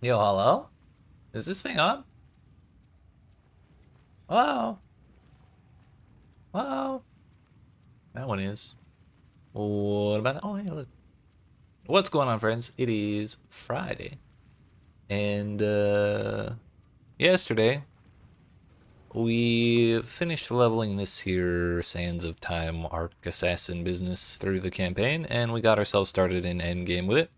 Yo, hello? Is this thing on? Hello? Hello? That one is. What about that? Oh, hey, look. What's going on, friends? It is Friday. And, yesterday, we finished leveling this here Sands of Time Arc Assassin business through the campaign, and we got ourselves started in endgame with it.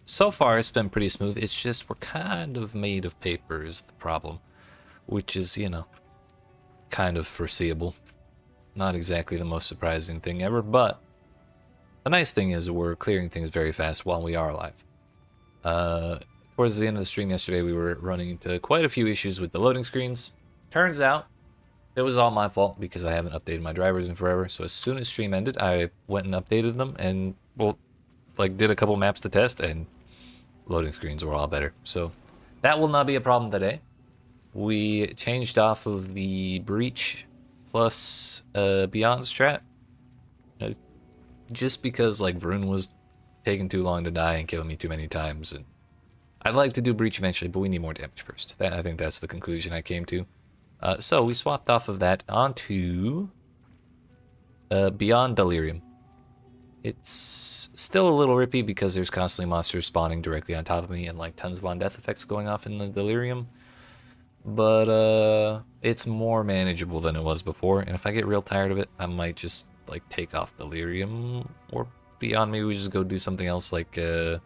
So far, it's been pretty smooth. It's just we're kind of made of paper is the problem, which is, kind of foreseeable. Not exactly the most surprising thing ever, but the nice thing is we're clearing things very fast while we are alive. Towards the end of the stream yesterday, we were running into quite a few issues with the loading screens. Turns out it was all my fault because I haven't updated my drivers in forever. So as soon as stream ended, I went and updated them and, well, like did a couple maps to test, and loading screens were all better. So that will not be a problem today. We changed off of the Breach plus Beyond strat. Just because like Vroon was taking too long to die and killing me too many times, and I'd like to do Breach eventually, but we need more damage first. I think that's the conclusion I came to. So we swapped off of that onto Beyond Delirium. It's still a little rippy because there's constantly monsters spawning directly on top of me and like tons of on-death effects going off in the Delirium. But it's more manageable than it was before, and if I get real tired of it, I might just like take off Delirium or Beyond. Maybe we just go do something else like I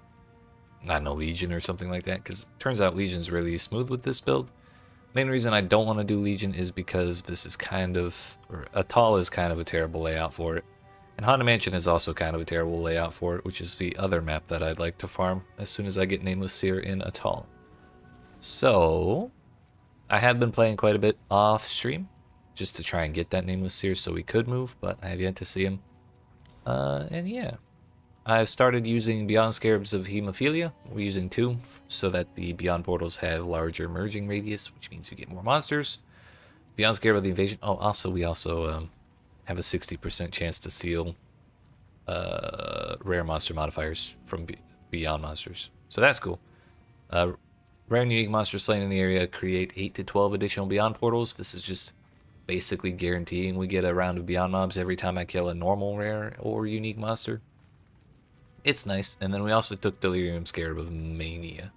don't know, Legion or something like that, because it turns out Legion's really smooth with this build. Main reason I don't want to do Legion is because this is kind of, or Atoll is kind of a terrible layout for it. And Haunted Mansion is also kind of a terrible layout for it, which is the other map that I'd like to farm as soon as I get Nameless Seer in Atoll. So I have been playing quite a bit off stream just to try and get that Nameless Seer so we could move, but I have yet to see him. And yeah, I've started using Beyond Scarabs of Hemophilia. We're using 2 so that the Beyond portals have larger merging radius, which means you get more monsters. Beyond Scarab of the Invasion. Oh, also we also have a 60% chance to seal rare monster modifiers from Beyond monsters, so that's cool. Rare and unique monsters slain in the area create 8 to 12 additional Beyond portals. This is just basically guaranteeing we get a round of Beyond mobs every time I kill a normal, rare, or unique monster. It's nice. And then we also took Delirium Scarab of Mania.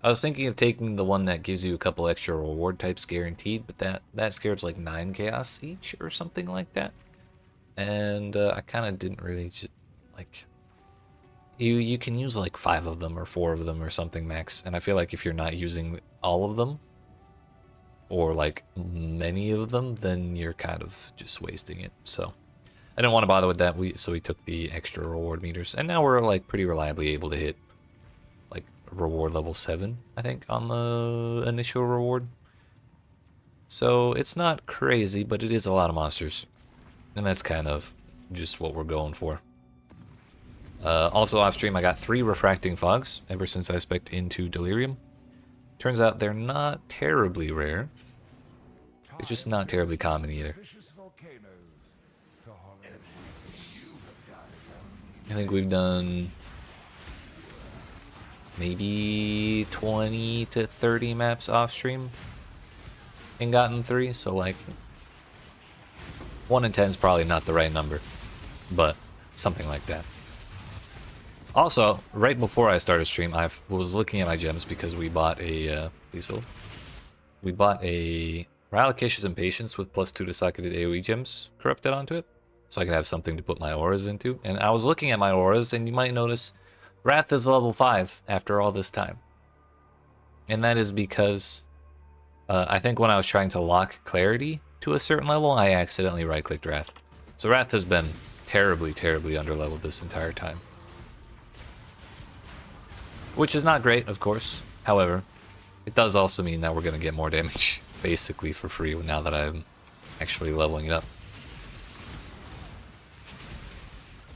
I was thinking of taking the one that gives you a couple extra reward types guaranteed, but that Scarab's like 9 chaos each or something like that. And I kind of didn't really just, like... You can use like 5 of them or 4 of them or something max, and I feel like if you're not using all of them, or like many of them, then you're kind of just wasting it. So I didn't want to bother with that, so we took the extra reward meters, and now we're like pretty reliably able to hit like reward level 7, I think, on the initial reward. So it's not crazy, but it is a lot of monsters, and that's kind of just what we're going for. Also off stream, I got 3 refracting fogs ever since I spec'd into Delirium. Turns out they're not terribly rare. They're just not terribly common either. I think we've done maybe 20 to 30 maps off stream and gotten 3, so like 1 in 10 is probably not the right number, but something like that. Also, right before I started stream, I was looking at my gems because we bought a, please hold. We bought a Rallicacious Impatience with +2 to socketed AoE gems corrupted onto it, so I could have something to put my auras into. And I was looking at my auras, and you might notice Wrath is level 5 after all this time. And that is because I think when I was trying to lock Clarity to a certain level, I accidentally right-clicked Wrath. So Wrath has been terribly, terribly underleveled this entire time. Which is not great, of course. However, it does also mean that we're going to get more damage, basically for free, now that I'm actually leveling it up.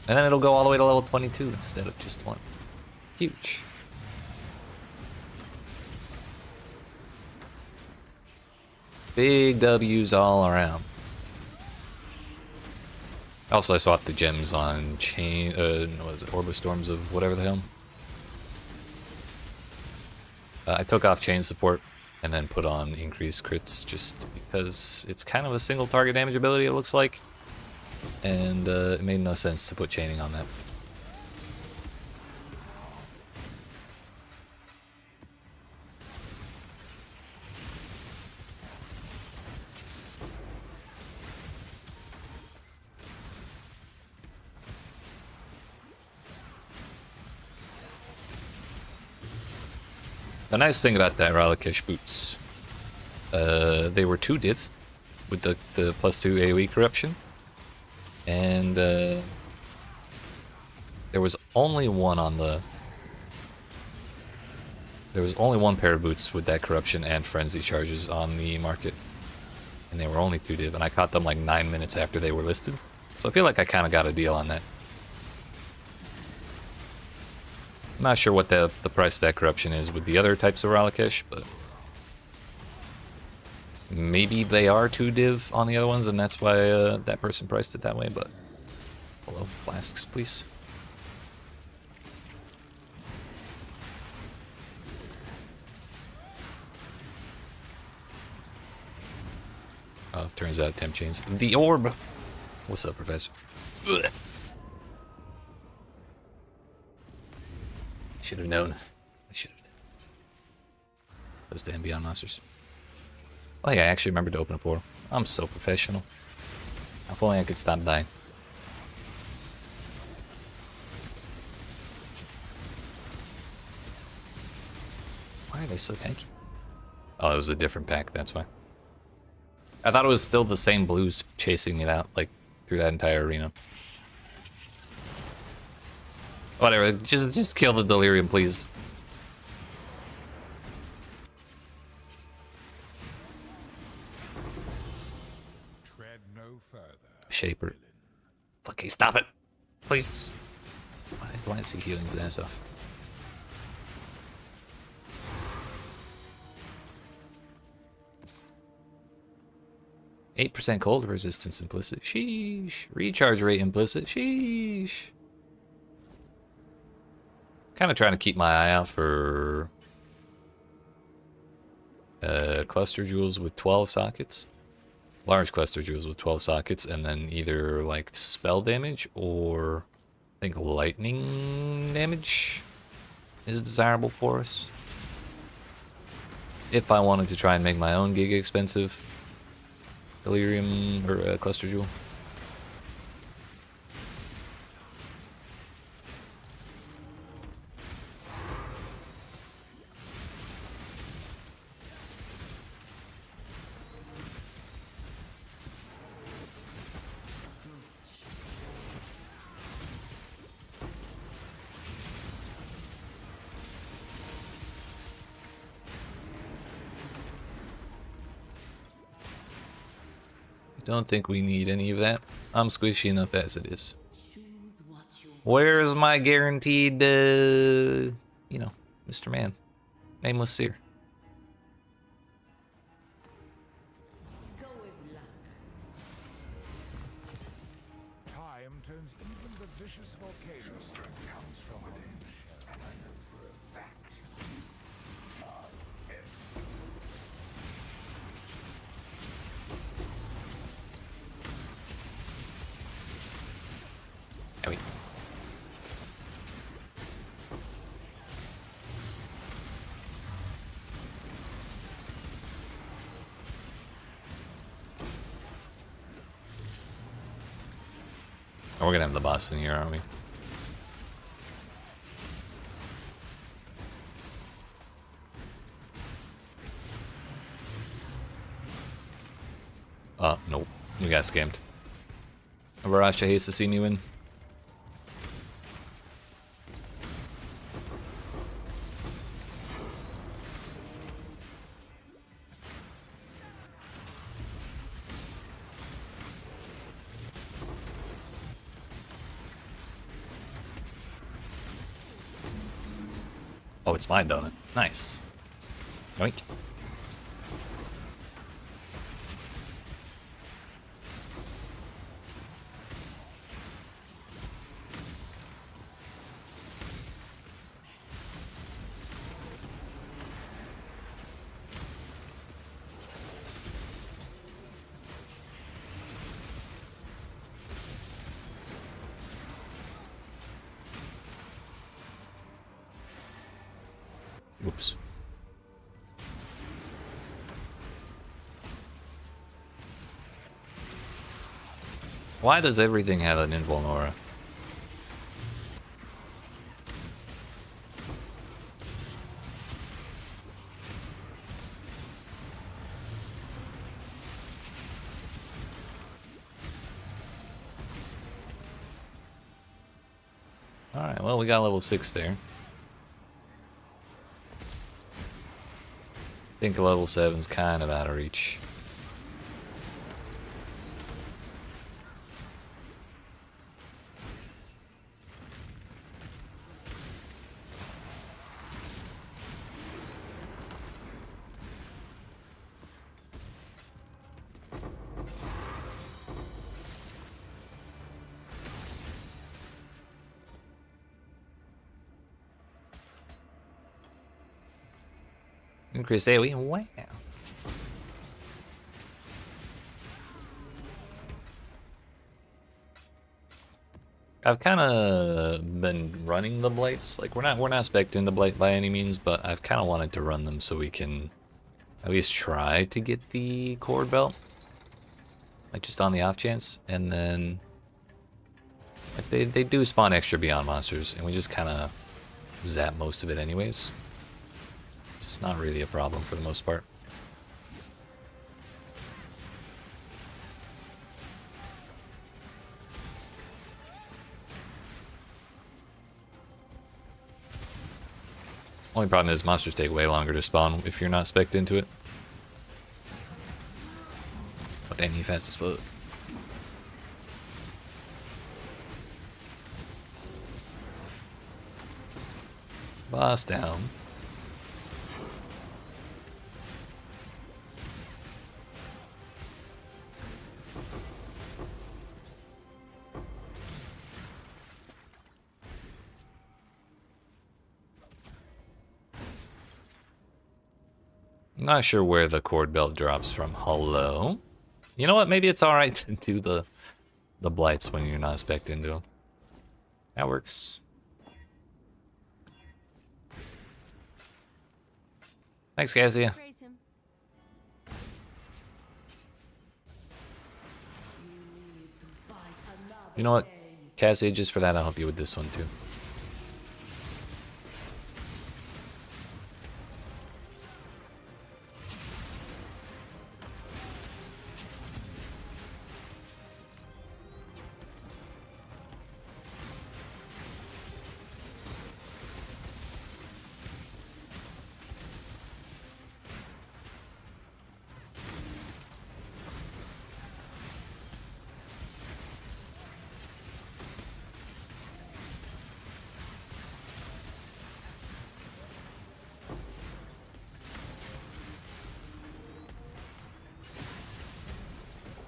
And then it'll go all the way to level 22 instead of just 1. Huge. Big W's all around. Also, I swapped the gems on chain. What is it? Orbostorms of whatever the hell. I took off chain support and then put on increased crits just because it's kind of a single target damage ability, it looks like. And it made no sense to put chaining on that. The nice thing about that Ralakesh boots, they were 2 div with the +2 AoE corruption, and there was only one on the. There was only one pair of boots with that corruption and frenzy charges on the market, and they were only 2 div, and I caught them like 9 minutes after they were listed, so I feel like I kind of got a deal on that. I'm not sure what the price spec corruption is with the other types of Ralakesh, but maybe they are 2 div on the other ones, and that's why that person priced it that way, but hello, flasks, please. Oh, turns out temp chains. The orb! What's up, Professor? Ugh. Should have known. I should have known. Those damn Beyond monsters. Oh yeah, I actually remembered to open a portal. I'm so professional. If only I could stop dying. Why are they so tanky? Oh, it was a different pack, that's why. I thought it was still the same blues chasing me out, like, through that entire arena. Whatever, just kill the delirium, please. Tread no further. Shaper. Okay, stop it. Please. Why is he healing his ass off? %8 cold resistance implicit. Sheesh. Recharge rate implicit. Sheesh. Kind of trying to keep my eye out for cluster jewels with 12 sockets. Large cluster jewels with 12 sockets, and then either like spell damage or I think lightning damage is desirable for us. If I wanted to try and make my own giga expensive delirium or cluster jewel. Don't think we need any of that. I'm squishy enough as it is. Where's my guaranteed, you know, Mr. Man? Nameless Seer. Time turns even the vicious volcano. Strength comes from within, and I know for a fact. I mean, we're gonna have the boss in here, aren't we? Nope. We got scammed. Mirage hates to see me win. Oh, it's mine, don't it? Nice. Yoink. Whoops. Why does everything have an invuln aura? Alright, well, we got level 6 there. I think level 7's kind of out of reach. Increase AoE, wow. I've kind of been running the blights. Like we're not specting the blight by any means, but I've kind of wanted to run them so we can at least try to get the cord belt, like just on the off chance. And then like they do spawn extra beyond monsters, and we just kind of zap most of it anyways. It's not really a problem for the most part. Only problem is monsters take way longer to spawn if you're not spec'd into it. But damn, he fast as fuck. Boss down. I'm not sure where the cord belt drops from. Hello? You know what? Maybe it's alright to do the blights when you're not spec'd into them. That works. Thanks, Cassia. You know what? Cassia, just for that, I'll help you with this one too.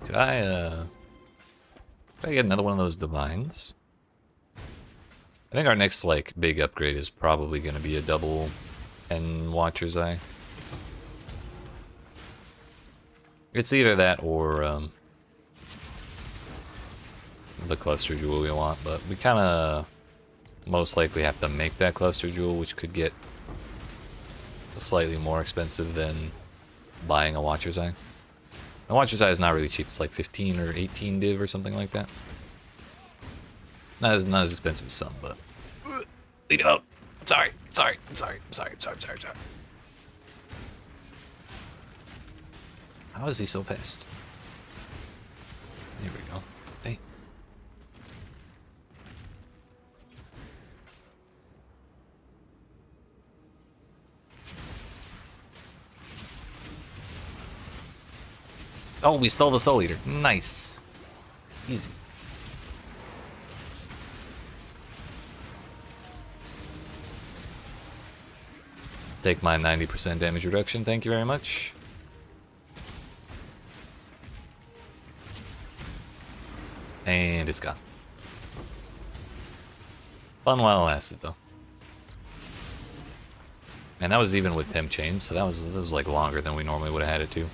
Could I get another one of those divines? I think our next, like, big upgrade is probably going to be a double and Watcher's Eye. It's either that or the Cluster Jewel we want, but we kind of most likely have to make that Cluster Jewel, which could get slightly more expensive than buying a Watcher's Eye. The Watcher's Eye is not really cheap. It's like 15 or 18 div or something like that. Not as expensive as some, but leave it out. Sorry. How is he so fast? Here we go. Hey. Oh, we stole the Soul Eater. Nice. Easy. Take my 90% damage reduction, thank you very much. And it's gone. Fun while it lasted, though. And that was even with temp chains, so that was like longer than we normally would have had it to.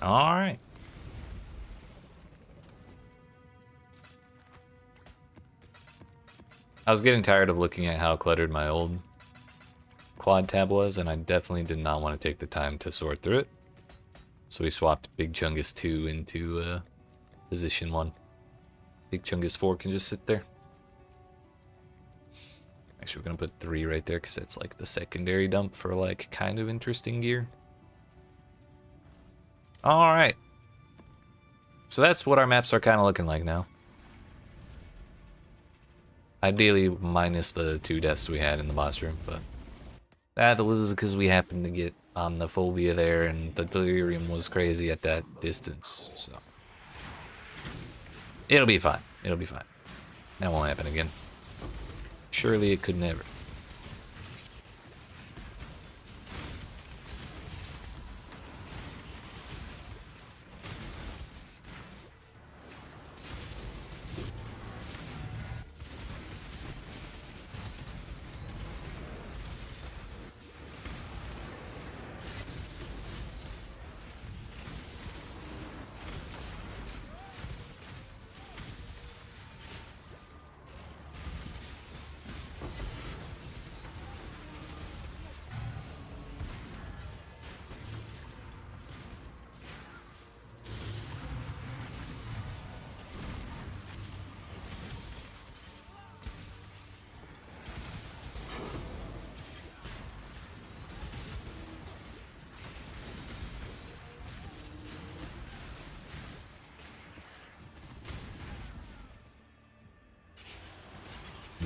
Alright. I was getting tired of looking at how cluttered my old quad tab was, and I definitely did not want to take the time to sort through it. So we swapped Big Chungus 2 into position 1. Big Chungus 4 can just sit there. Actually, we're going to put 3 right there because that's like the secondary dump for like kind of interesting gear. Alright. So that's what our maps are kind of looking like now. Ideally, minus the 2 deaths we had in the boss room, but that was because we happened to get on the phobia there, and the delirium was crazy at that distance, so. It'll be fine. It'll be fine. That won't happen again. Surely it could never.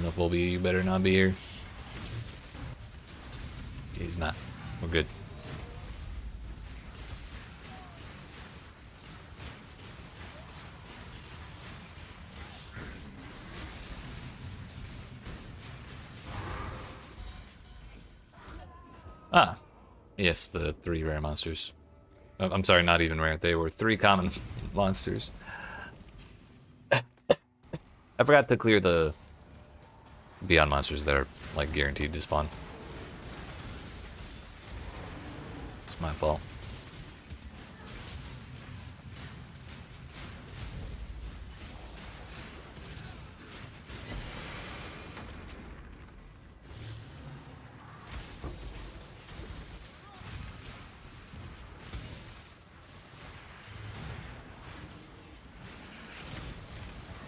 The phobia better not be here. Okay, he's not. We're good. Ah, yes, the 3 rare monsters. Oh, I'm sorry, not even rare. They were 3 common monsters. I forgot to clear the Beyond monsters that are like guaranteed to spawn. It's my fault.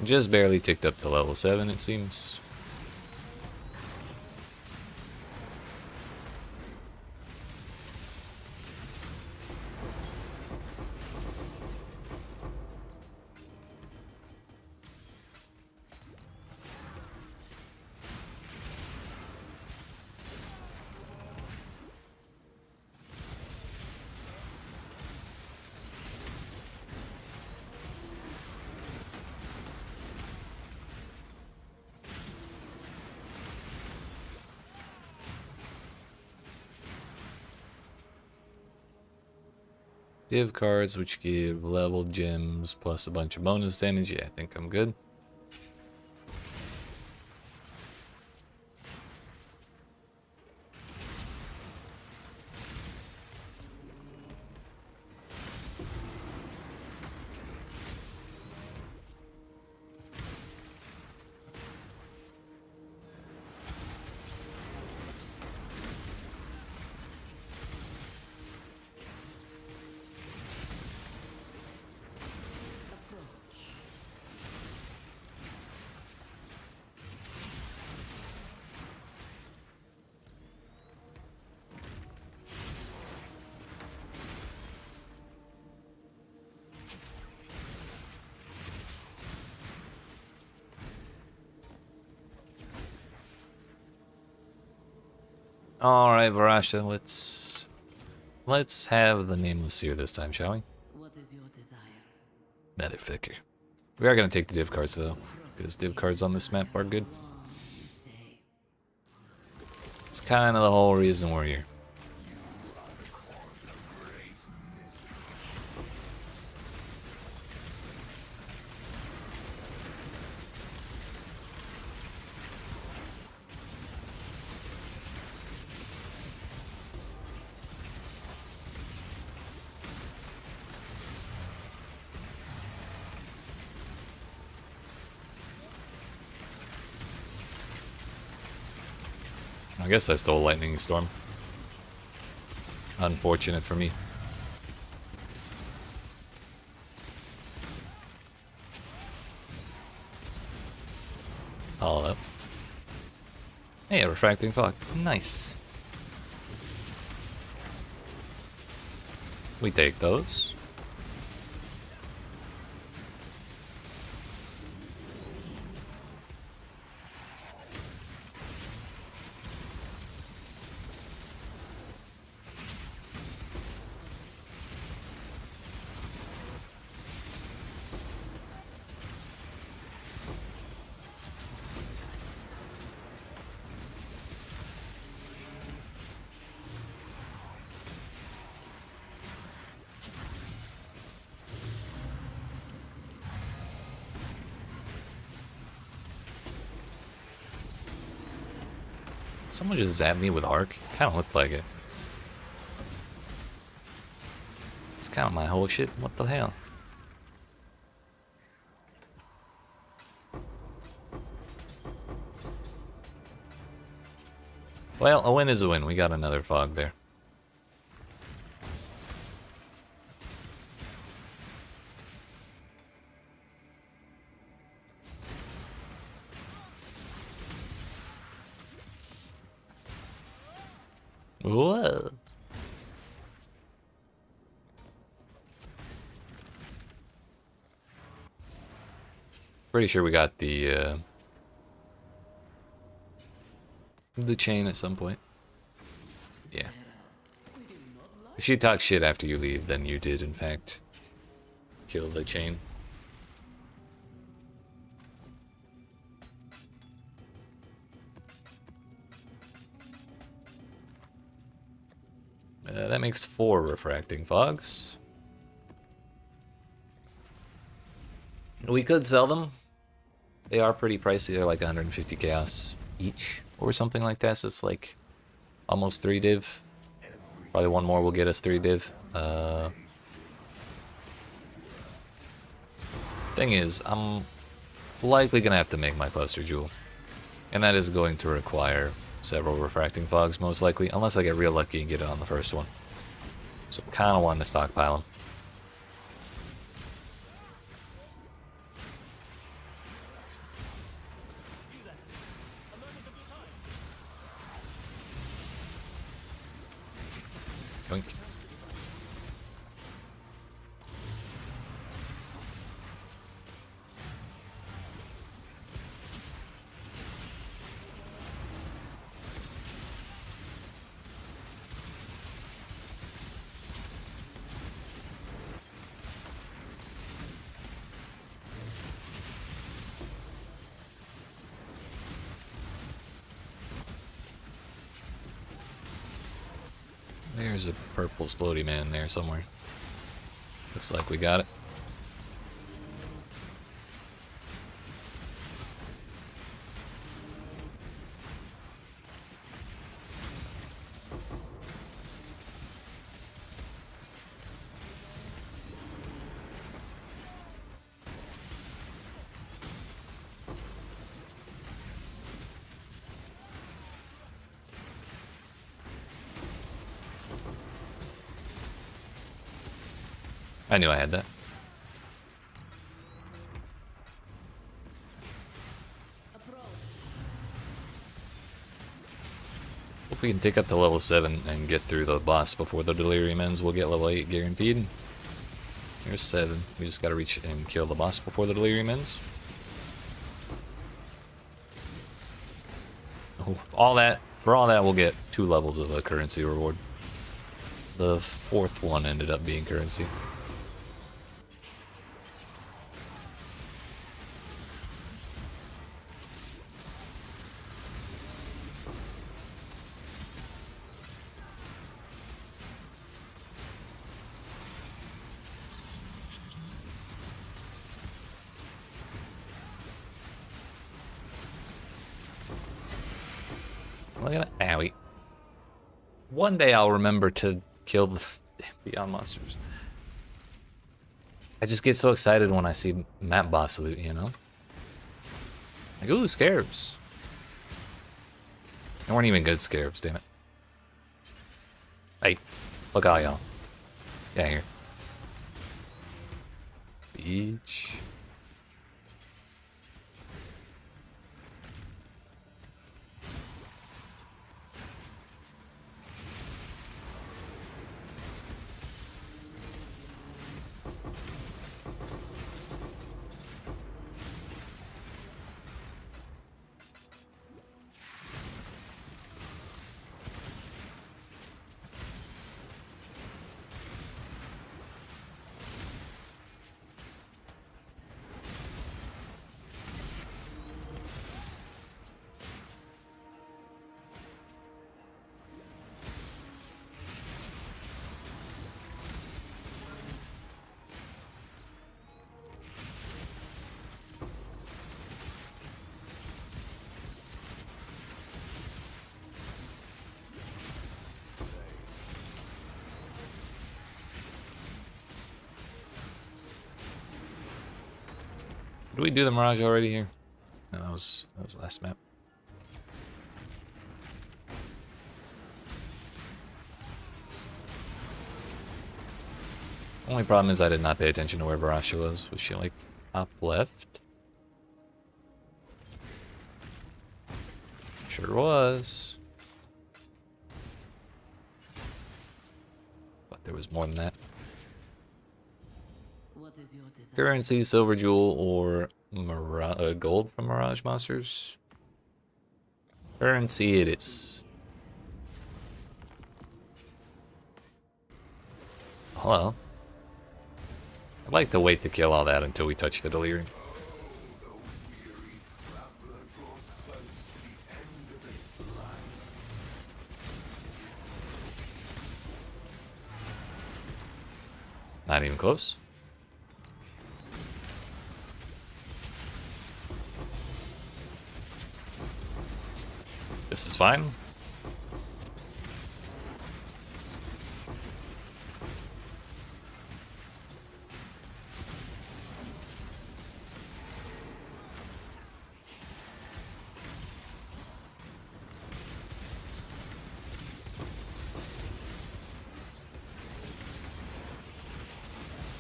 Just barely ticked up to level 7, it seems. Div cards, which give level gems plus a bunch of bonus damage. Yeah, I think I'm good. Alright, Varasha, let's have the nameless seer this time, shall we? What is your desire? Motherfucker. We are gonna take the div cards though, because div cards on this map are good. It's kind of the whole reason we're here. I guess I stole Lightning Storm. Unfortunate for me. All up. Hey, a refracting fog. Nice. We take those. Someone just zapped me with arc. Kind of looked like it. It's kind of my whole shit. What the hell? Well, a win is a win. We got another fog there. Whoa. Pretty sure we got the chain at some point. Yeah. If she talks shit after you leave, then you did in fact kill the chain. That makes 4 refracting fogs. We could sell them. They are pretty pricey. They're like 150 chaos each or something like that. So it's like almost 3 div. Probably one more will get us 3 div. Thing is, I'm likely going to have to make my cluster jewel. And that is going to require several refracting fogs, most likely, unless I get real lucky and get it on the first one. So I'm kind of wanting to stockpile them. Yoink. There's a purple splody man there somewhere. Looks like we got it. I knew I had that. If we can take up to level 7 and get through the boss before the delirium ends, we'll get level 8 guaranteed. Here's 7. We just gotta reach and kill the boss before the delirium ends. Oh, for all that, we'll get 2 levels of a currency reward. The 4th one ended up being currency. Look at that. Owie. One day I'll remember to kill the Beyond monsters. I just get so excited when I see map boss loot, you know? Like, ooh, scarabs. They weren't even good scarabs, damn it. Hey, look out, y'all. Get out here. Beach. Did we do the Mirage already here? No, that was last map. Only problem is I did not pay attention to where Barasha was. Was she like top left? Sure was. But there was more than that. What is your desire? Currency, silver jewel, or gold from Mirage monsters. Currency it is. Hello. I'd like to wait to kill all that until we touch the delirium. Not even close. This is fine.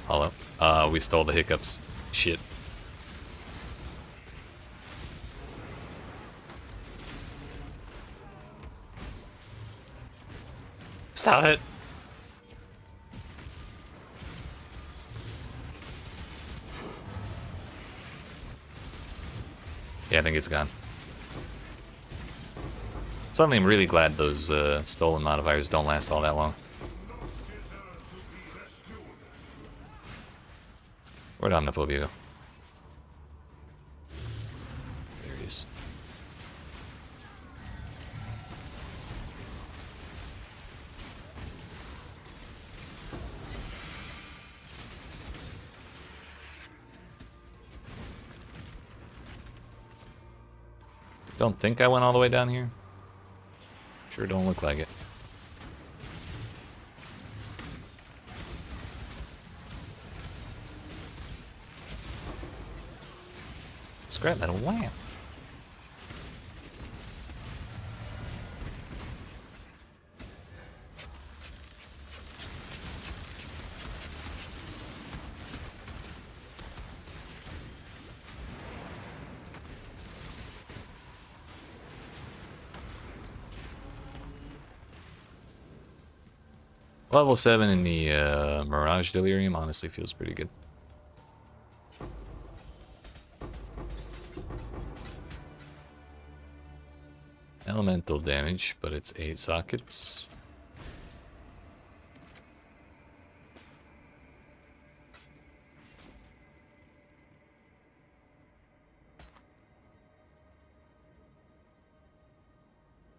Hello. We stole the hiccups. Shit. Stop it. Yeah, I think it's gone. Suddenly I'm really glad those stolen modifiers don't last all that long. Where'd Omniphobia go? There he is. Don't think I went all the way down here. Sure don't look like it. Scrap metal, wham! Level 7 in the Mirage Delirium honestly feels pretty good. Elemental damage, but it's 8 sockets.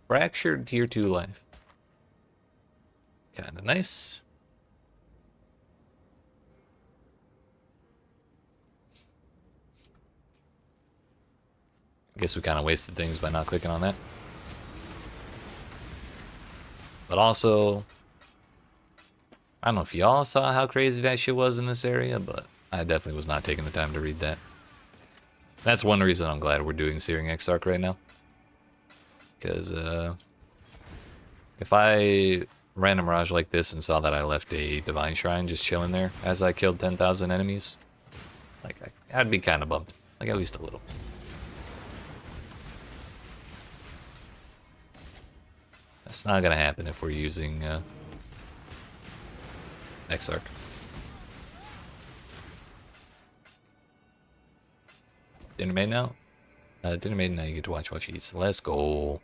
Fractured tier 2 life. Kinda nice. Guess we kinda wasted things by not clicking on that. But also, I don't know if y'all saw how crazy that shit was in this area, but I definitely was not taking the time to read that. That's one reason I'm glad we're doing Searing Exarch right now. because if I ran a Mirage like this and saw that I left a Divine Shrine just chilling there as I killed 10,000 enemies, like I'd be kind of bummed, like at least a little. That's not gonna happen if we're using Exarch. Dinner made now? Dinner made now, you get to watch what she eats. Let's go.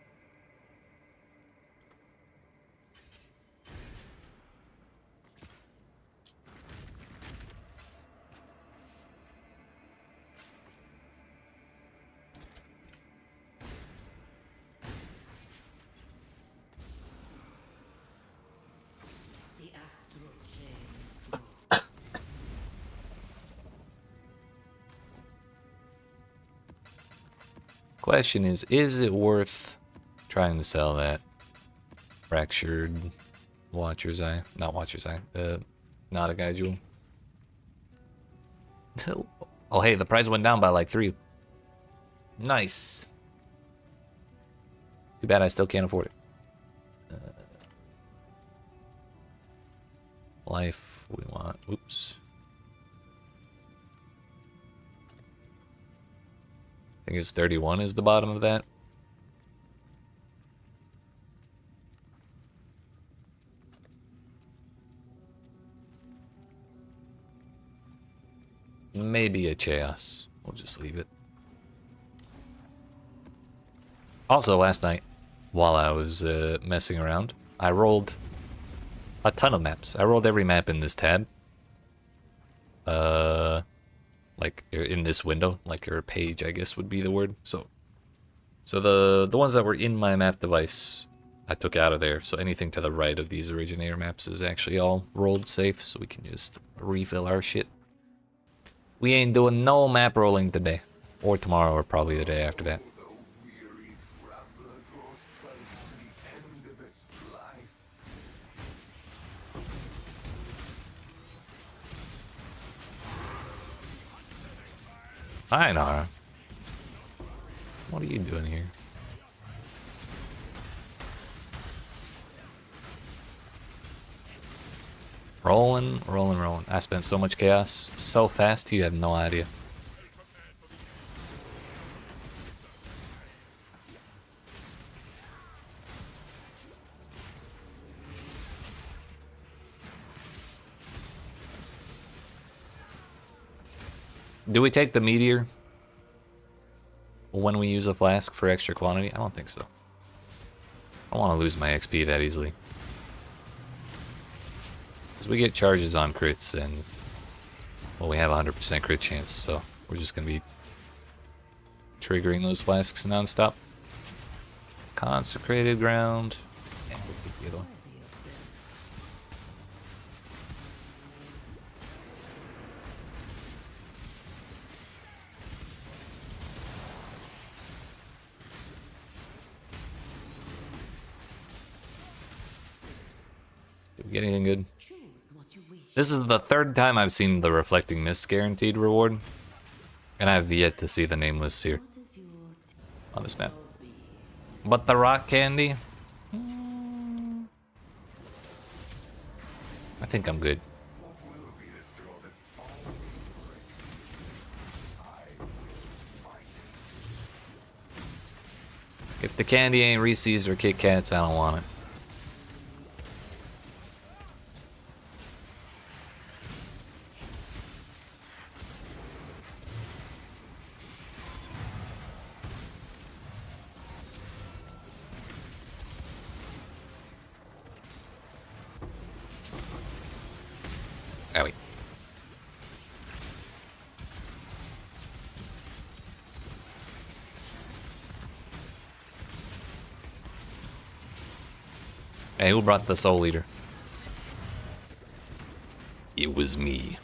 Question is it worth trying to sell that fractured Watcher's Eye? Not Watcher's Eye, not a guy jewel. Oh hey, the price went down by like 3. Nice. Too bad I still can't afford it. Life we want. Oops. I think it's 31 is the bottom of that. Maybe a Chaos. We'll just leave it. Also, last night, while I was messing around, I rolled a ton of maps. I rolled every map in this tab. Like in this window, like your page, I guess would be the word. So the ones that were in my map device, I took out of there. So anything to the right of these originator maps is actually all rolled safe, so we can just refill our shit. We ain't doing no map rolling today, or tomorrow, or probably the day after that. Hi, Nara. What are you doing here? Rolling, rolling, rolling. I spent so much chaos so fast, you have no idea. Do we take the meteor when we use a flask for extra quantity? I don't think so. I don't want to lose my XP that easily. Because we get charges on crits and, well, we have a 100% crit chance, so we're just going to be triggering those flasks non-stop. Consecrated ground. And we'll keep the other one. Did we get anything good? This is the 3rd time I've seen the Reflecting Mist guaranteed reward, and I have yet to see the nameless here on this map. But the rock candy? I think I'm good. If the candy ain't Reese's or Kit Kats, I don't want it. Owie. Hey, who brought the Soul Eater? It was me.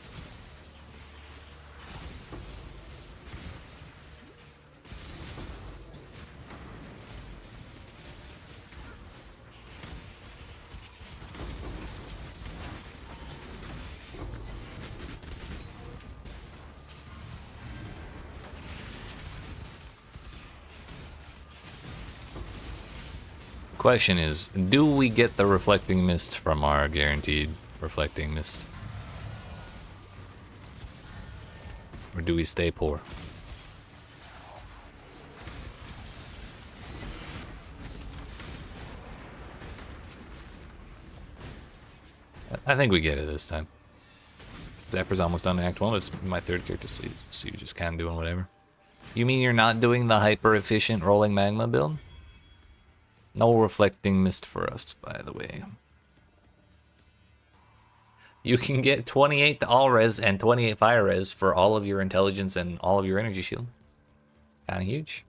Question is, do we get the reflecting mist from our guaranteed reflecting mist? Or do we stay poor? I think we get it this time. Zapper's almost done in Act 1, it's my third character, so you're just kind of doing whatever. You mean you're not doing the hyper-efficient rolling magma build? No reflecting mist for us, by the way. You can get 28 to all res and 28 fire res for all of your intelligence and all of your energy shield. Kinda huge.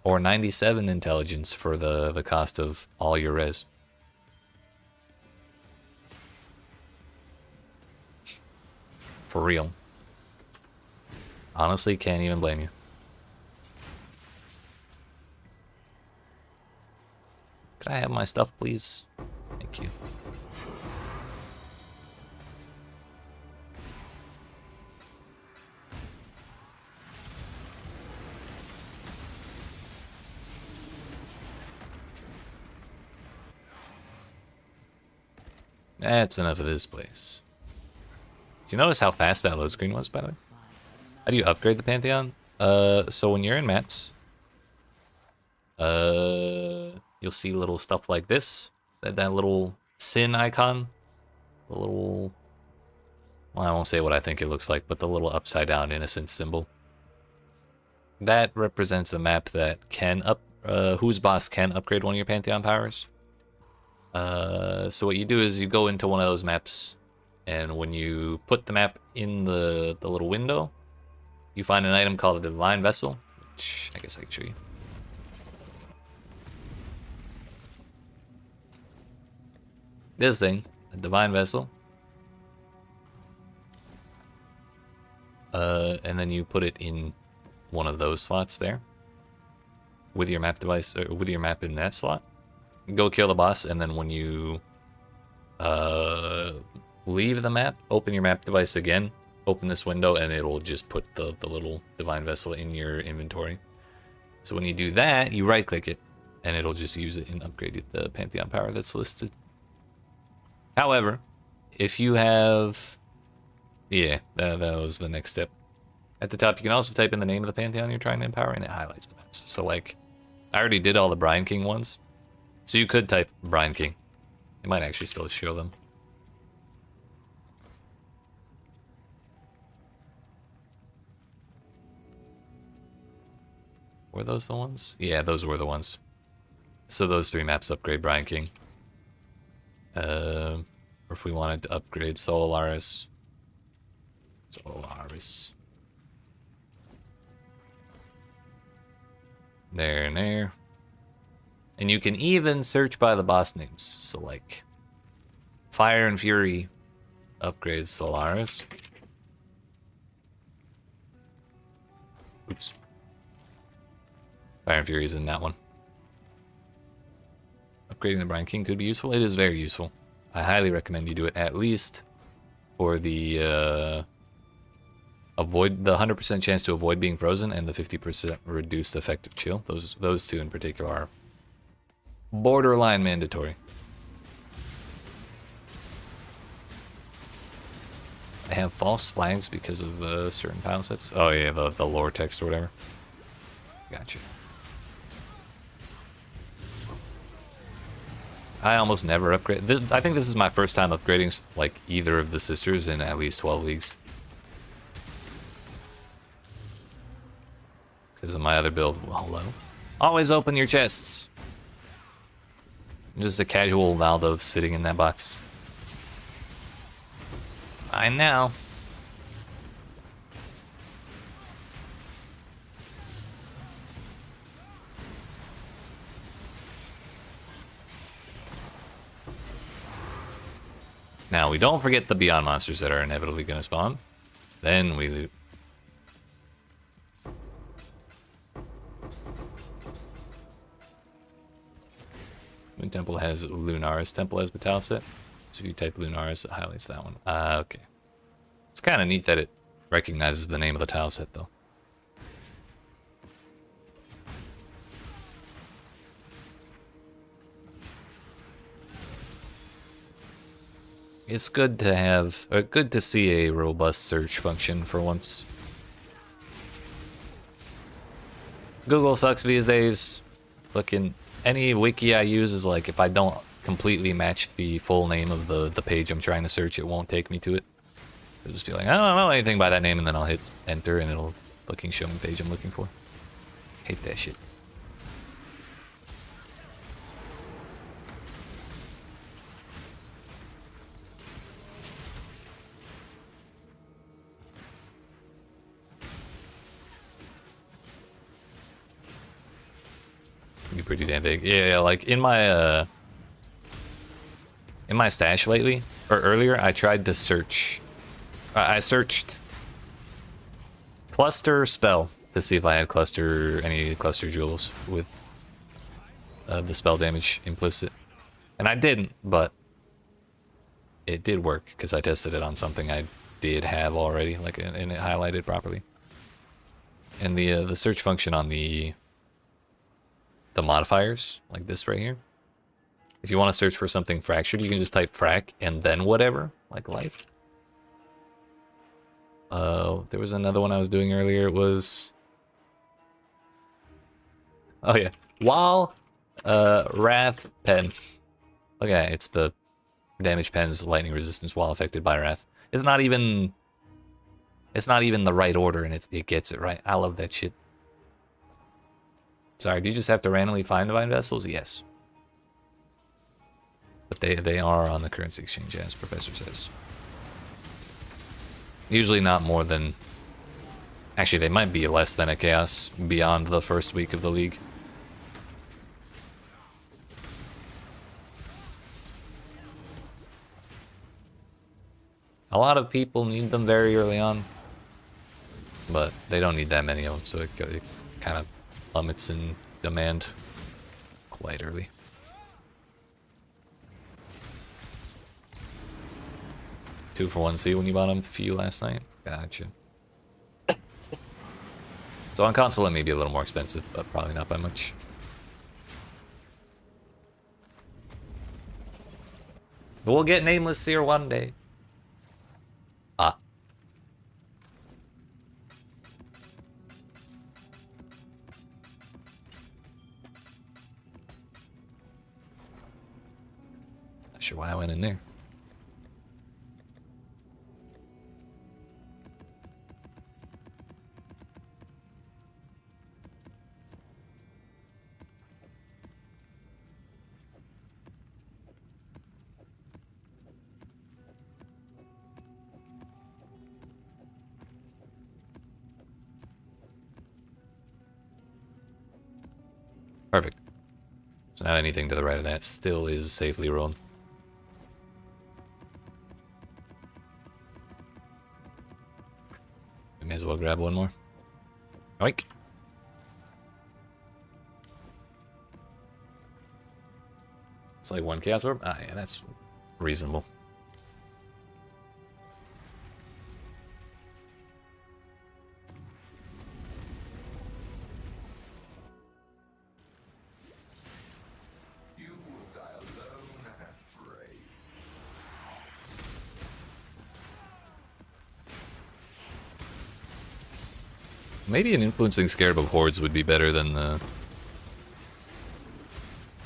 Or 97 intelligence for the cost of all your res. For real. Honestly, can't even blame you. Could I have my stuff, please? Thank you. That's enough of this place. Do you notice how fast that load screen was, by the way? How do you upgrade the Pantheon? So when you're in maps, you'll see little stuff like this. That little sin icon. The little... Well, I won't say what I think it looks like, but the little upside down innocent symbol. That represents a map that can whose boss can upgrade one of your Pantheon powers. So what you do is you go into one of those maps, and when you put the map in the little window, you find an item called a Divine Vessel, which I guess I can show you. This thing, a Divine Vessel. And then you put it in one of those slots there. With your map device, or with your map in that slot. Go kill the boss, and then when you leave the map, open your map device again, open this window, and it'll just put the little Divine Vessel in your inventory. So when you do that, you right click it, and it'll just use it and upgrade the Pantheon power that's listed. However, if you have... Yeah, that was the next step. At the top, you can also type in the name of the Pantheon you're trying to empower, and it highlights the maps. So like, I already did all the Brine King ones. So you could type Brine King. It might actually still show them. Were those the ones? Yeah, those were the ones. So those three maps upgrade Brine King. Or if we wanted to upgrade Solaris. Solaris. There and there. And you can even search by the boss names. So like Fire and Fury upgrades Solaris. Oops. Fire and Fury is in that one. Upgrading the Brine King could be useful. It is very useful. I highly recommend you do it, at least for the avoid the 100% chance to avoid being frozen and the 50% reduced effective chill. Those two in particular are borderline mandatory. I have false flags because of certain tile sets. Oh yeah, the lore text or whatever. Gotcha. I almost never upgrade. I think this is my first time upgrading like either of the sisters in at least 12 leagues. Because of my other build. Well, hello. Always open your chests. Just a casual Valdo sitting in that box. Fine now. Now, we don't forget the Beyond monsters that are inevitably going to spawn. Then we loot. Moon Temple has Lunaris Temple as the tile set. So if you type Lunaris, it highlights that one. Okay. It's kind of neat that it recognizes the name of the tile set, though. It's good to have, or good to see a robust search function for once. Google sucks these days. Looking, any wiki I use is like, if I don't completely match the full name of the page I'm trying to search, it won't take me to it. It'll just be like, I don't know anything by that name, and then I'll hit enter, and it'll fucking show me the page I'm looking for. Hate that shit. Be pretty damn big. Yeah, like in my stash lately, or earlier, I tried to search. I searched cluster spell to see if I had any cluster jewels with the spell damage implicit, and I didn't, but it did work because I tested it on something I did have already, like, and it highlighted properly. And the search function on the modifiers, like this right here, if you want to search for something fractured, you can just type frac and then whatever, like life. There was another one I was doing earlier. It was, oh yeah, while wrath pen. Look at that, it's the damage pen's lightning resistance while affected by wrath. It's not even the right order, and it gets it right. I love that shit. Sorry, do you just have to randomly find divine vessels? Yes. But they are on the currency exchange, as Professor says. Usually not more than... Actually, they might be less than a chaos beyond the first week of the league. A lot of people need them very early on, but they don't need that many of them, so it kind of plummets in demand quite early. Two for 1C when you bought them for you last night? Gotcha. So on console it may be a little more expensive, but probably not by much. But we'll get Nameless Seer one day. Ah. Not sure why I went in there. Perfect. So now anything to the right of that still is safely rolled. We may as well grab one more. Oink. It's like one chaos orb? Ah, yeah, that's reasonable. Maybe an influencing scarab of hordes would be better than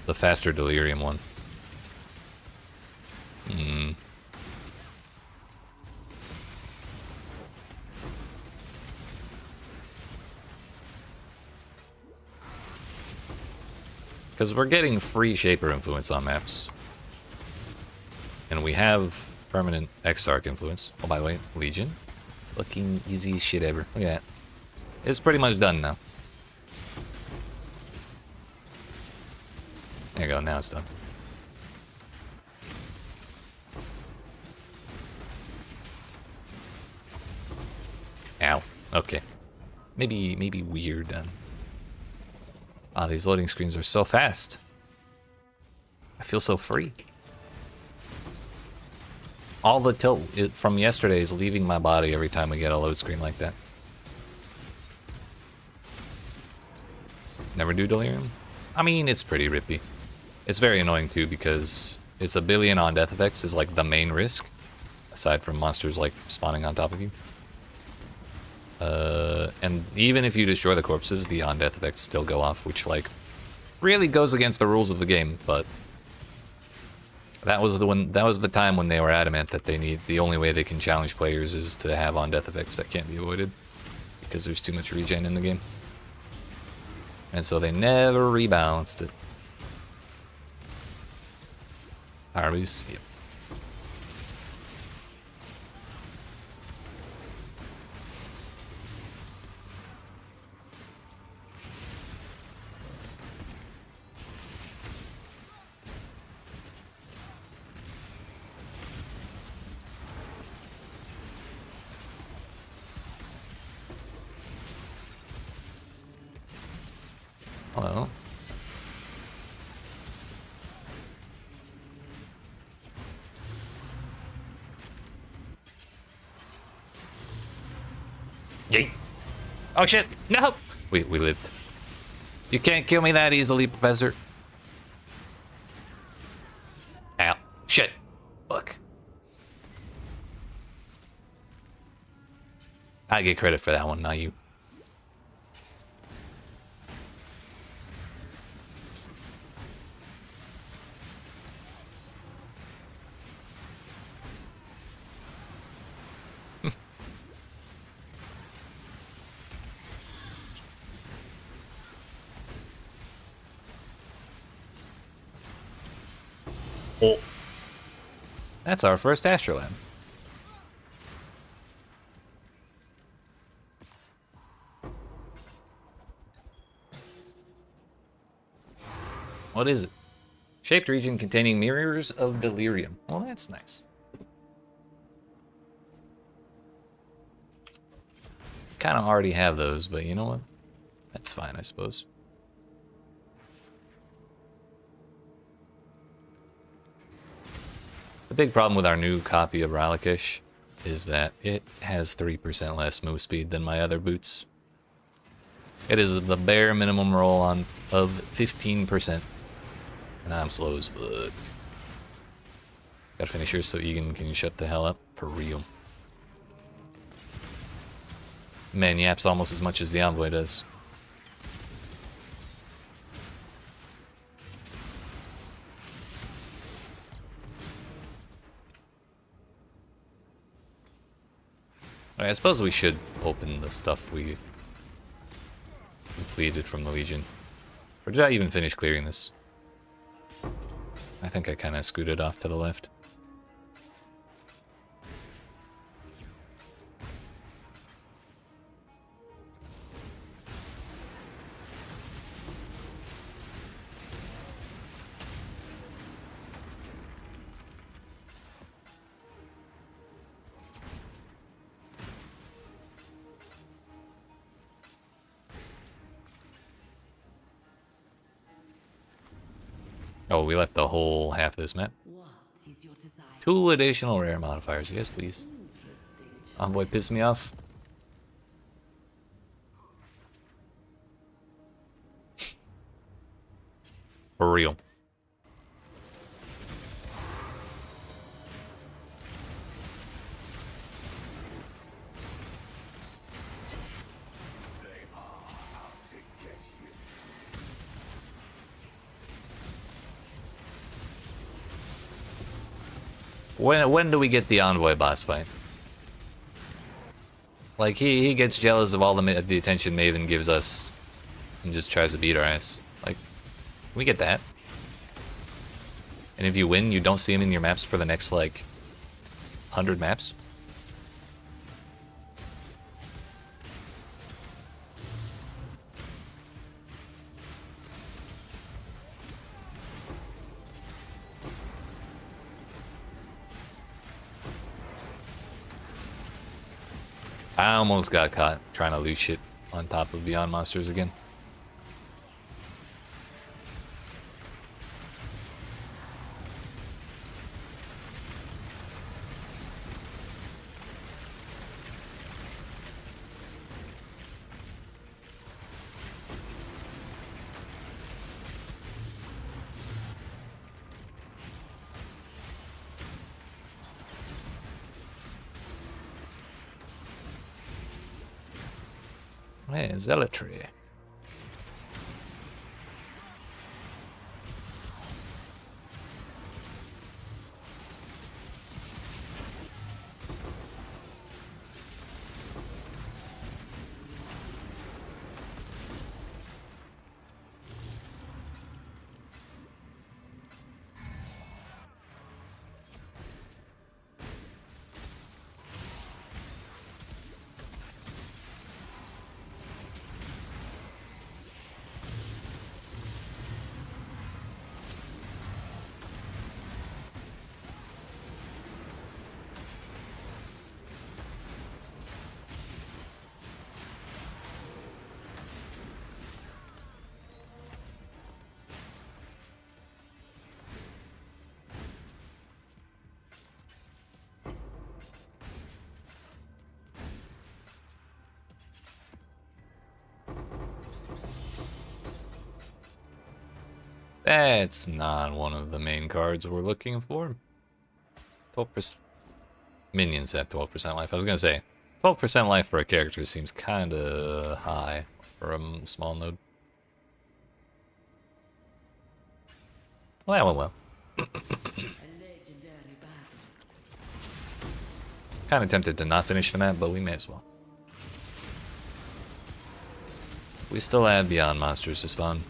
the faster delirium one. Because we're getting free Shaper influence on maps. And we have permanent X-Arc influence. Oh, by the way, Legion. Fucking easy shit ever. Look at that. It's pretty much done now. There you go, now it's done. Ow. Okay. Maybe weird then. Ah, these loading screens are so fast. I feel so free. All the tilt from yesterday is leaving my body every time we get a load screen like that. Never do delirium? I mean, it's pretty rippy. It's very annoying too because it's a billion on death effects is like the main risk. aside from monsters like spawning on top of you. And even if you destroy the corpses, the on-death effects still go off, which, like, really goes against the rules of the game, but that was the time when they were adamant that the only way they can challenge players is to have on-death effects that can't be avoided, because there's too much regen in the game. And so they never rebalanced it. Power boost, yep. Hello. Yeet. Oh shit, no! We lived. You can't kill me that easily, Professor. Ow. Shit. Fuck. I get credit for that one, not you. Oh. That's our first Astrolab. What is it? Shaped region containing mirrors of delirium. Well, that's nice. Kind of already have those, but you know what? That's fine, I suppose. The big problem with our new copy of Ralakish is that it has 3% less move speed than my other boots. It is the bare minimum roll on of 15%. And I'm slow as fuck. Gotta finish here so Egan can shut the hell up for real. Man yaps almost as much as the Envoy does. I suppose we should open the stuff we completed from the Legion. Or did I even finish clearing this? I think I kind of scooted off to the left. Oh, we left the whole half of this map. 2 additional rare modifiers. Yes, please. Envoy pissed me off. For real. When do we get the Envoy boss fight? Like, he gets jealous of all the attention Maven gives us and just tries to beat our ass. Like, we get that. And if you win, you don't see him in your maps for the next, like, 100 maps. I almost got caught trying to loot shit on top of Beyond Monsters again. Hey, zealotry. That's not one of the main cards we're looking for. 12%. Minions have 12% life. I was gonna say, 12% life for a character seems kinda high for a small node. Well, that went well. Kinda tempted to not finish the map, but we may as well. We still add Beyond monsters to spawn.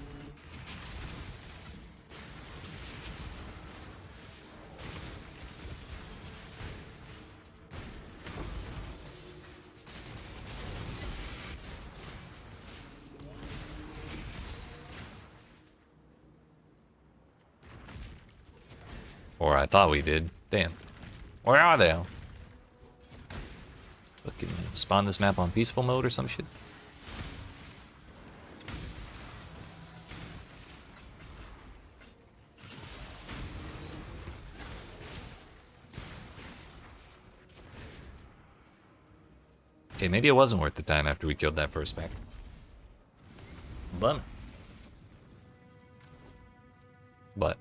Or I thought we did. Damn. Where are they? Fucking spawn this map on peaceful mode or some shit. Okay, maybe it wasn't worth the time after we killed that first pack. Bummer. But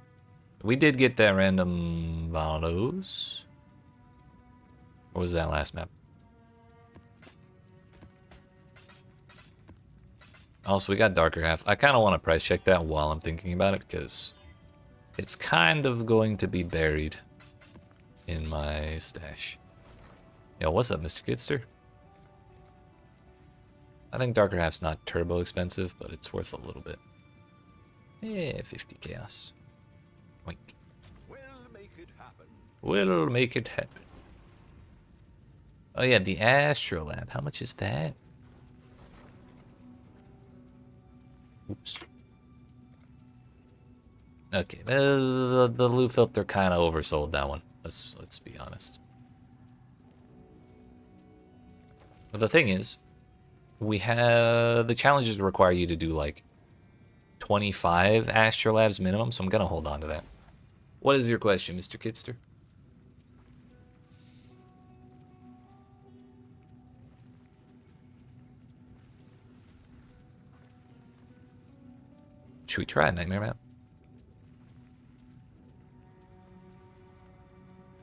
we did get that random Valos. What was that last map? Also, we got Darker Half. I kind of want to price check that while I'm thinking about it, because it's kind of going to be buried in my stash. Yo, what's up, Mr. Kidster? I think Darker Half's not turbo expensive, but it's worth a little bit. Yeah, 50 chaos. Wink. We'll make it happen. We'll make it happen. Oh yeah, the Astrolab. How much is that? Oops. Okay, the loot filter kind of oversold that one. Let's be honest. But the thing is, we have the challenges require you to do like 25 Astrolabs minimum, so I'm gonna hold on to that. What is your question, Mr. Kidster? Should we try a Nightmare map?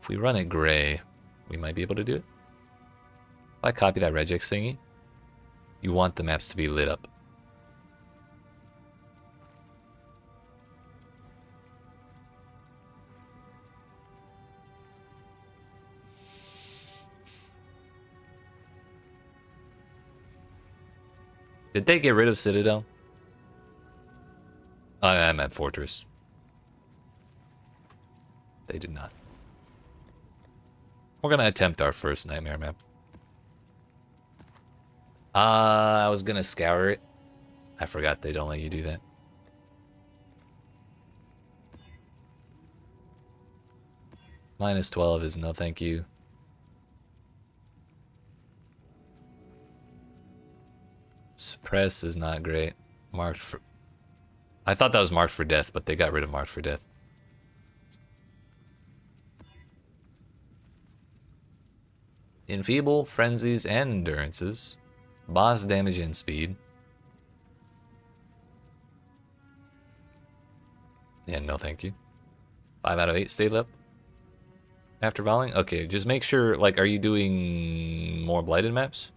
If we run it gray, we might be able to do it. If I copy that regex thingy, you want the maps to be lit up. Did they get rid of Citadel? I'm at Fortress. They did not. We're gonna attempt our first Nightmare map. I was gonna scour it. I forgot they don't let you do that. -12 is no thank you. Suppress is not great. Marked for... I thought that was marked for death, but they got rid of marked for death. Enfeeble, frenzies, and endurances. Boss damage and speed. Yeah, no thank you. 5 out of 8 stayed up. After volleying? Okay, just make sure, like, are you doing more blighted maps?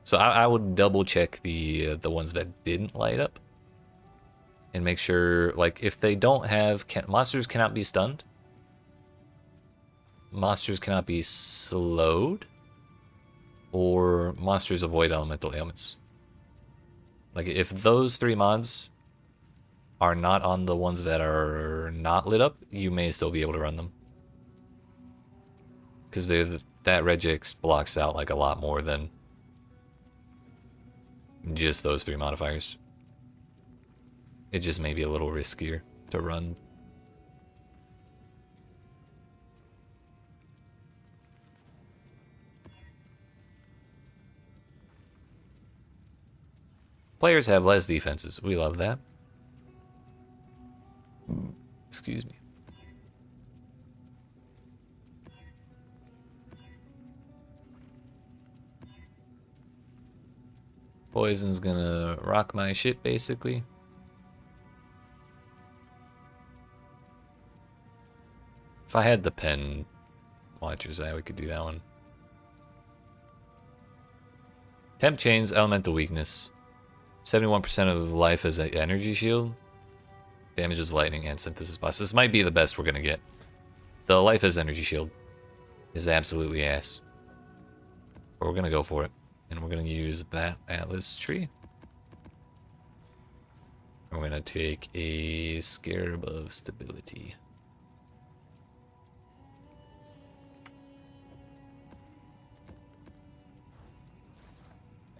So I would double check the ones that didn't light up. And make sure, like, if they don't have... monsters cannot be stunned. Monsters cannot be slowed. Or monsters avoid elemental ailments. Like, if those 3 mods are not on the ones that are not lit up, you may still be able to run them. Because that regex blocks out, like, a lot more than just those 3 modifiers. It just may be a little riskier to run. Players have less defenses. We love that. Excuse me. Poison's gonna rock my shit, basically. If I had the pen watchers, we could do that one. Temp chains, elemental weakness. 71% of life as an energy shield. Damages lightning and synthesis boss. This might be the best we're gonna get. The life as energy shield is absolutely ass. But we're gonna go for it. And we're gonna use that Atlas tree. We're gonna take a Scarab of Stability.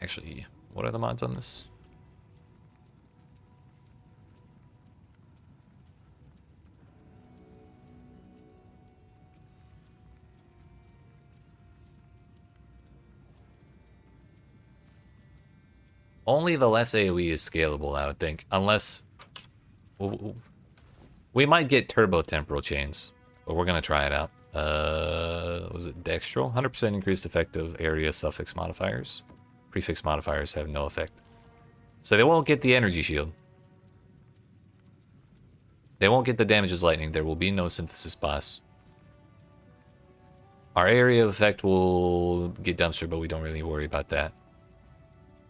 Actually, what are the mods on this? Only the less AoE is scalable, I would think. Unless... we might get Turbo Temporal Chains, but we're going to try it out. Was it Dextral? 100% increased effective area suffix modifiers. Prefix modifiers have no effect. So they won't get the energy shield. They won't get the damages lightning. There will be no synthesis boss. Our area of effect will get dumpster, but we don't really worry about that.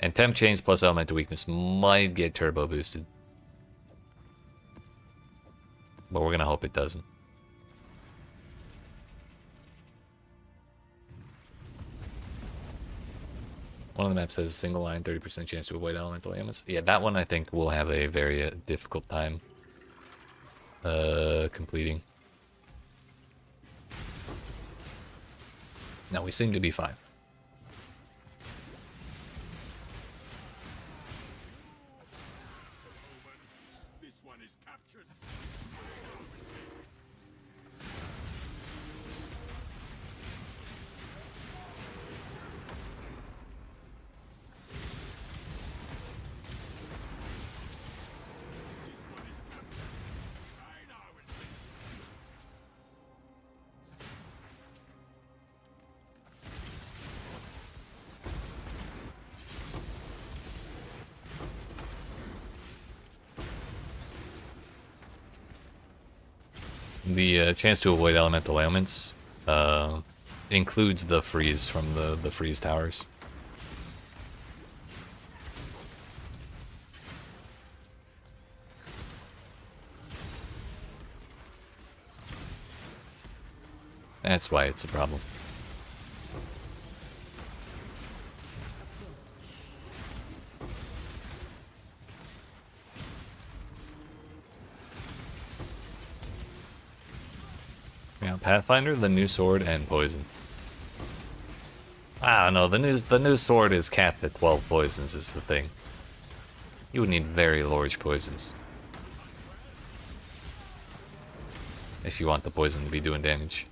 And temp chains plus elemental weakness might get turbo boosted. But we're gonna hope it doesn't. One of the maps has a single line, 30% chance to avoid elemental ailments. Yeah, that one I think will have a very difficult time completing. Now we seem to be fine. The chance to avoid elemental ailments includes the freeze from the freeze towers. That's why it's a problem. Yeah, Pathfinder, the new sword, and poison. I don't know, the new sword is capped at 12 poisons is the thing. You would need very large poisons if you want the poison to be doing damage.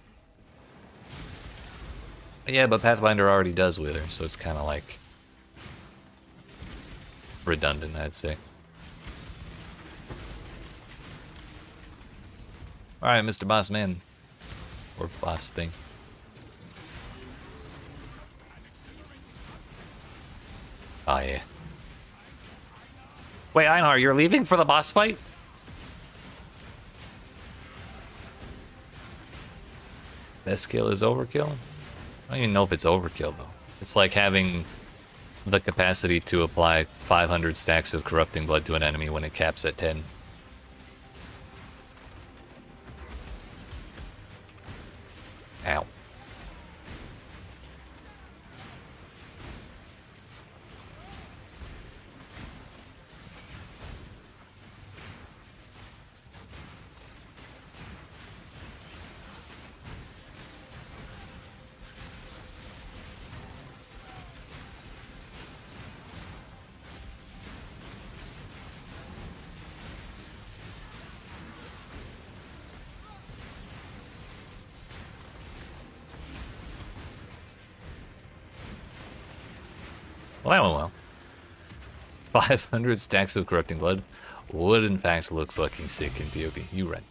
Yeah, but Pathfinder already does Wither, so it's kind of like redundant, I'd say. Alright, Mr. Boss Man. Or boss thing. Oh, yeah. Wait, Einhar, you're leaving for the boss fight? Best kill is overkill? I don't even know if it's overkill, though. It's like having the capacity to apply 500 stacks of corrupting blood to an enemy when it caps at 10. Ow. Well, that went well. 500 stacks of corrupting blood would in fact look fucking sick in PoE. You right.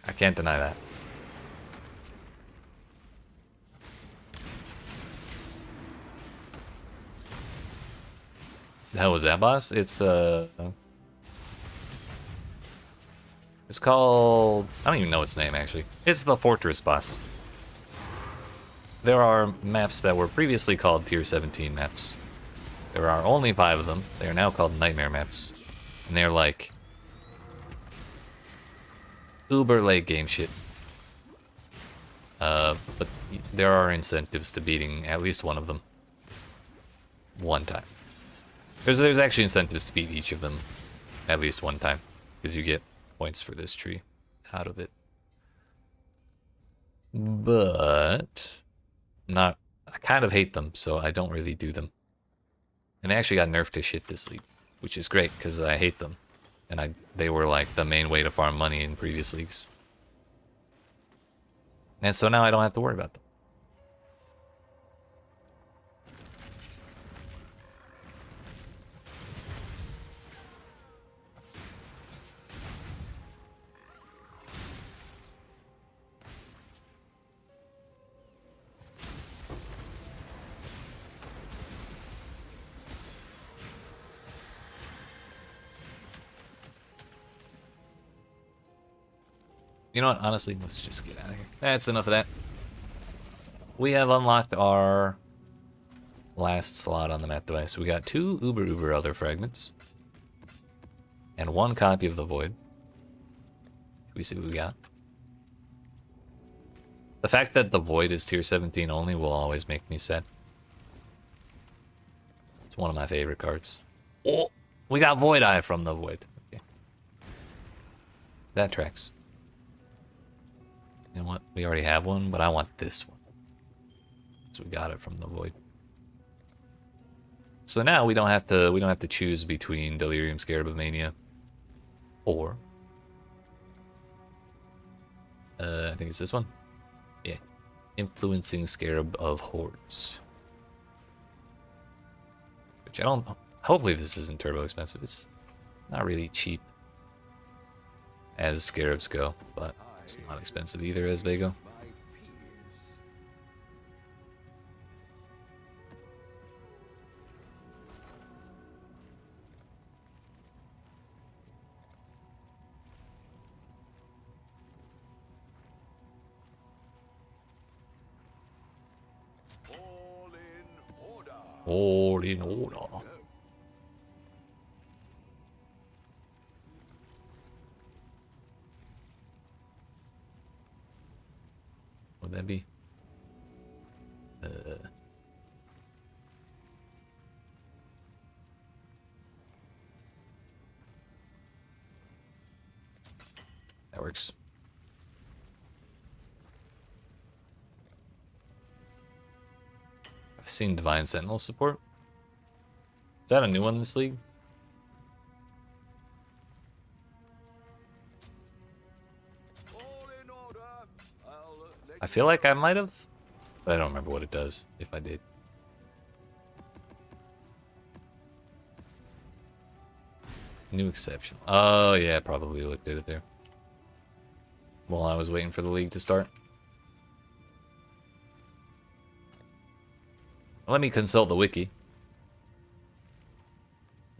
I can't deny that. The hell was that boss? It's called, I don't even know its name actually. It's the Fortress boss. There are maps that were previously called Tier 17 maps. There are only 5 of them. They are now called Nightmare maps. And they're like uber late game shit. But there are incentives to beating at least one of them. One time. There's actually incentives to beat each of them at least one time. Because you get points for this tree out of it. But I kind of hate them, so I don't really do them. And they actually got nerfed to shit this league, which is great because I hate them. And they were like the main way to farm money in previous leagues. And so now I don't have to worry about them. You know what? Honestly, let's just get out of here. That's enough of that. We have unlocked our last slot on the map device. We got 2 uber other fragments. And 1 copy of the Void. Should we see what we got? The fact that the Void is tier 17 only will always make me sad. It's one of my favorite cards. Oh, we got Void Eye from the Void. Okay. That tracks. You know what? We already have one, but I want this one. So we got it from the Void. So now we don't have to choose between Delirium Scarab of Mania or I think it's this one. Yeah. Influencing Scarab of Hordes. Which I don't, hopefully this isn't turbo expensive. It's not really cheap as Scarabs go, but it's not expensive either as they go. All in order. Would that be? That works. I've seen Divine Sentinel support. Is that a new one in this league? I feel like I might have, but I don't remember what it does, if I did. New exception. Oh yeah, probably what did it there. While I was waiting for the league to start. Let me consult the wiki.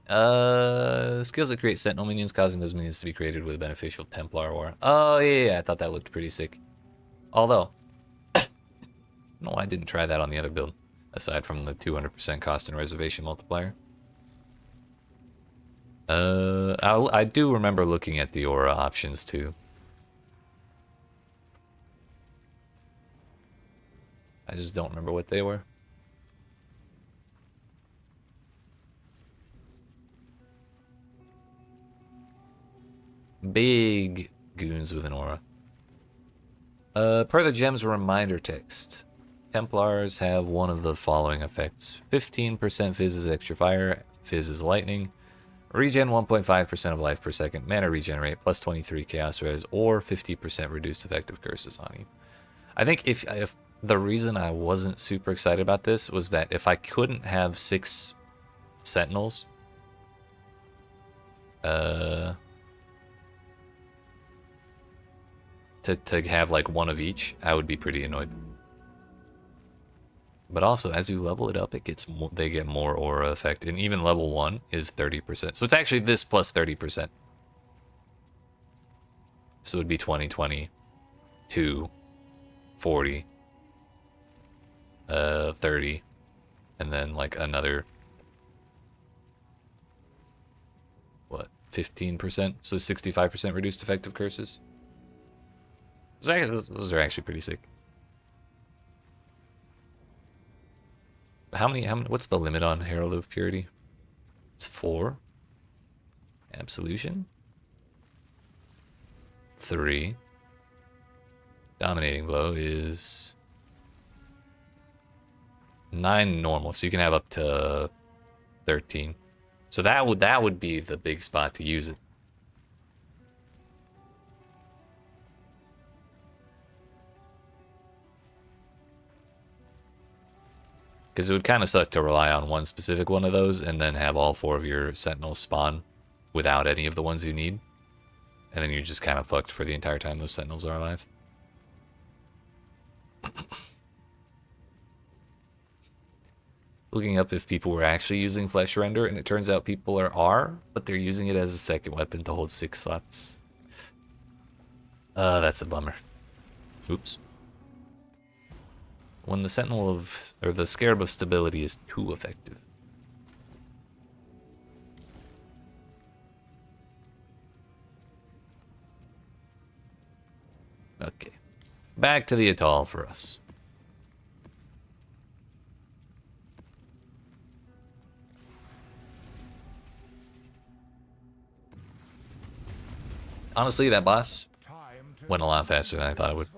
Skills that create Sentinel minions, causing those minions to be created with a beneficial Templar aura. Oh yeah, I thought that looked pretty sick. Although, no, I didn't try that on the other build. aside from the 200% cost and reservation multiplier. I do remember looking at the aura options too. I just don't remember what they were. Big goons with an aura. Per the gem's reminder text, Templars have one of the following effects. 15% Fizz is extra fire, Fizz is lightning, regen 1.5% of life per second, mana regenerate, plus 23 chaos res, or 50% reduced effective curses on you. I think if the reason I wasn't super excited about this was that if I couldn't have 6 sentinels, to have like one of each, I would be pretty annoyed. But also, as you level it up, it gets more, they get more aura effect, and even level 1 is 30%. So it's actually this plus 30%. So it would be 20, 20, 2, 40, 30, and then like another, what, 15%? So 65% reduced effective curses. Those are actually pretty sick. How many, what's the limit on Herald of Purity? It's 4. Absolution. 3. Dominating Blow is 9 normal, so you can have up to 13. So that would be the big spot to use it. Because it would kind of suck to rely on one specific one of those and then have all 4 of your sentinels spawn without any of the ones you need. And then you're just kind of fucked for the entire time those sentinels are alive. Looking up if people were actually using Flesh Render, and it turns out people are, but they're using it as a second weapon to hold 6 slots. That's a bummer. Oops. When the Sentinel of, or the Scarab of Stability is too effective. Okay. Back to the atoll for us. Honestly, that boss went a lot faster than I thought it would.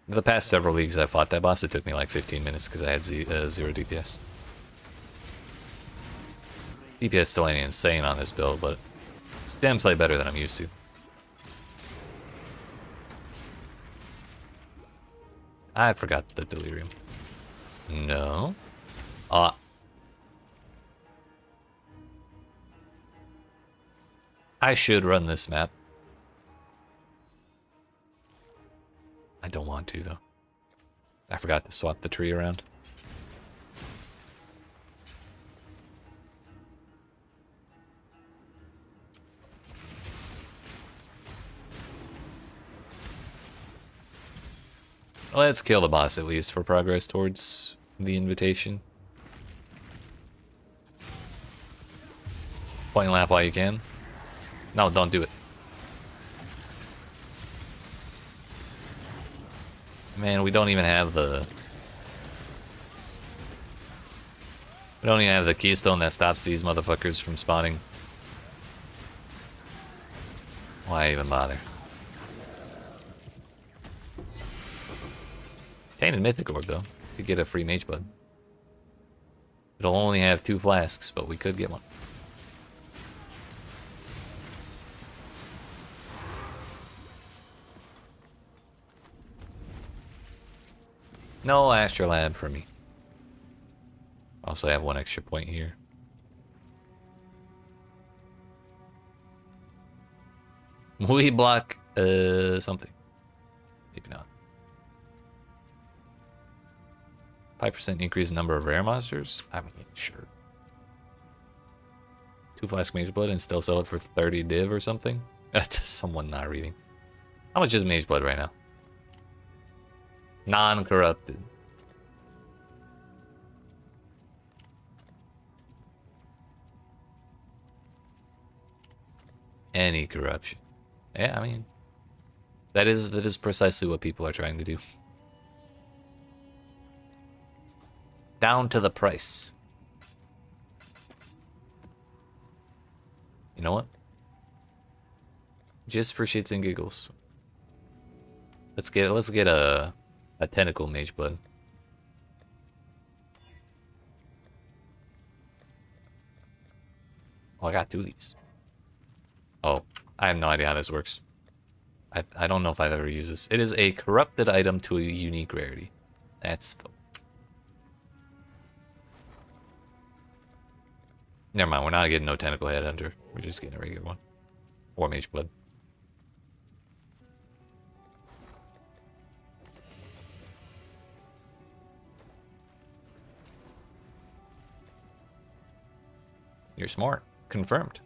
The past several leagues I fought that boss, it took me like 15 minutes because I had 0 DPS. DPS still ain't insane on this build, but it's damn sight better than I'm used to. I forgot the delirium. No. I should run this map. I don't want to, though. I forgot to swap the tree around. Let's kill the boss at least for progress towards the invitation. Point and laugh while you can. No, don't do it. Man, we don't even have the... We don't even have the keystone that stops these motherfuckers from spawning. Why even bother? Tainted Mythic Orb, though. Could get a free Mage Blood. It'll only have 2 flasks, but we could get one. No Astrolab for me. Also, I have 1 extra point here. We block something. Maybe not. 5% increase in number of rare monsters? I mean, sure. 2 flask Mage Blood and still sell it for 30 div or something? That's someone not reading. How much is Mage Blood right now? Non-corrupted. Any corruption. Yeah, I mean, that is precisely what people are trying to do. Down to the price. You know what? Just for shits and giggles. Let's get a tentacle mage blood. Oh, I got 2 of these. Oh, I have no idea how this works. I don't know if I've ever used this. It is a corrupted item to a unique rarity. That's... Never mind, we're not getting no tentacle headhunter. We're just getting a regular one. Or mage blood. You're smart. Confirmed.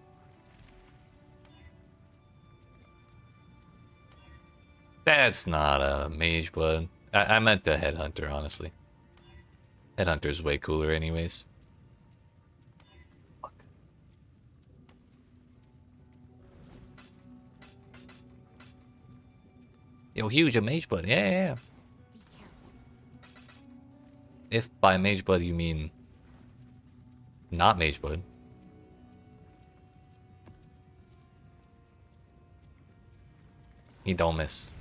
That's not a mage blood. I meant the headhunter, honestly. Headhunter's way cooler anyways. Fuck. Yo, huge, a mage blood. Yeah. If by mage blood you mean not mage blood. He don't miss.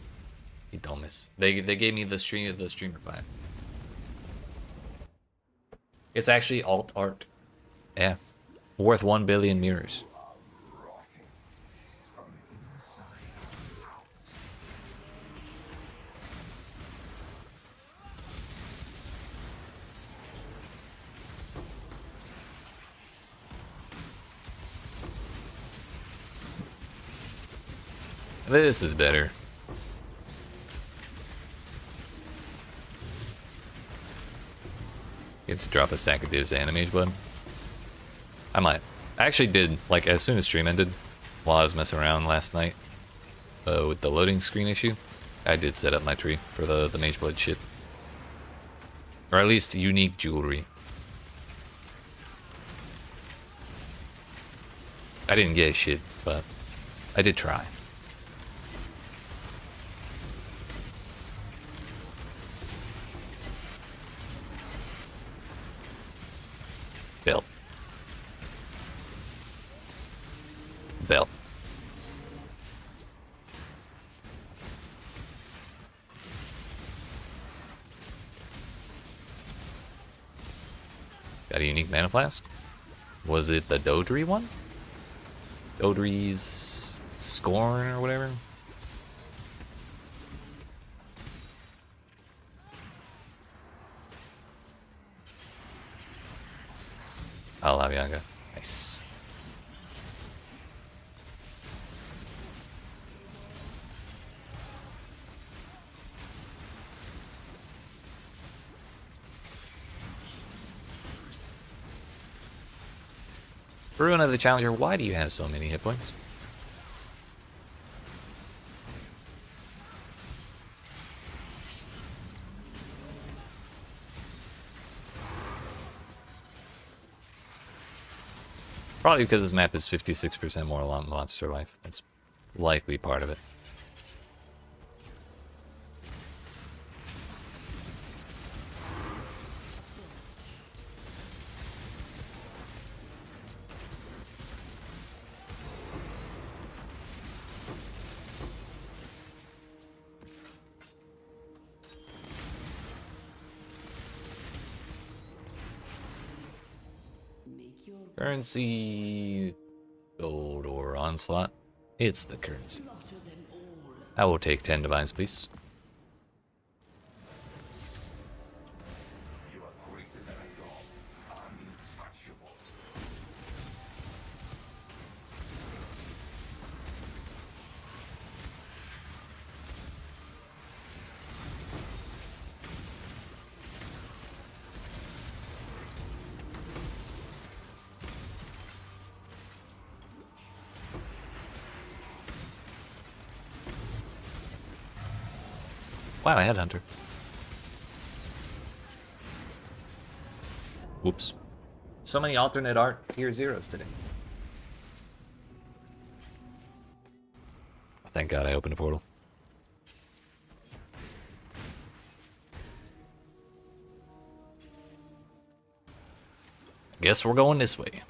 He don't miss. They gave me the streamer plan. It's actually alt art. Yeah. Worth 1 billion mirrors. This is better. Get to drop a stack of divs and mage blood. I might. I actually did, like, as soon as stream ended, while I was messing around last night with the loading screen issue, I did set up my tree for the mage blood shit. Or at least unique jewelry. I didn't get shit, but I did try. Belt. Belt. Got a unique mana flask? Was it the Dodri one? Dodri's Scorn or whatever? I'll have Yanga. Nice. Ruin of the Challenger, why do you have so many hit points? Probably because this map is 56% more monster life. That's likely part of it. Currency, gold or onslaught. It's the currency. I will take 10 divines, please. Wow, a headhunter. Whoops. So many alternate art tier zeros today. Thank God I opened a portal. Guess we're going this way.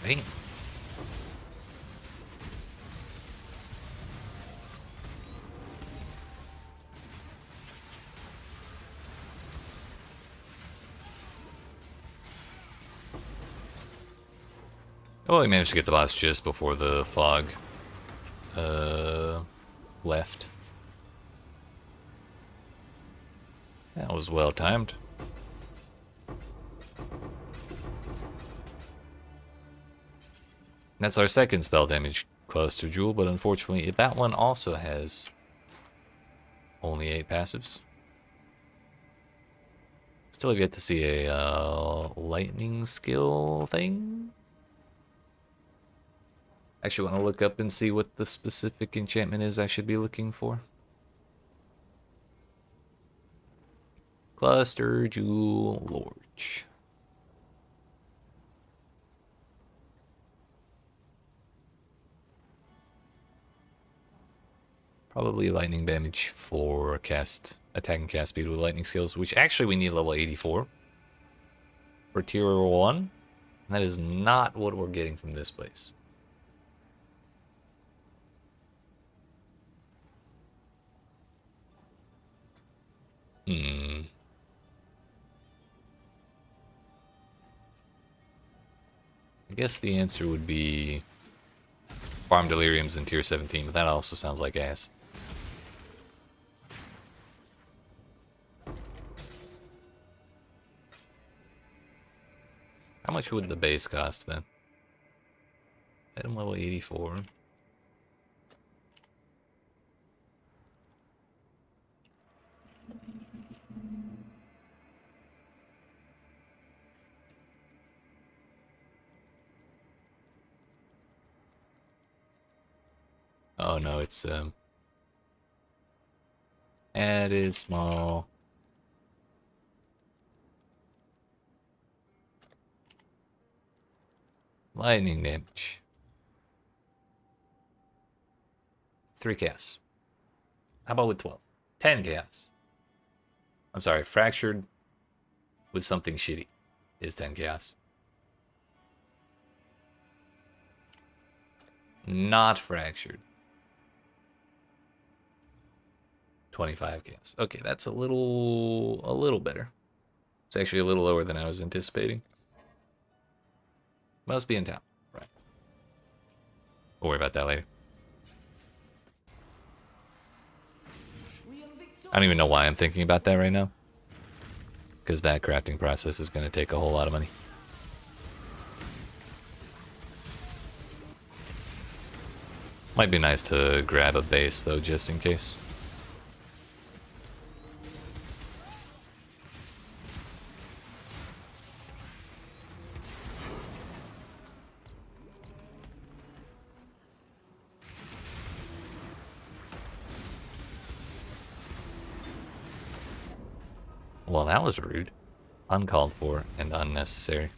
Damn. Oh, we managed to get the boss just before the fog left. That was well timed. That's our second spell damage cluster jewel, but unfortunately that one also has only 8 passives. Still have yet to see a lightning skill thing. Actually want to look up and see what the specific enchantment is I should be looking for. Cluster Jewel Lorch. Probably lightning damage for attack and cast speed with lightning skills, which actually we need level 84 for tier 1. That is not what we're getting from this place. I guess the answer would be farm deliriums in tier 17, but that also sounds like ass. How much would the base cost then? Item level 84. Oh no, it's added small. Lightning damage. 3 chaos. How about with 12? 10 chaos. I'm sorry, fractured with something shitty is 10 chaos. Not fractured. 25 chaos. Okay, that's a little better. It's actually a little lower than I was anticipating. Must be in town. Right. We'll worry about that later. I don't even know why I'm thinking about that right now. Because that crafting process is going to take a whole lot of money. Might be nice to grab a base though, just in case. Well, that was rude. Uncalled for and unnecessary.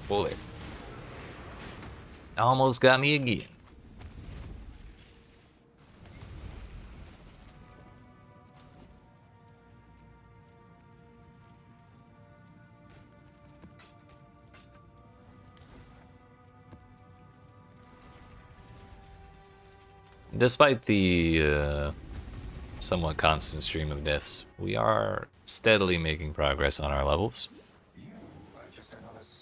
Bullet. Almost got me again. Despite the somewhat constant stream of deaths, we are steadily making progress on our levels.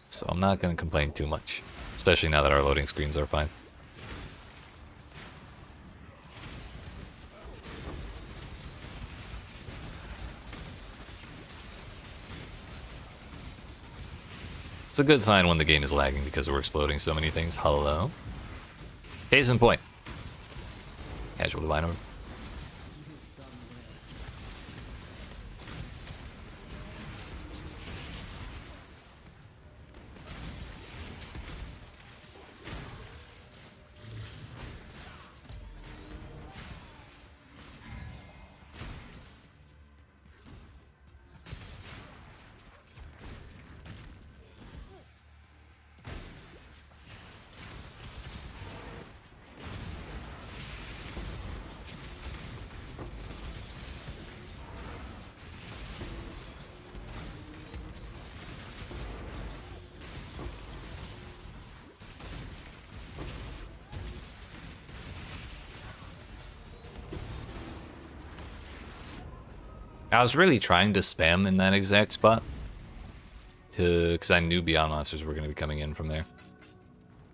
So I'm not going to complain too much, especially now that our loading screens are fine. It's a good sign when the game is lagging because we're exploding so many things. Hello? Case in point. Casual divine orb. I was really trying to spam in that exact spot, because I knew Beyond Monsters were going to be coming in from there.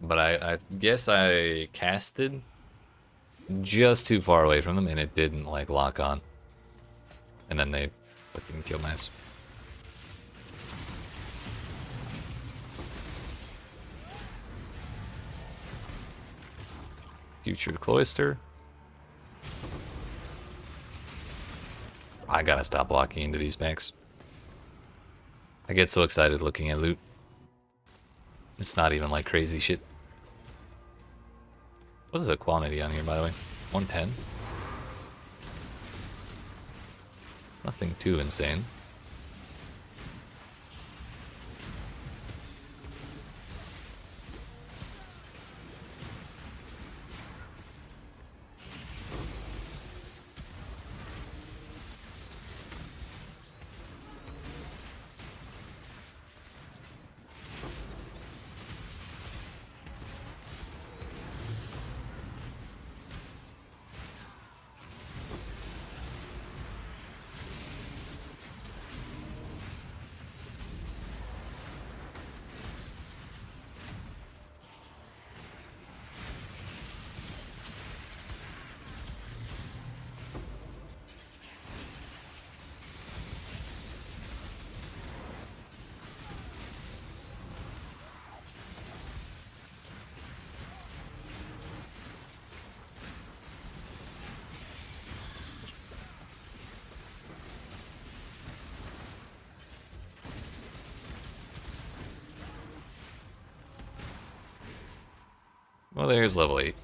But I guess I casted just too far away from them, and it didn't like lock on. And then they fucking killed my ass. Future Cloister. I gotta stop walking into these banks. I get so excited looking at loot. It's not even like crazy shit. What is the quantity on here, by the way? 110? Nothing too insane. Well, there's level 8.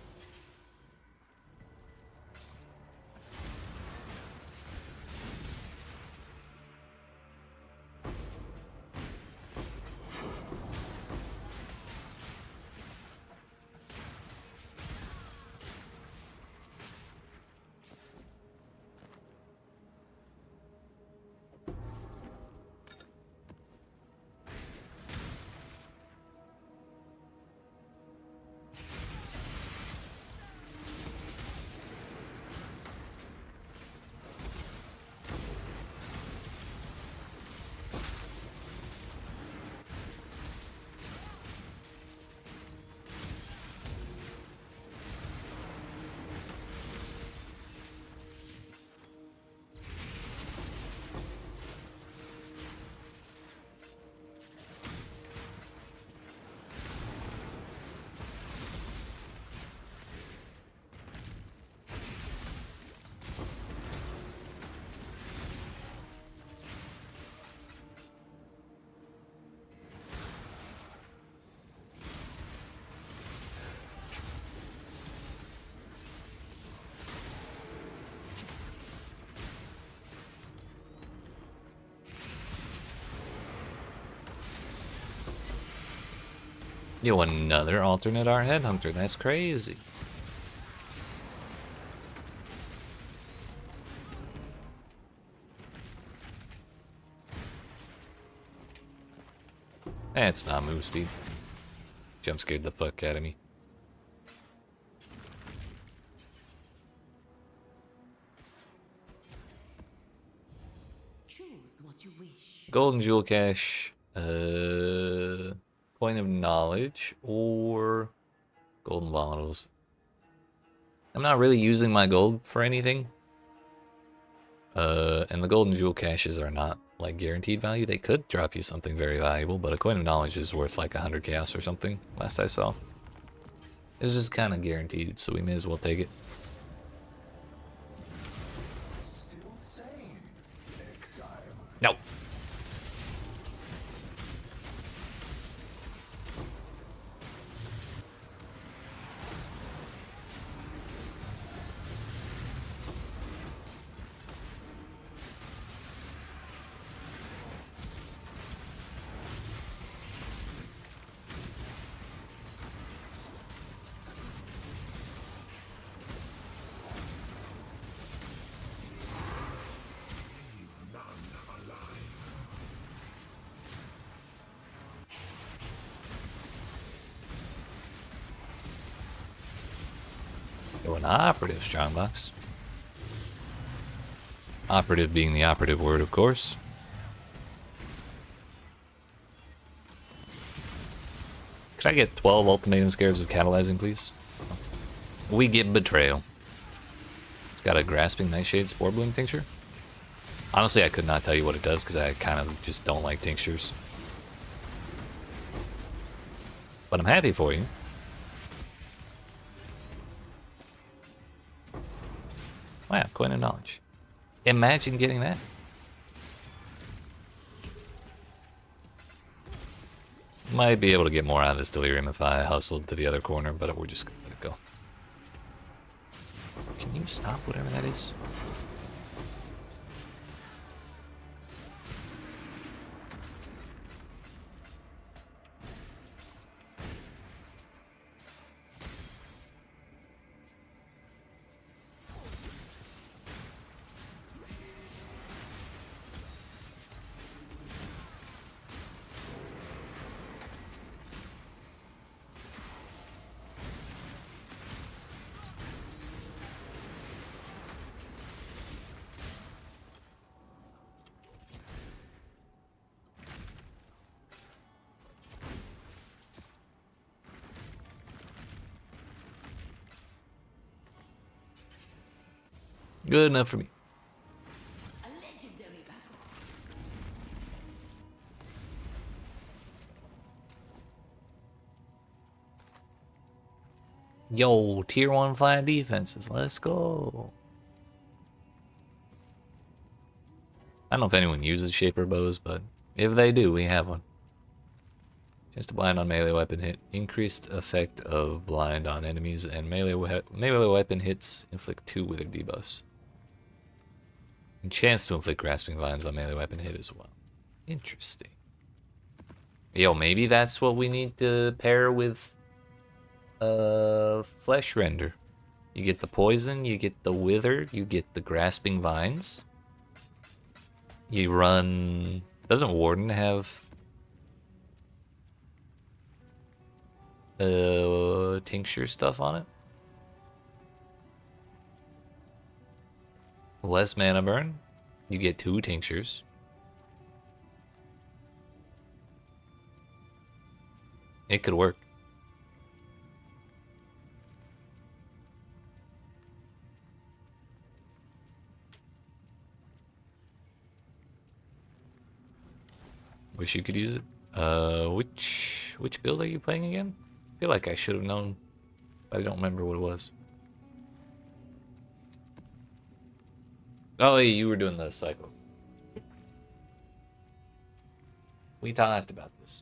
Yo, another alternate art headhunter. That's crazy. It's not move speed. Jump scared the fuck out of me. Choose what you wish. Golden jewel cache, point of knowledge, or golden volatiles. I'm not really using my gold for anything. And the golden jewel caches are not like guaranteed value. They could drop you something very valuable, but a coin of knowledge is worth like 100 chaos or something, last I saw. It's just kind of guaranteed, so we may as well take it. Still sane, Exile. No. Oh, an operative strongbox. Operative being the operative word, of course. Could I get 12 ultimatum scarabs of catalyzing, please? We get betrayal. It's got a grasping nightshade spore bloom tincture. Honestly, I could not tell you what it does because I kind of just don't like tinctures. But I'm happy for you. Wow, coin of knowledge. Imagine getting that. Might be able to get more out of this delirium if I hustled to the other corner, but we're just gonna let it go. Can you stop whatever that is? Good enough for me. A legendary battle. Yo, tier 1 flying defenses. Let's go. I don't know if anyone uses shaper bows, but if they do, we have one. Chance to blind on melee weapon hit. Increased effect of blind on enemies, and melee weapon hits inflict 2 withered debuffs. And chance to inflict grasping vines on melee weapon hit as well. Interesting. Yo, maybe that's what we need to pair with flesh render. You get the poison, you get the withered, you get the grasping vines. You run... Doesn't Warden have tincture stuff on it? Less mana burn. You get 2 tinctures. It could work. Wish you could use it. Which build are you playing again? I feel like I should have known, but I don't remember what it was. Oh, yeah, you were doing the cycle. We talked about this.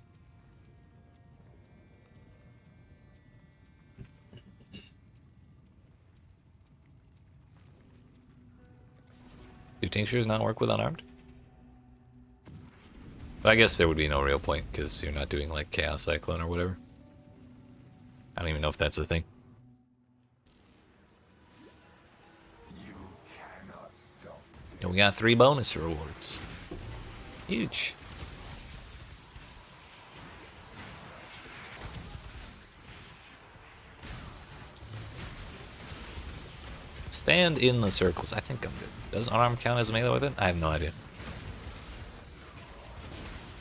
Do tinctures not work with unarmed? But I guess there would be no real point because you're not doing like Chaos Cyclone or whatever. I don't even know if that's a thing. And we got 3 bonus rewards. Huge. Stand in the circles. I think I'm good. Does unarmed count as melee with it? I have no idea.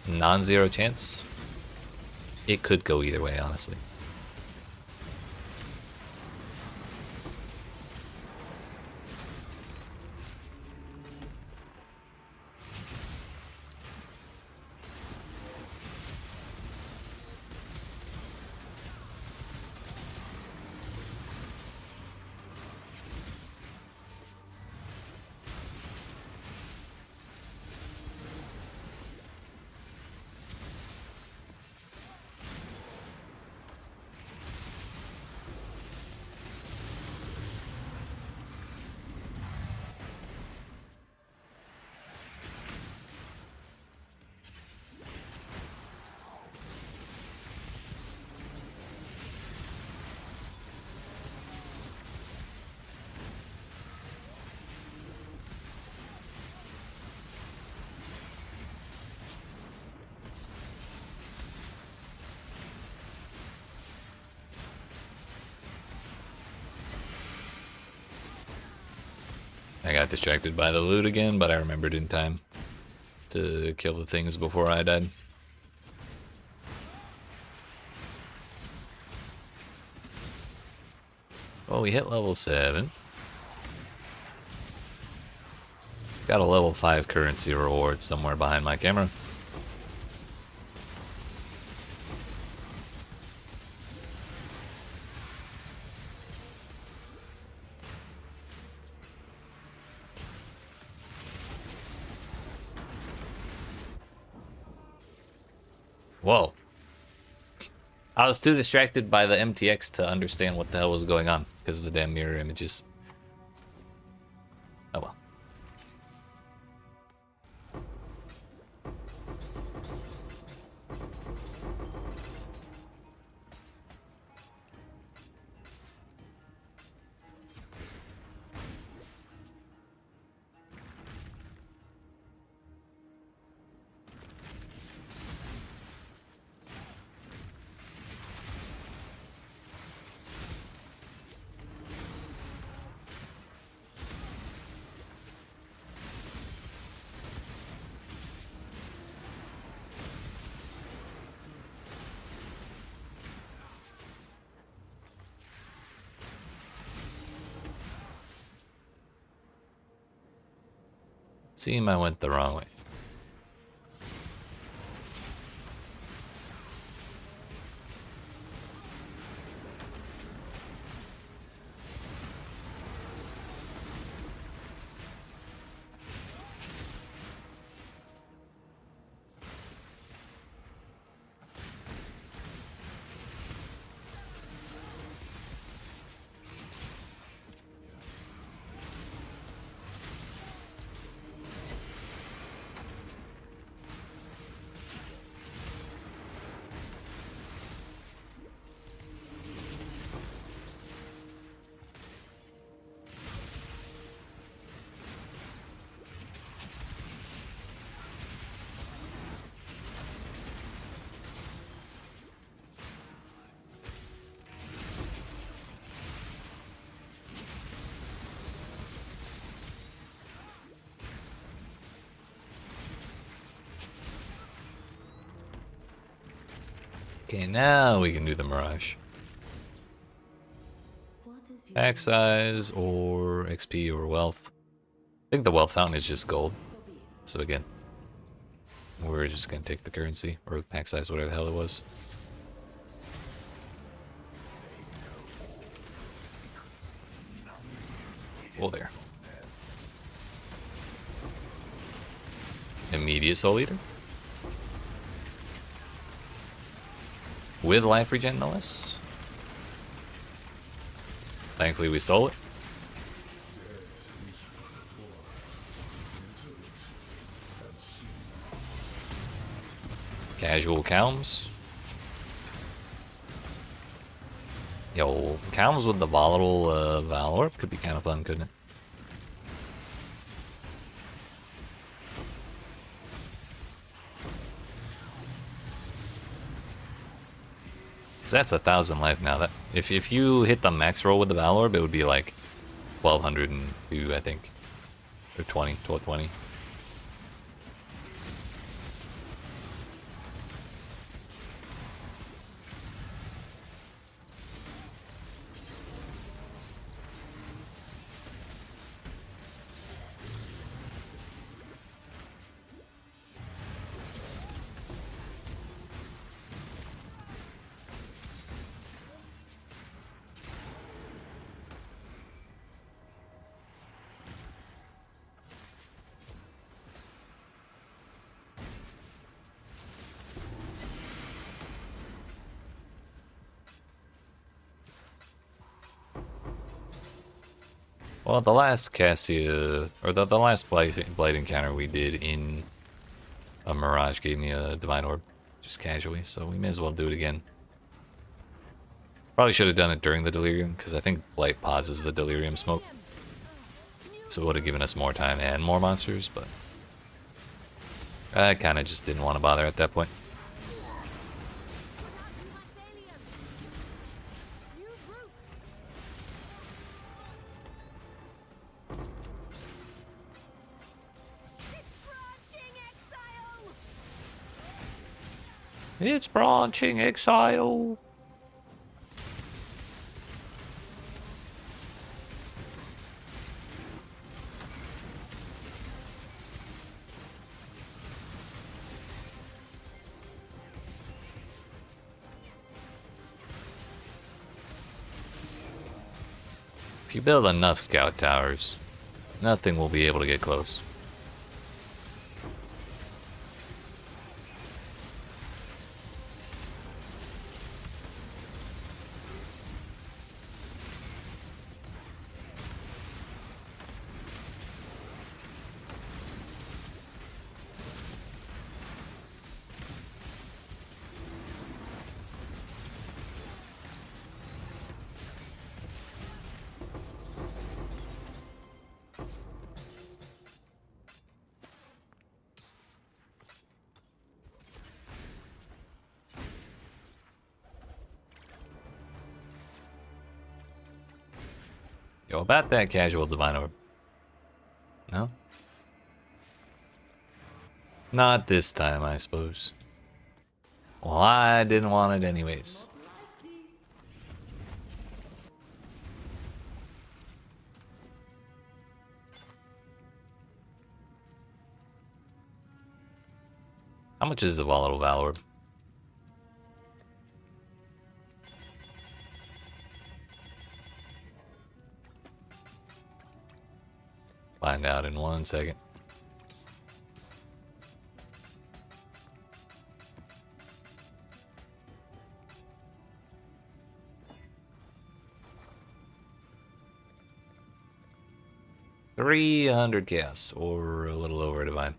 Non-zero chance? It could go either way, honestly. I got distracted by the loot again, but I remembered in time to kill the things before I died. Well, we hit level 7. Got a level 5 currency reward somewhere behind my camera. Whoa. I was too distracted by the MTX to understand what the hell was going on because of the damn mirror images. Oh well. Seems I went the wrong way. Okay, now we can do the Mirage. What is your Pack size or XP or wealth. I think the wealth fountain is just gold. so be it. So again, we're just gonna take the currency or the pack size, whatever the hell it was. Oh, there. Immediate soul eater. With life regen, no less. Thankfully, we stole it. Casual calms. Yo, counts with the volatile Valor could be kind of fun, couldn't it? Cause that's 1,000 life now. That if you hit the max roll with the Valor, it would be like 1,202, I think, or 1220. Well, the last Cassia, or the last Blade encounter we did in a Mirage gave me a Divine Orb, just casually, so we may as well do it again. Probably should have done it during the Delirium, because I think Blight pauses the Delirium smoke. So it would have given us more time and more monsters, but I kind of just didn't want to bother at that point. It's branching Exile. If you build enough scout towers, nothing will be able to get close. Yo, about that casual Divine Orb. No? Not this time, I suppose. Well, I didn't want it anyways. How much is the Volatile Valor? Find out in 1 second. $300 chaos, or a little over divine.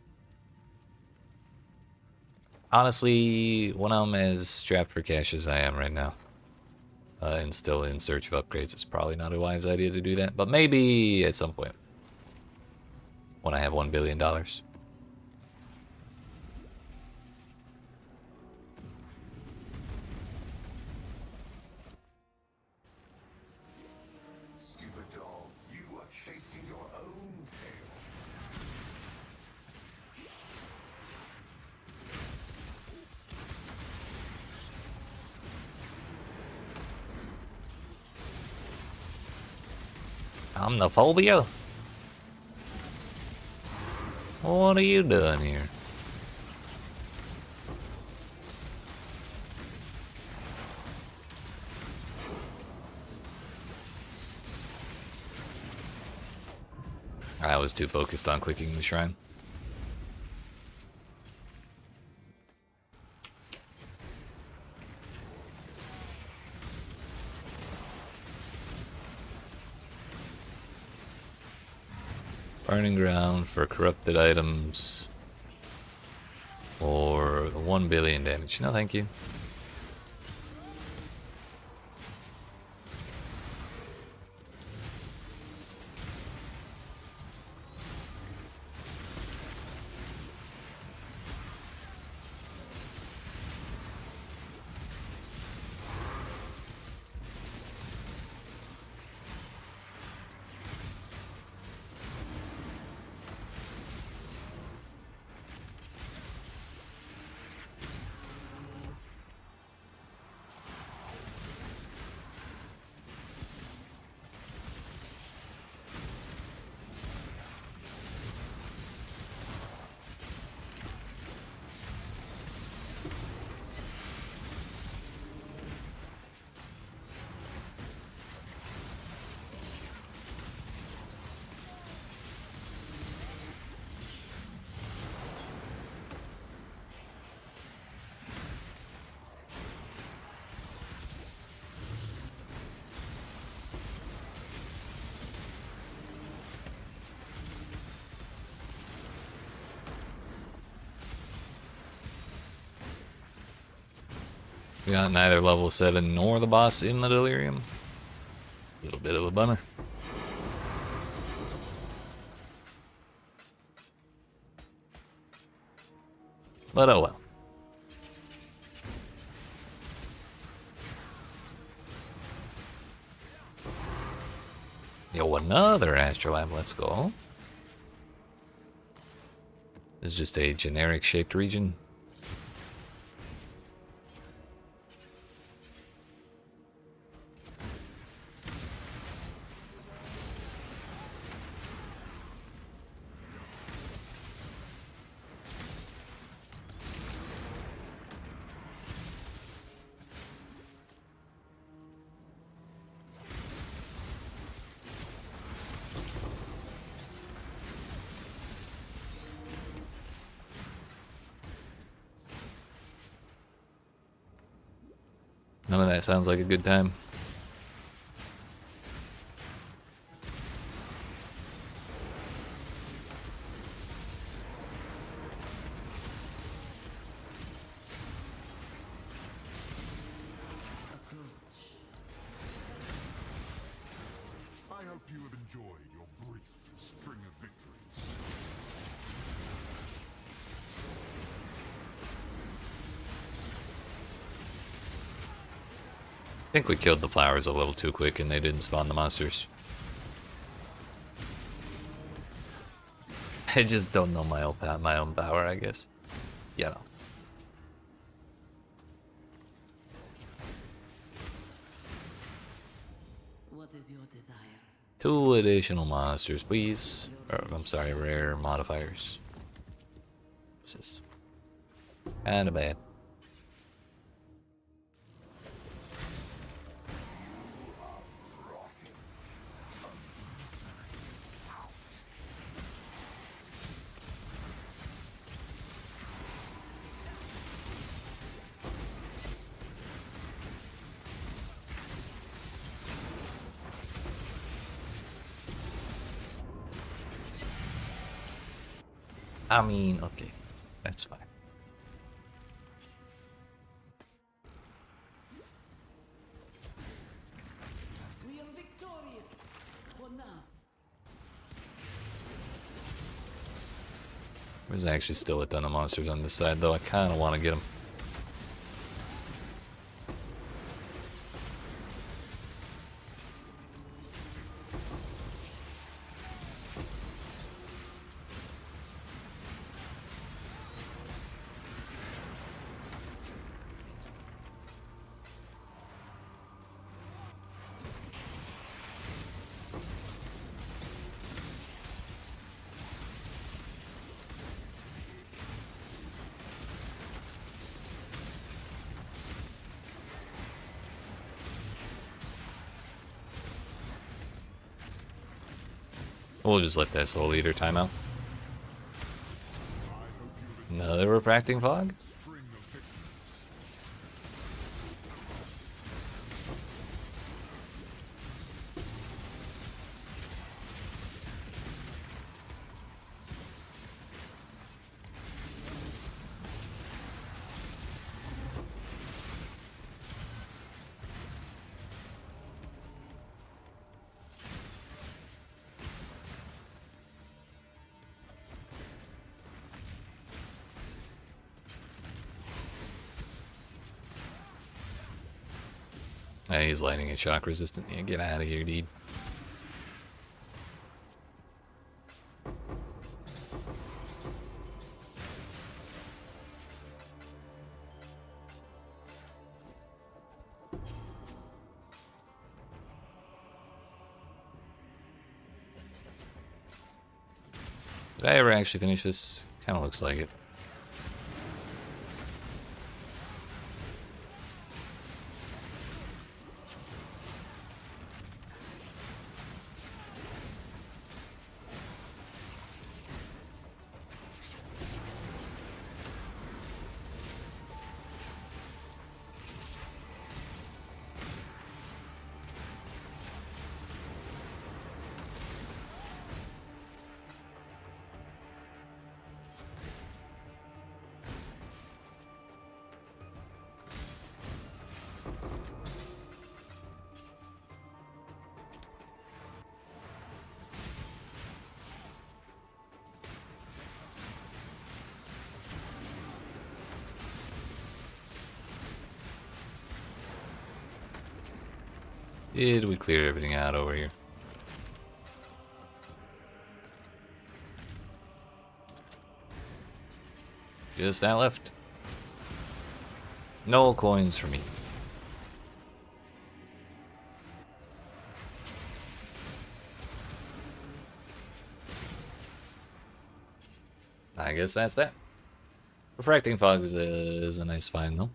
Honestly, when I'm as strapped for cash as I am right now, and still in search of upgrades, it's probably not a wise idea to do that. But maybe at some point, when I have $1 billion. Stupid dog, you are chasing your own tail. I'm the phobia. What are you doing here? I was too focused on clicking the shrine. Burning ground for corrupted items. Or 1 billion damage. No, thank you. We got neither level 7 nor the boss in the Delirium. A little bit of a bummer. But oh well. Yo, another astrolab, let's go. This is just a generic shaped region. None of that sounds like a good time. I hope you have enjoyed your brief string of victories. I think we killed the flowers a little too quick and they didn't spawn the monsters. I just don't know my own power, I guess. You know. What is your desire? 2 additional monsters, please. Or, I'm sorry, rare modifiers. This is kinda bad. I mean, okay, that's fine. We are victorious for now. There's actually still a ton of monsters on this side, though. I kind of want to get them. We'll just let that Soul Eater time out. Another refracting fog? String of victories. Yeah, he's lightning and shock resistant. Yeah, get out of here, dude. Did I ever actually finish this? Kind of looks like it. Did we clear everything out over here? Just that left. No coins for me. I guess that's that. Refracting fog is a nice find, though.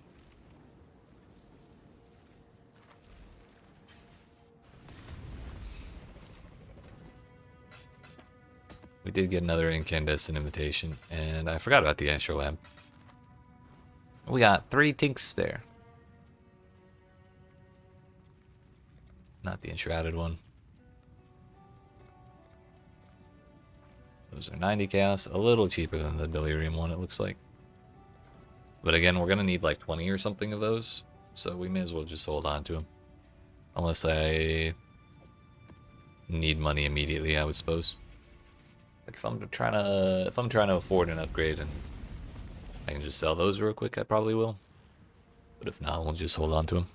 We did get another incandescent invitation, and I forgot about the astrolab. We got 3 tinks there. Not the enshrouded one. Those are 90 chaos, a little cheaper than the delirium one, it looks like. But again, we're gonna need like 20 or something of those, so we may as well just hold on to them. Unless I need money immediately, I would suppose. Like if I'm trying to afford an upgrade and I can just sell those real quick, I probably will. But if not, we'll just hold on to them.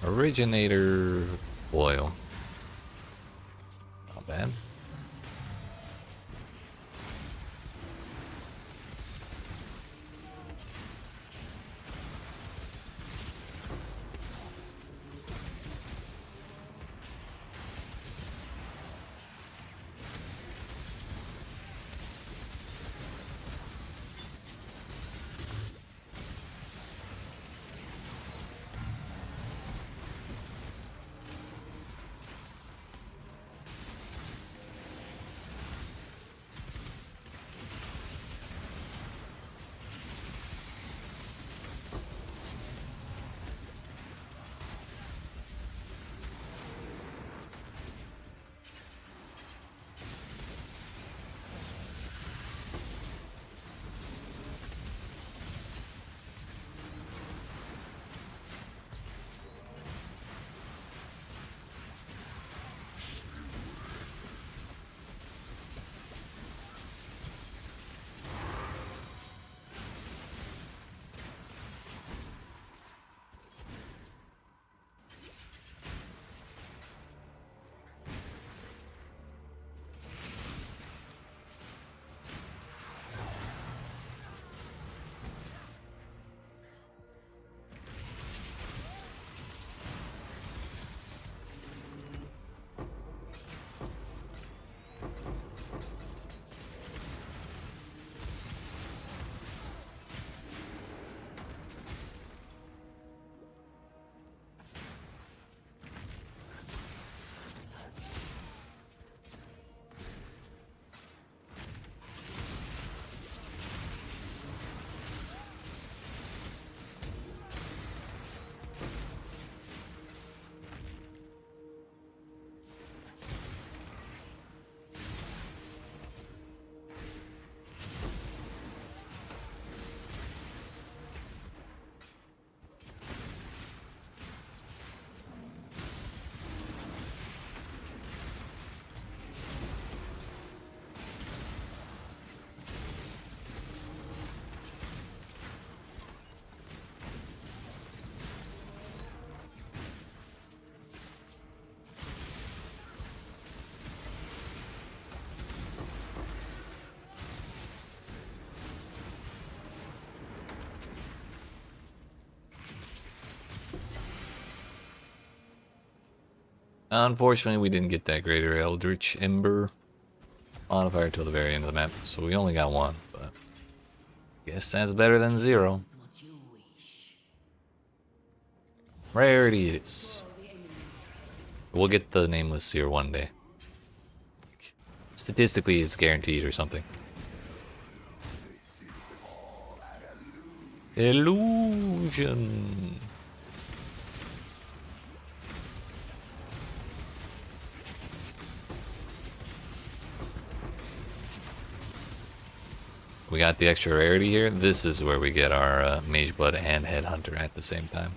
Originator oil. Not bad. Unfortunately, we didn't get that Greater Eldritch Ember modifier till the very end of the map, so we only got one, but guess that's better than 0. What you wish. Rarity it is. For the enemy. We'll get the Nameless Seer one day. Statistically, it's guaranteed or something. Illusion. We got the extra rarity here. This is where we get our Mage Blood and Headhunter at the same time.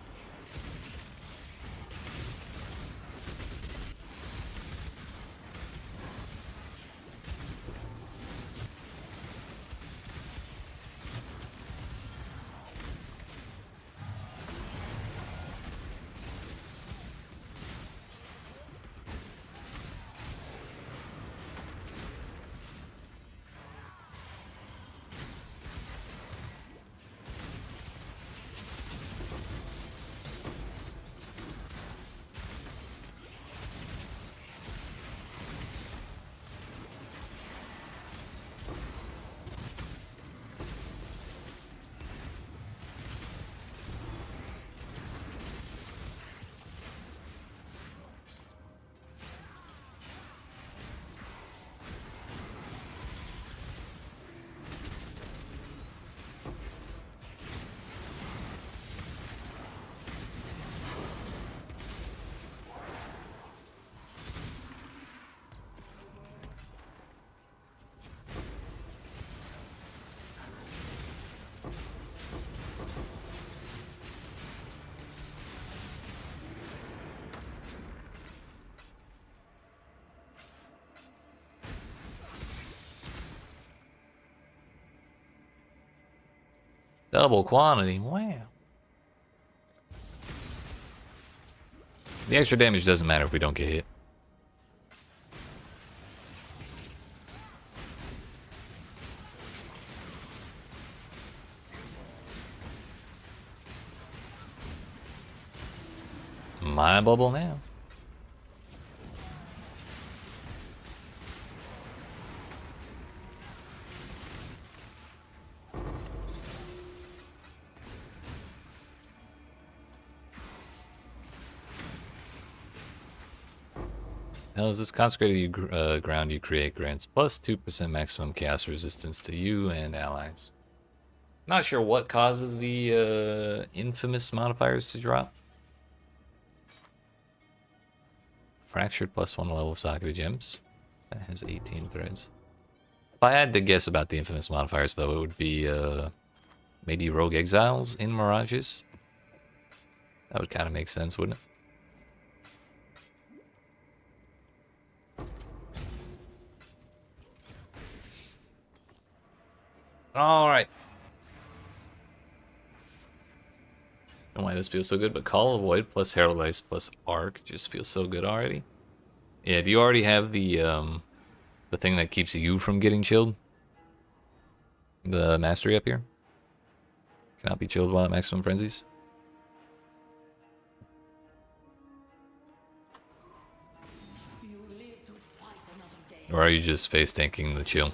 Double quantity, wow. The extra damage doesn't matter if we don't get hit. My bubble now. Hell is this consecrated ground you create grants plus 2% maximum chaos resistance to you and allies. Not sure what causes the infamous modifiers to drop. Fractured plus 1 level of socketed gems. That has 18 threads. If I had to guess about the infamous modifiers though, it would be maybe rogue exiles in mirages. That would kind of make sense, wouldn't it? All right. I don't know why this feels so good, but Call of Void plus Herald Ice plus Arc just feels so good already. Yeah, do you already have the thing that keeps you from getting chilled? The mastery up here? Cannot be chilled while at maximum frenzies? You live to fight another day. Or are you just face tanking the chill?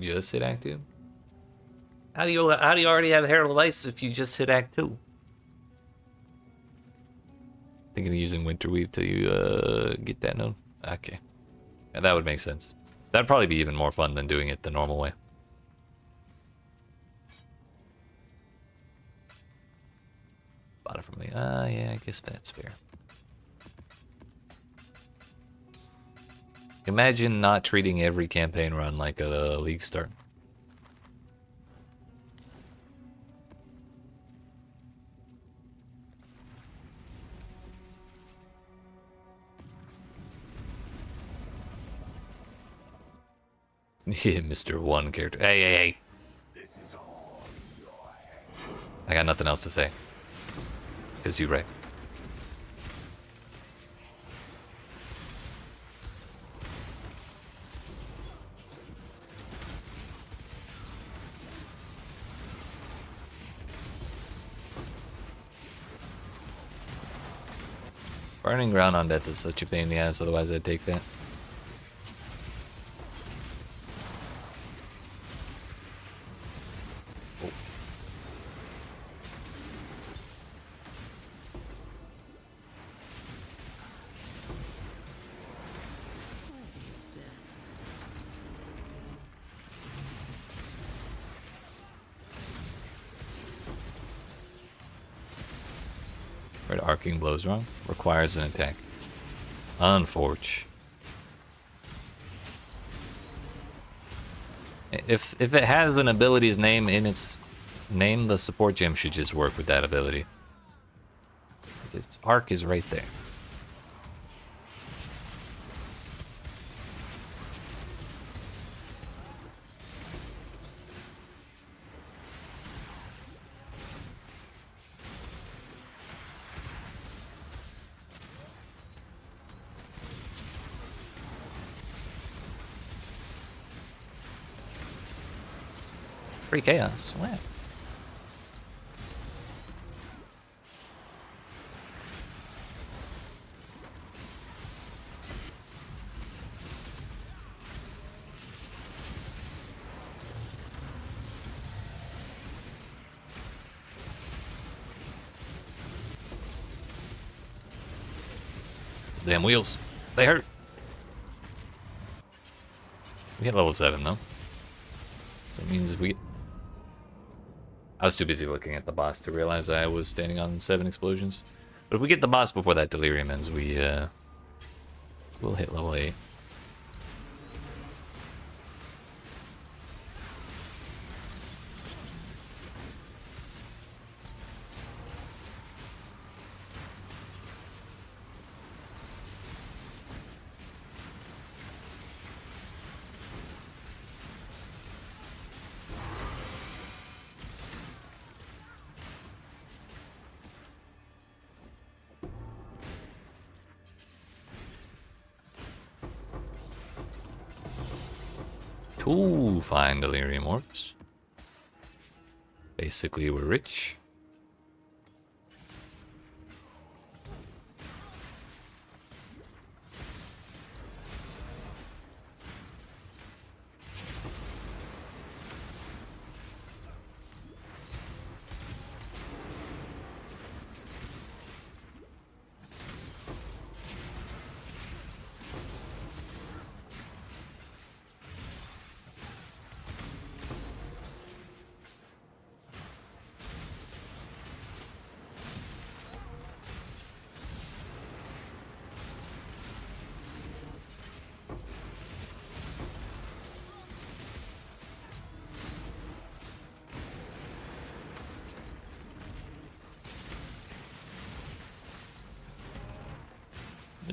Just hit Act 2? How do you already have Herald of Ice if you just hit Act 2? Thinking of using Winterweave till you get that node? Okay. Yeah, that would make sense. That'd probably be even more fun than doing it the normal way. Bought it from me. Yeah, I guess that's fair. Imagine not treating every campaign run like a league start. Yeah, Mr. One character. Hey. I got nothing else to say. Because you right. Burning ground on death is such a pain in the ass, otherwise I'd take that. Oh. Red arcing blows wrong. Requires an attack. Unforge. If it has an ability's name in its name, the support gem should just work with that ability. Its arc is right there. Free chaos. Wow. Those damn wheels. They hurt. We hit level 7 though. So it means we... I was too busy looking at the boss to realize I was standing on 7 explosions. But if we get the boss before that delirium ends, we'll hit level 8. Two fine delirium orbs. Basically, we're rich.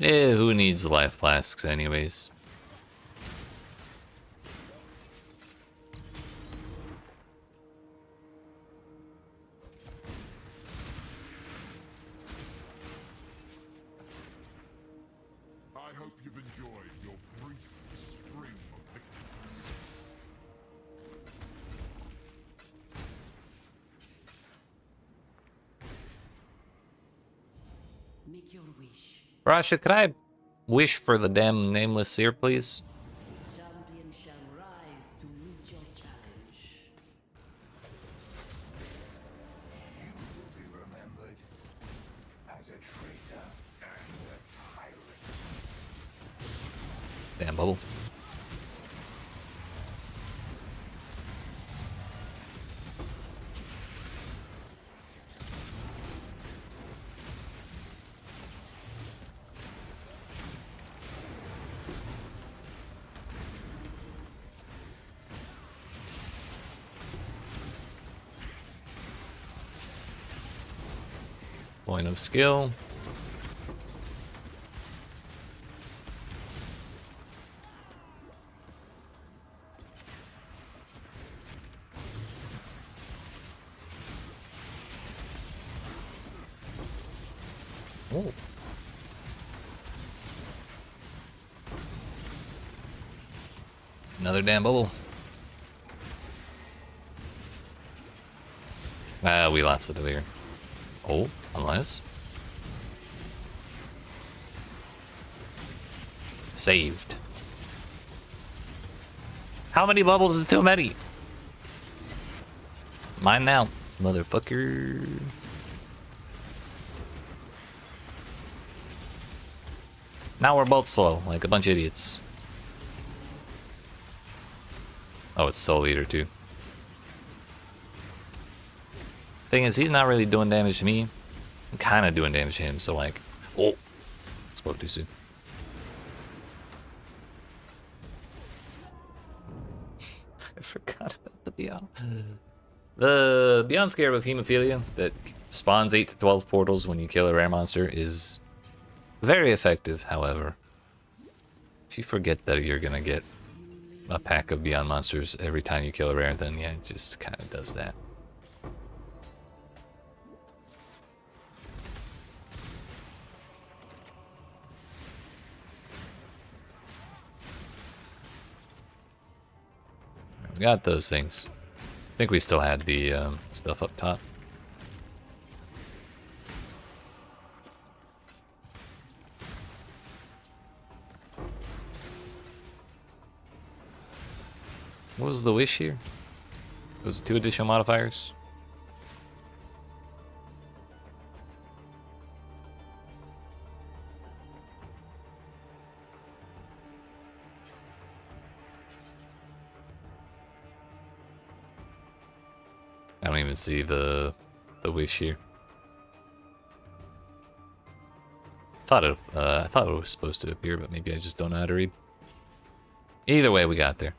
Who needs life flasks anyways? I hope you've enjoyed your brief string of victories. Make your wish. Rasha, could I wish for the damn nameless seer, please? Champion shall rise to meet your challenge. You will be remembered as a traitor and a tyrant. Damn bubble. Point of skill. Oh. Another damn bubble. Ah, we lost it over here. Oh, unless. Saved. How many bubbles is too many? Mine now, motherfucker. Now we're both slow, like a bunch of idiots. Oh, it's Soul Eater too. Thing is, he's not really doing damage to me. I'm kind of doing damage to him, so like... Oh! Spoke too soon. I forgot about the Beyond. The Beyond Scare of Hemophilia that spawns 8 to 12 portals when you kill a rare monster is very effective, however. If you forget that you're gonna get a pack of Beyond monsters every time you kill a rare, then yeah, it just kind of does that. We got those things. I think we still had the stuff up top. What was the wish here? It was 2 additional modifiers. I don't even see the wish here. I thought it was supposed to appear, but maybe I just don't know how to read. Either way, we got there.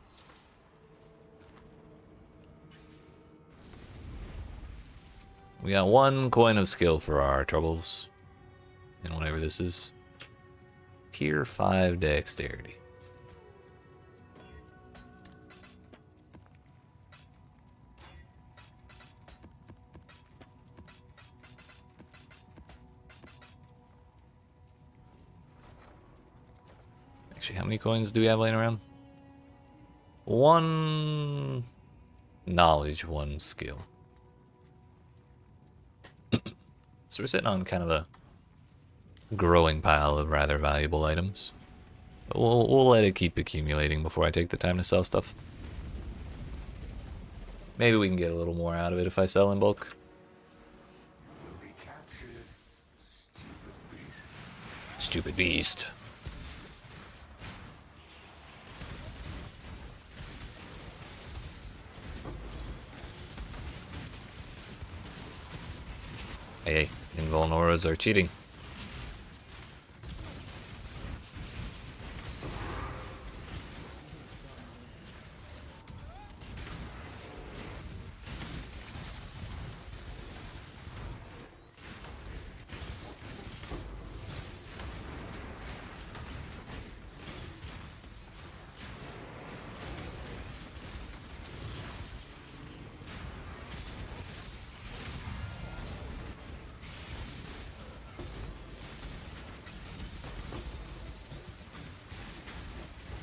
We got 1 coin of skill for our troubles. And whatever this is. Tier 5 dexterity. Actually, how many coins do we have laying around? 1 knowledge, 1 skill. So we're sitting on kind of a growing pile of rather valuable items. But we'll let it keep accumulating before I take the time to sell stuff. Maybe we can get a little more out of it if I sell in bulk. Stupid beast. Hey, Invulnoras are cheating.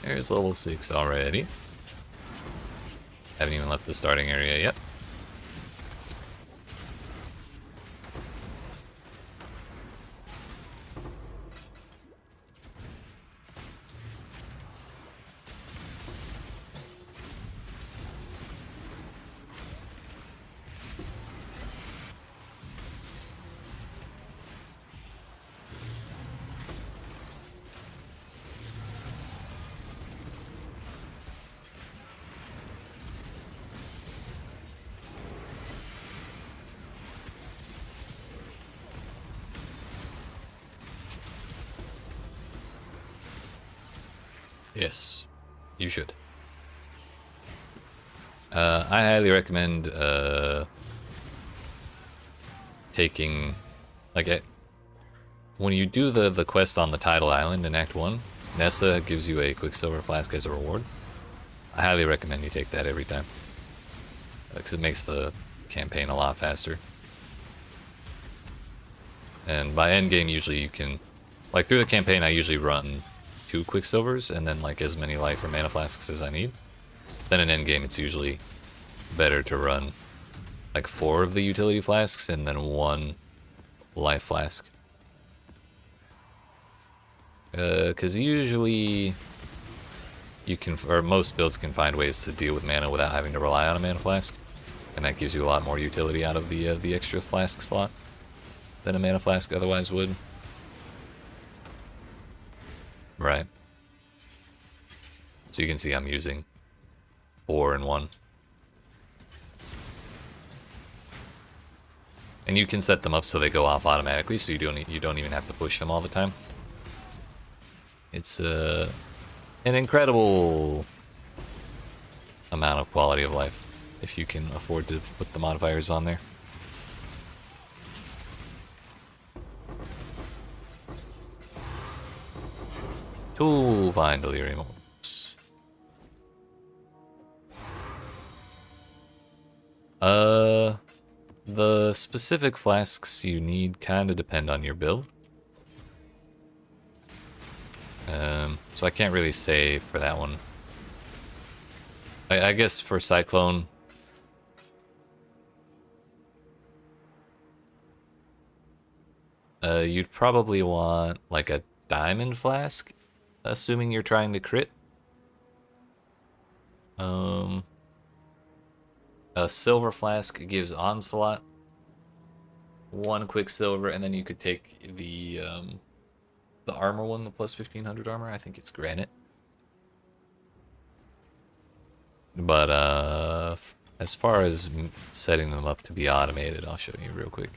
There's level 6 already. Haven't even left the starting area yet. Yes, you should. I highly recommend taking, like, when you do the quest on the Tidal Island in Act 1, Nessa gives you a Quicksilver Flask as a reward. I highly recommend you take that every time, because it makes the campaign a lot faster. And by endgame, usually you can, like, through the campaign, I usually run 2 Quicksilvers and then like as many life or mana flasks as I need. Then in endgame it's usually better to run like 4 of the utility flasks and then 1 life flask. Because usually you can, or most builds can find ways to deal with mana without having to rely on a mana flask, and that gives you a lot more utility out of the extra flask slot than a mana flask otherwise would. Right. So you can see I'm using 4 in 1. And you can set them up so they go off automatically, so you don't even have to push them all the time. It's an incredible amount of quality of life if you can afford to put the modifiers on there. To find delirium orbs. The specific flasks you need kind of depend on your build. So I can't really say for that one. I guess for Cyclone, you'd probably want like a diamond flask, assuming you're trying to crit. A silver flask gives Onslaught 1 quicksilver, and then you could take the armor one, the plus 1500 armor. I think it's granite. But as far as setting them up to be automated, I'll show you real quick.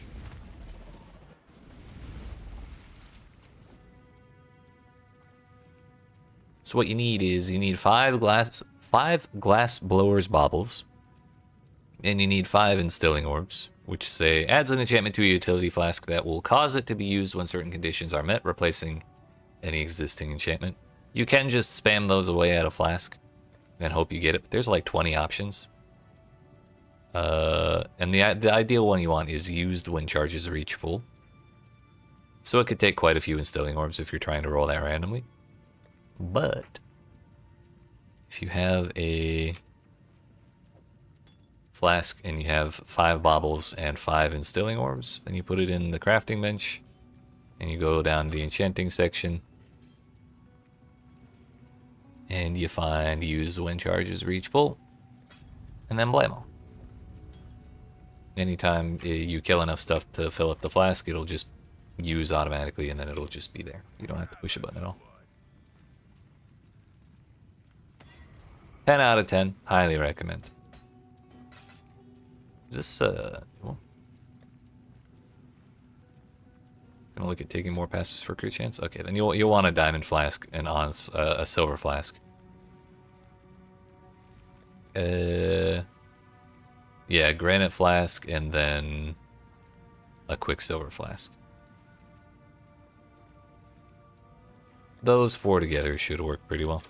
So what you need is you need 5 glass blowers baubles, and you need 5 instilling orbs, which say adds an enchantment to a utility flask that will cause it to be used when certain conditions are met, replacing any existing enchantment. You can just spam those away at a flask and hope you get it, but there's like 20 options. And the ideal one you want is used when charges reach full. So it could take quite a few instilling orbs if you're trying to roll that randomly. But if you have a flask and you have 5 baubles and 5 instilling orbs, then you put it in the crafting bench and you go down to the enchanting section and you find use when charges reach full, and then blammo. Anytime you kill enough stuff to fill up the flask, it'll just use automatically, and then it'll just be there. You don't have to push a button at all. 10 out of 10. Highly recommend. Is this, well, gonna look at taking more passives for crit chance? Okay, then you'll want a diamond flask and a silver flask. Yeah, granite flask and then a quicksilver flask. Those 4 together should work pretty well.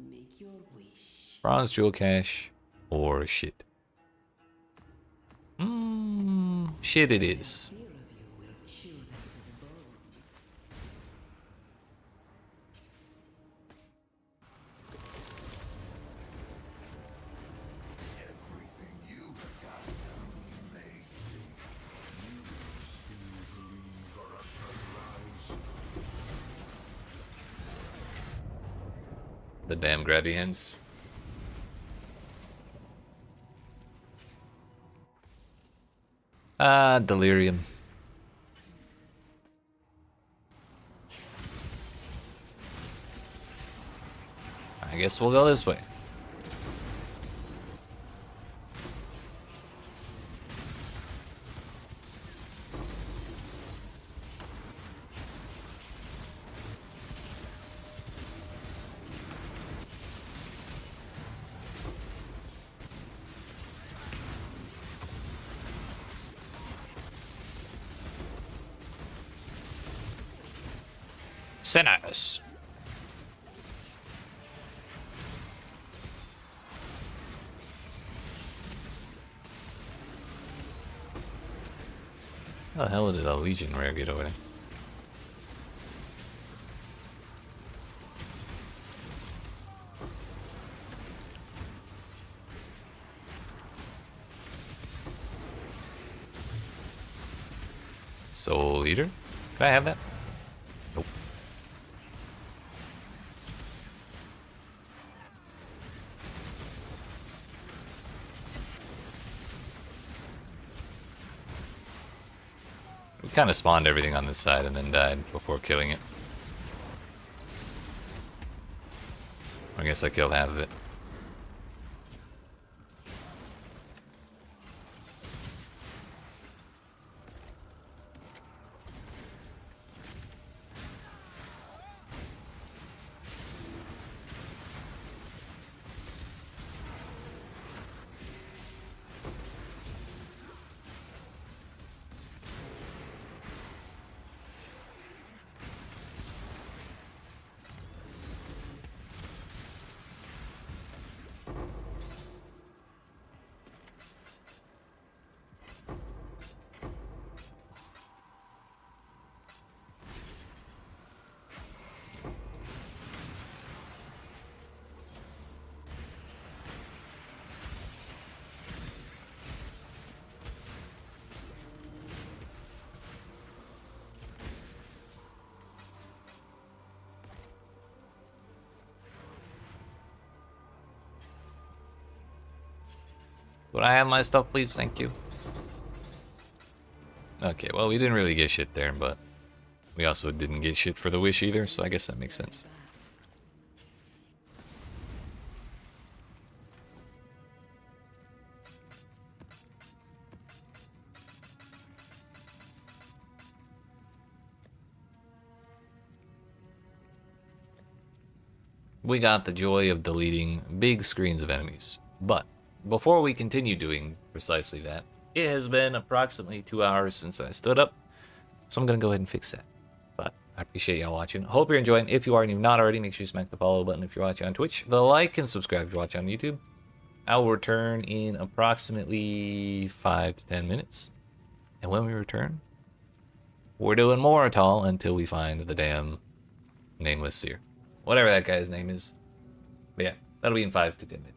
Make your wish. Bronze jewel cache or shit? Shit it is. Fear of you will chill them to the bone. Everything you have got, you may think. You still believe our sunrise. The damn grabby hands. Ah, delirium. I guess we'll go this way. Sinners. How the hell did a Legion rare get over there? Soul Eater? Can I have that? Nope. We kind of spawned everything on this side and then died before killing it. I guess I killed half of it. Would I have my stuff, please? Thank you. Okay, well, we didn't really get shit there, but we also didn't get shit for the wish either, so I guess that makes sense. We got the joy of deleting big screens of enemies, but before we continue doing precisely that, it has been approximately 2 hours since I stood up, so I'm going to go ahead and fix that. But I appreciate y'all watching. Hope you're enjoying. If you are and you've not already, make sure you smack the follow button if you're watching on Twitch, the like and subscribe if you're watching on YouTube. I will return in approximately 5 to 10 minutes. And when we return, we're doing more at all until we find the damn nameless seer. Whatever that guy's name is. But yeah, that'll be in 5 to 10 minutes.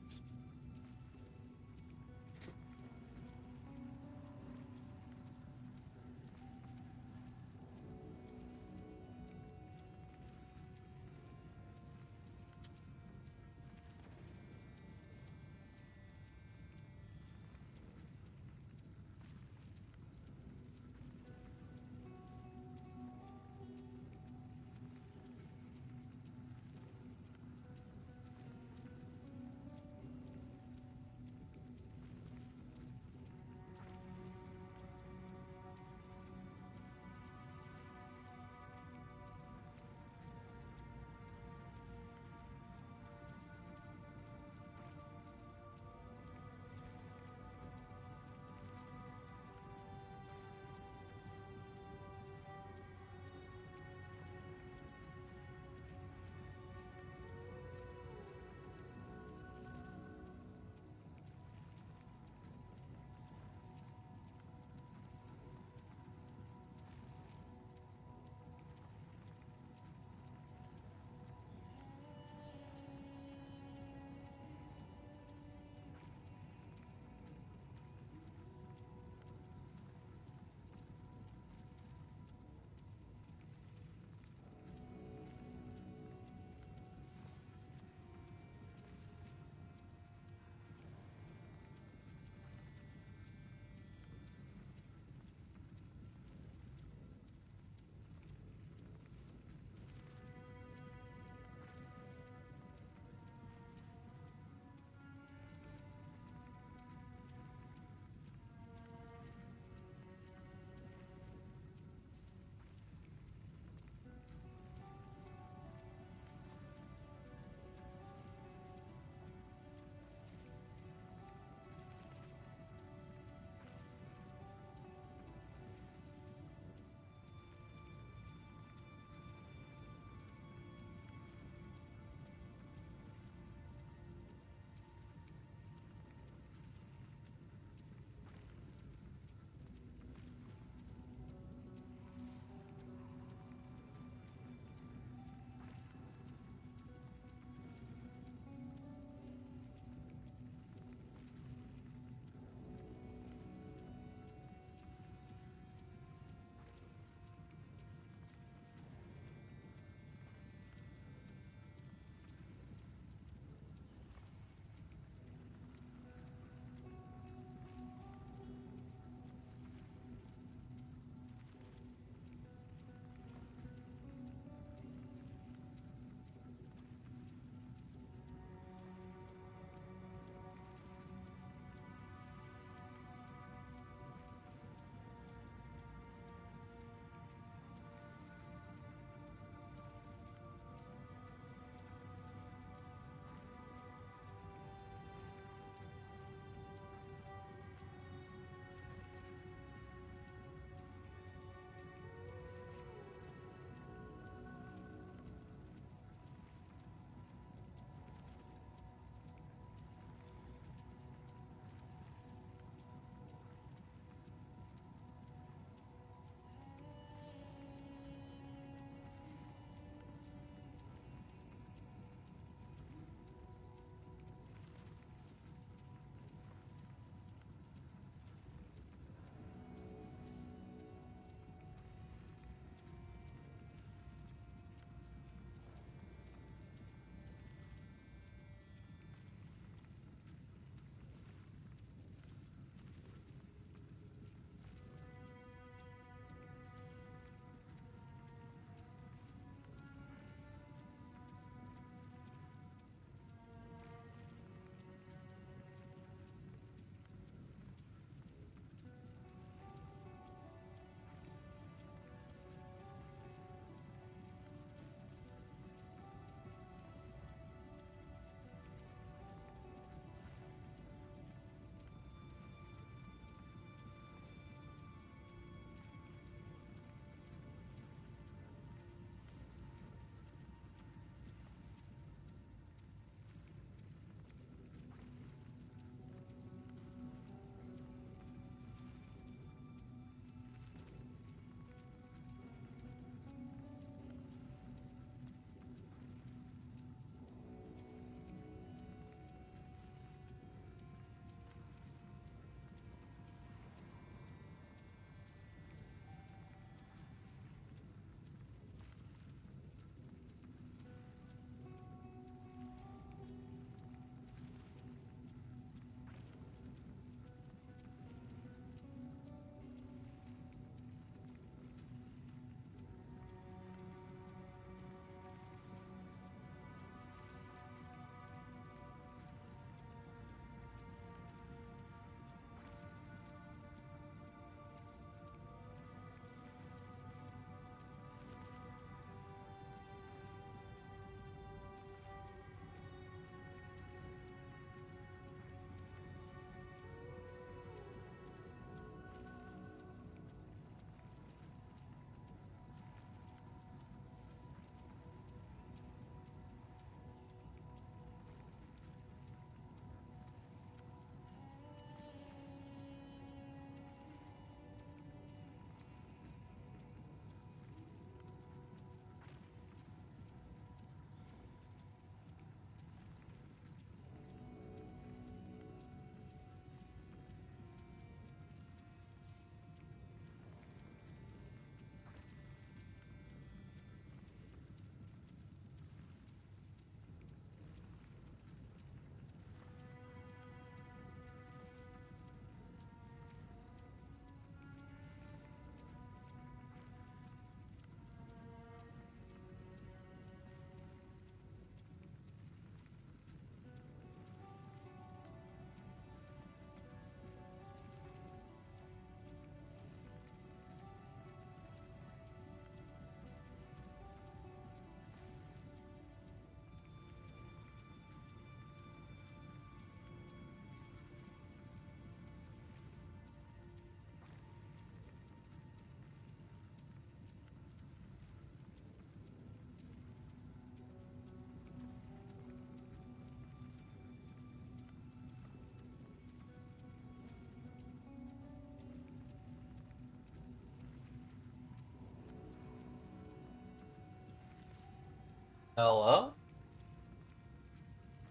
Hello?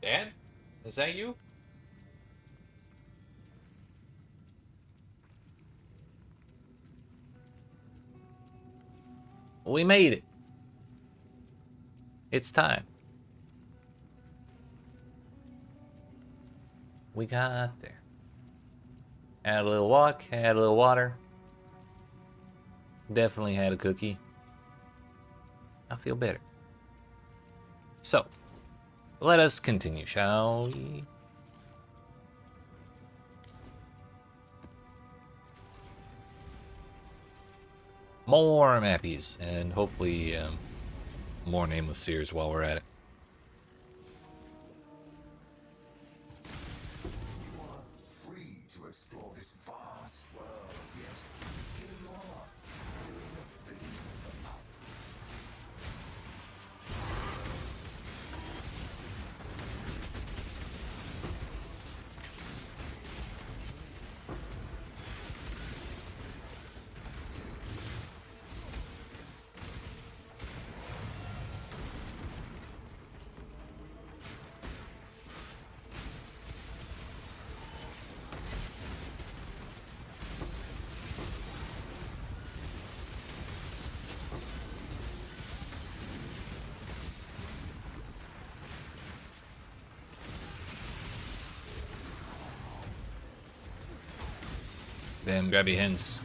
Dad? Is that you? We made it. It's time. We got there. Had a little walk, had a little water. Definitely had a cookie. I feel better. So, let us continue, shall we? More mappies, and hopefully more nameless seers while we're at it. You are free to explore this vast world, yet here you are, doing the bidding of the mouth. Then grab your hands.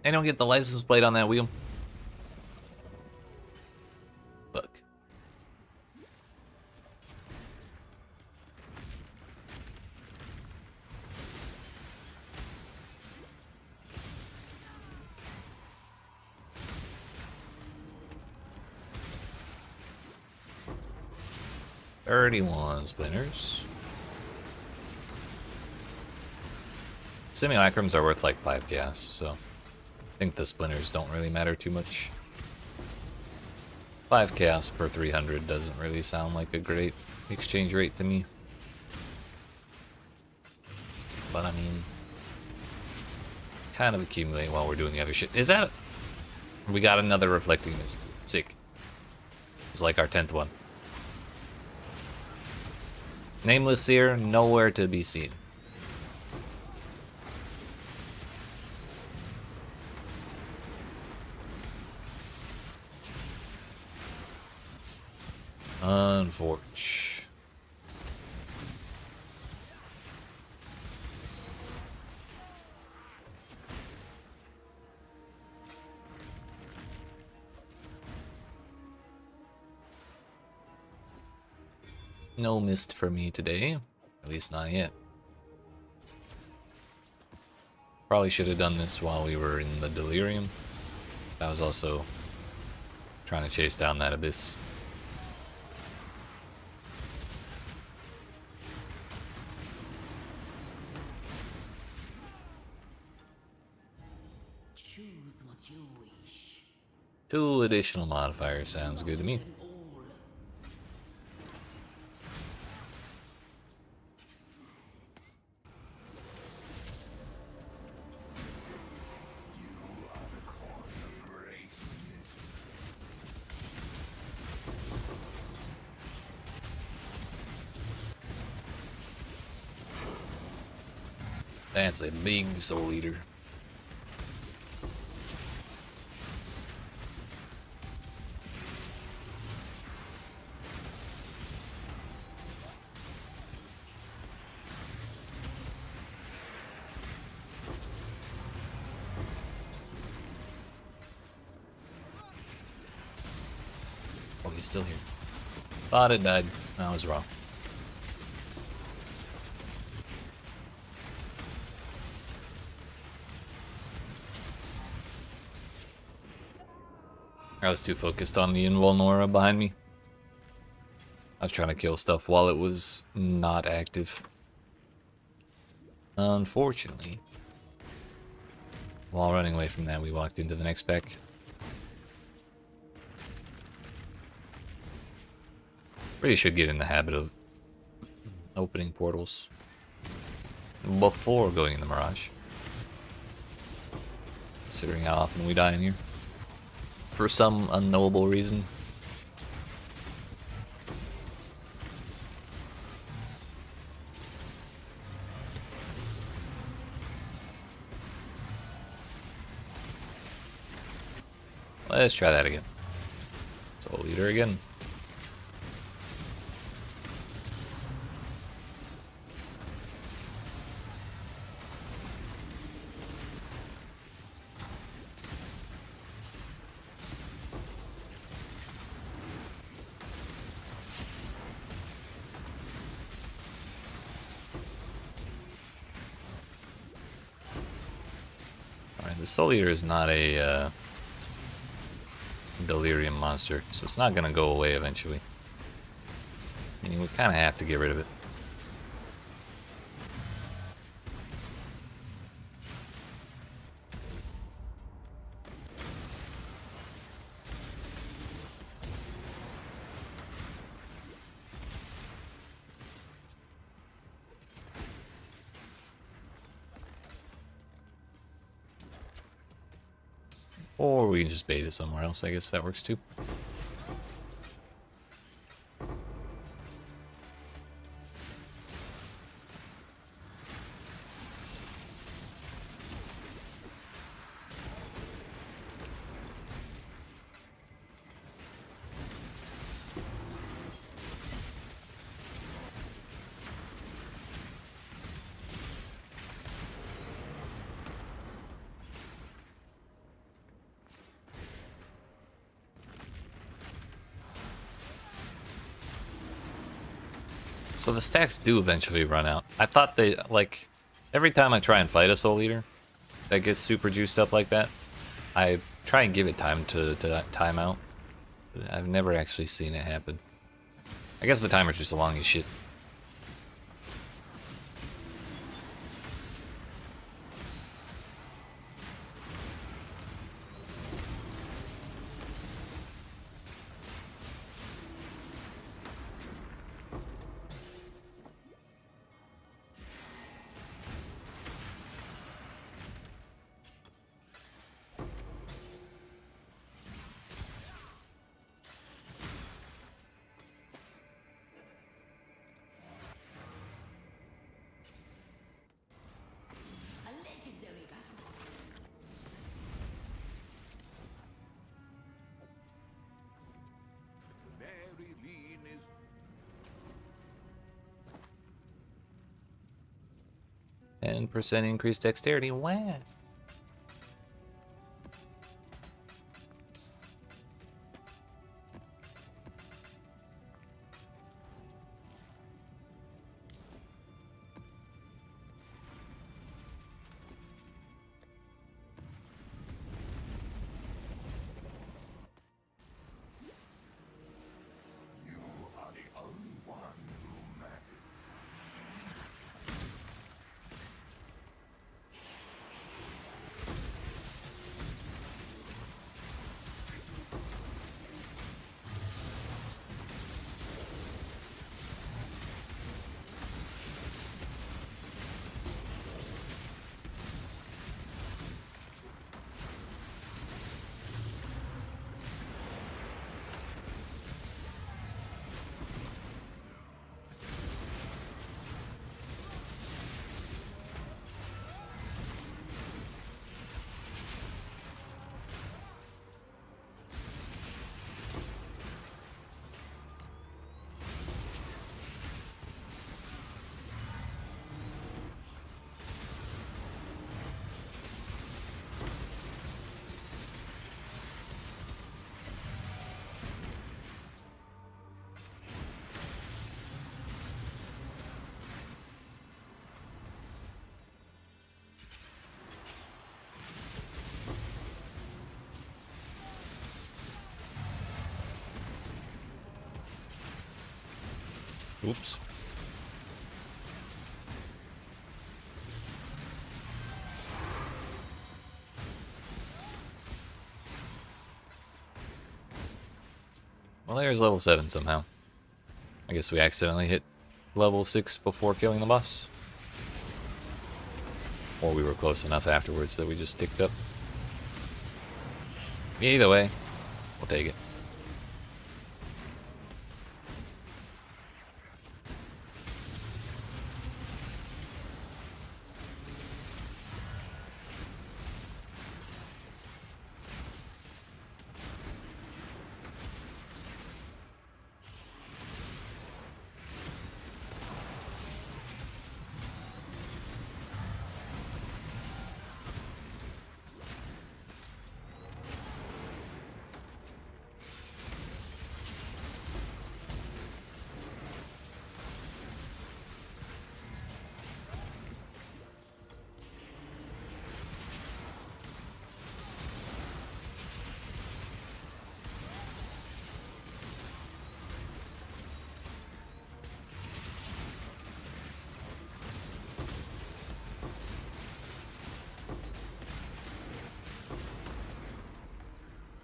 Anyone get the license plate on that wheel? Fuck. $31 splinters. Simulacrums are worth like 5 gas, so I think the splinters don't really matter too much. 5 chaos per 300 doesn't really sound like a great exchange rate to me. But I mean, kind of accumulate while we're doing the other shit. Is that... We got another reflecting mist. Sick. It's like our 10th one. Nameless Seer, nowhere to be seen. Unfortunate. No mist for me today, at least not yet. Probably should have done this while we were in the delirium. I was also Trying to chase down that abyss. Choose what you wish. 2 additional modifiers sounds good to me. Them all. That's a big soul eater. Oh, he's still here. Thought it died. I was wrong. I was too focused on the Invulnora behind me. I was trying to kill stuff while it was not active. Unfortunately, while running away from that, we walked into the next pack. Really should get in the habit of opening portals before going in the Mirage. Considering how often we die in here. For some unknowable reason. Let's try that again. Soul Eater again. Alright, the Soul Eater is not a delirium monster, so it's not gonna go away eventually. Meaning we kinda have to get rid of it. Or we can just bait it somewhere else, I guess that works too. So the stacks do eventually run out. I thought they, like, every time I try and fight a Soul Eater that gets super juiced up like that, I try and give it time to time out. But I've never actually seen it happen. I guess the timer's just long as shit. A legendary battle. Very lean is 10% increased dexterity. Wow. Oops. Well, there's level 7 somehow. I guess we accidentally hit level 6 before killing the boss. Or we were close enough afterwards that we just ticked up. Either way, we'll take it.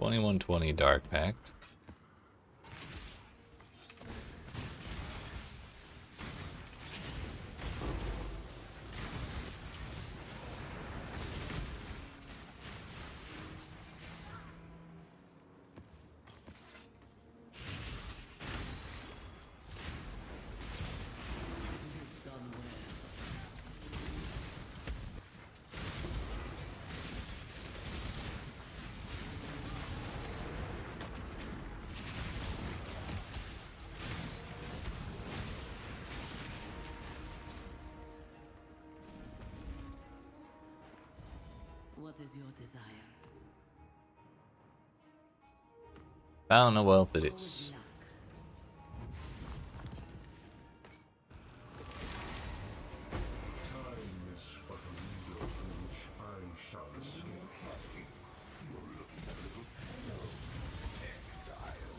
$21.20 Dark Pact. What is your desire? Fountain of Wealth it is. Good luck. Time is but a window through which I shall escape. You're looking a little pale. Exile.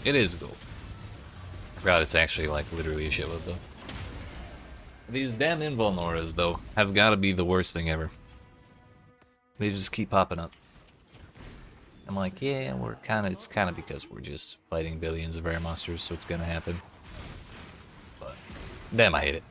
It is gold. I forgot it's actually like literally a shitload though. These damn Invulnoras though have got to be the worst thing ever. They just keep popping up. I'm like, yeah, it's kind of because we're just fighting billions of rare monsters, so it's gonna happen. But damn, I hate it.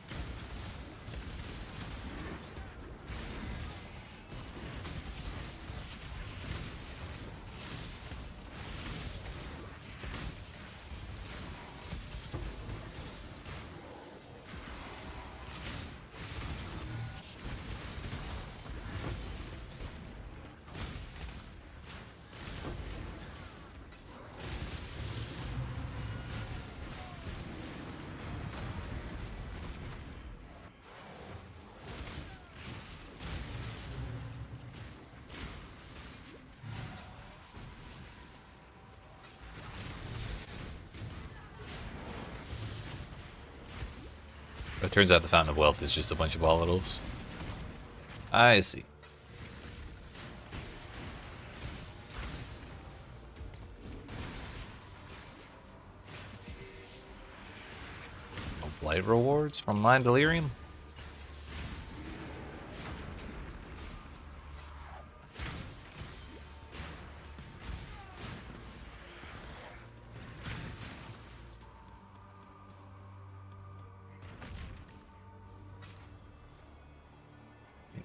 It turns out the Fountain of Wealth is just a bunch of volatiles. I see. Blight rewards from Mind Delirium?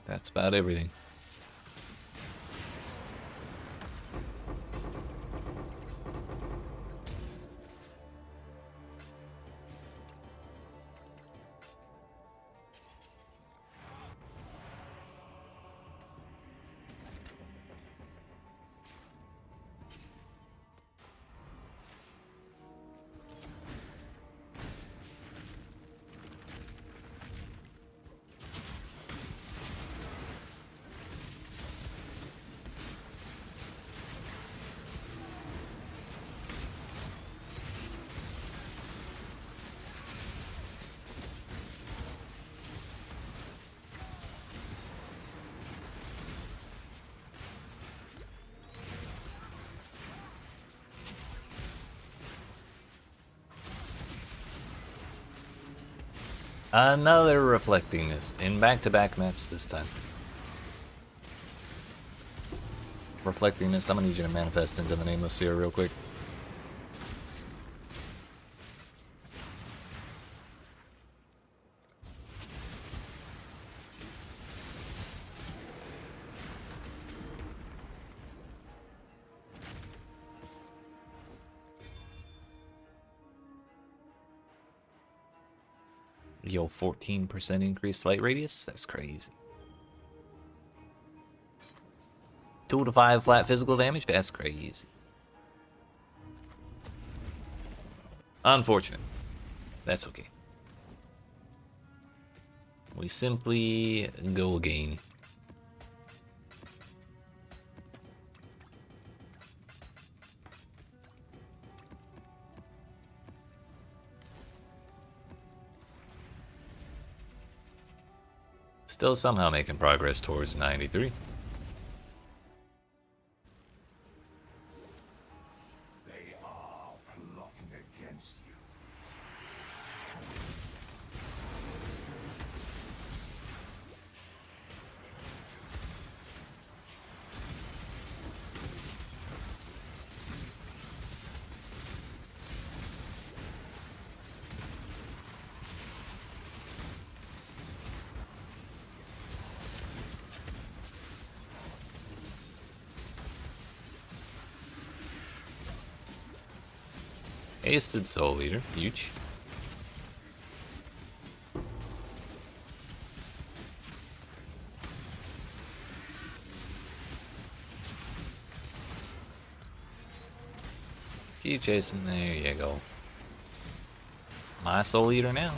That's about everything. Another reflecting mist in back-to-back maps this time. Reflecting mist, I'm gonna need you to manifest into the nameless here real quick. Yo, 14% increased light radius? That's crazy. 2 to 5 flat physical damage? That's crazy. Unfortunate. That's okay. We simply go again. Still somehow making progress towards 93. They are plotting against you. Hasted Soul Leader, huge. Keep chasing, there you go. My Soul Leader now.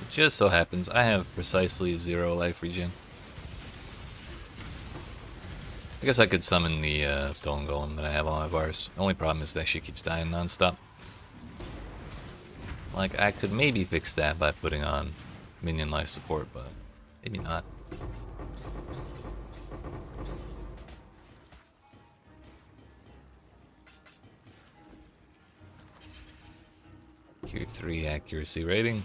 It just so happens I have precisely 0 life regen. I guess I could summon the Stolen Golem that I have on my bars. The only problem is that she keeps dying non-stop. Like, I could maybe fix that by putting on minion life support, but maybe not. Tier 3 accuracy rating.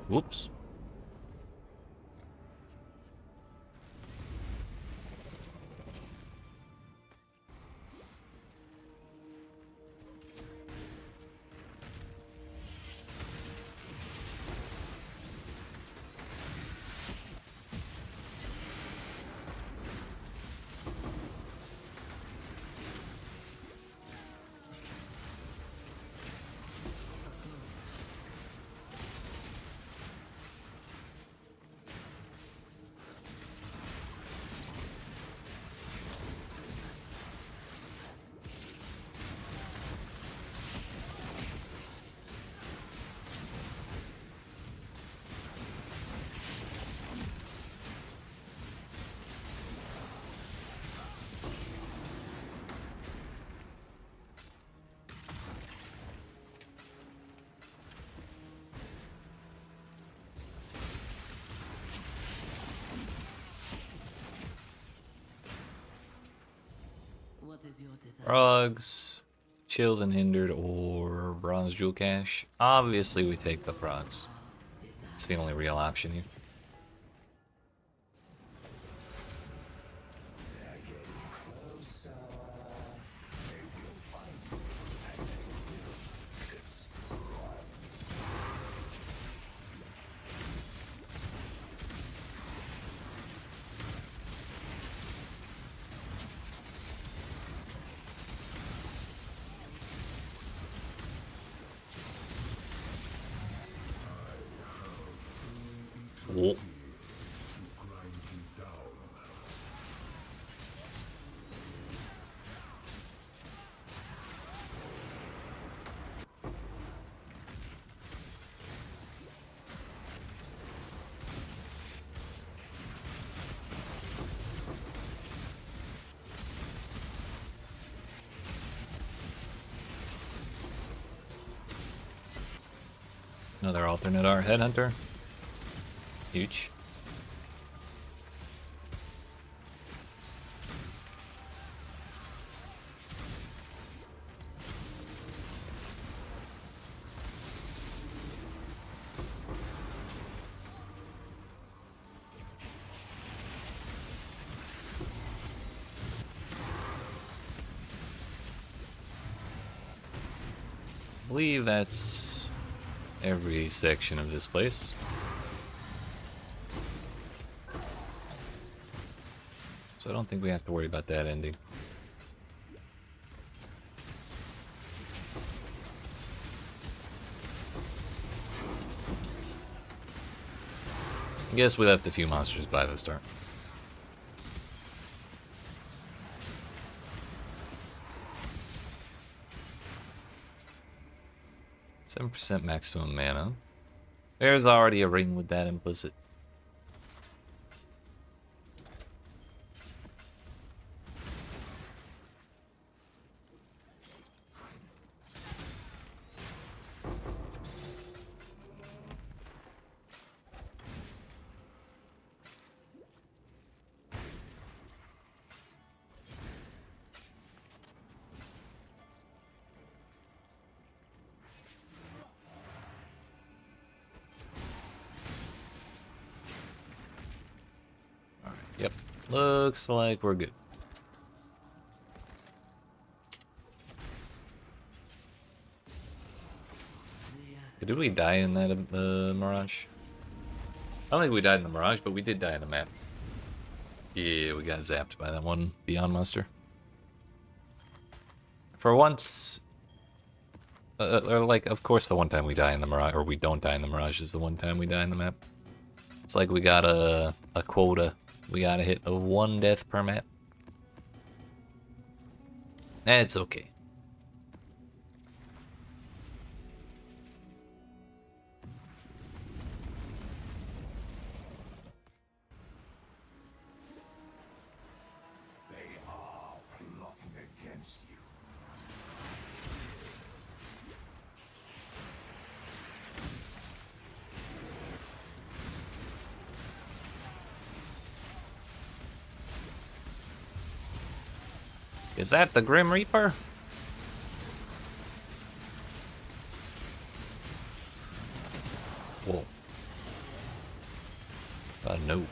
Whoops. Frogs, chilled and hindered, or bronze jewel cache. Obviously, we take the frogs. It's the only real option here. Whoa. to grind you down. Another alternate art headhunter. Huge. I believe that's every section of this place. So I don't think we have to worry about that ending. I guess we left a few monsters by the start. %, maximum mana. There's already a ring with that implicit. Yep, looks like we're good. Did we die in that Mirage? I don't think we died in the Mirage, but we did die in the map. Yeah, we got zapped by that one Beyond monster. For once, or like, of course the one time we die in the Mirage, or we don't die in the Mirage is the one time we die in the map. It's like we got a quota. We got a hit of 1 death per map. That's okay. They are plotting against you. Is that the Grim Reaper? Whoa. No.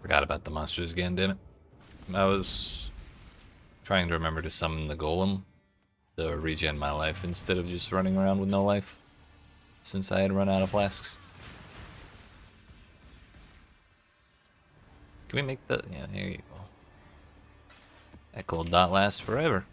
Forgot about the monsters again, damn it. I was trying to remember to summon the golem to regen my life instead of just running around with no life, since I had run out of flasks. Can we make the... yeah, there you go. That gold dot lasts forever.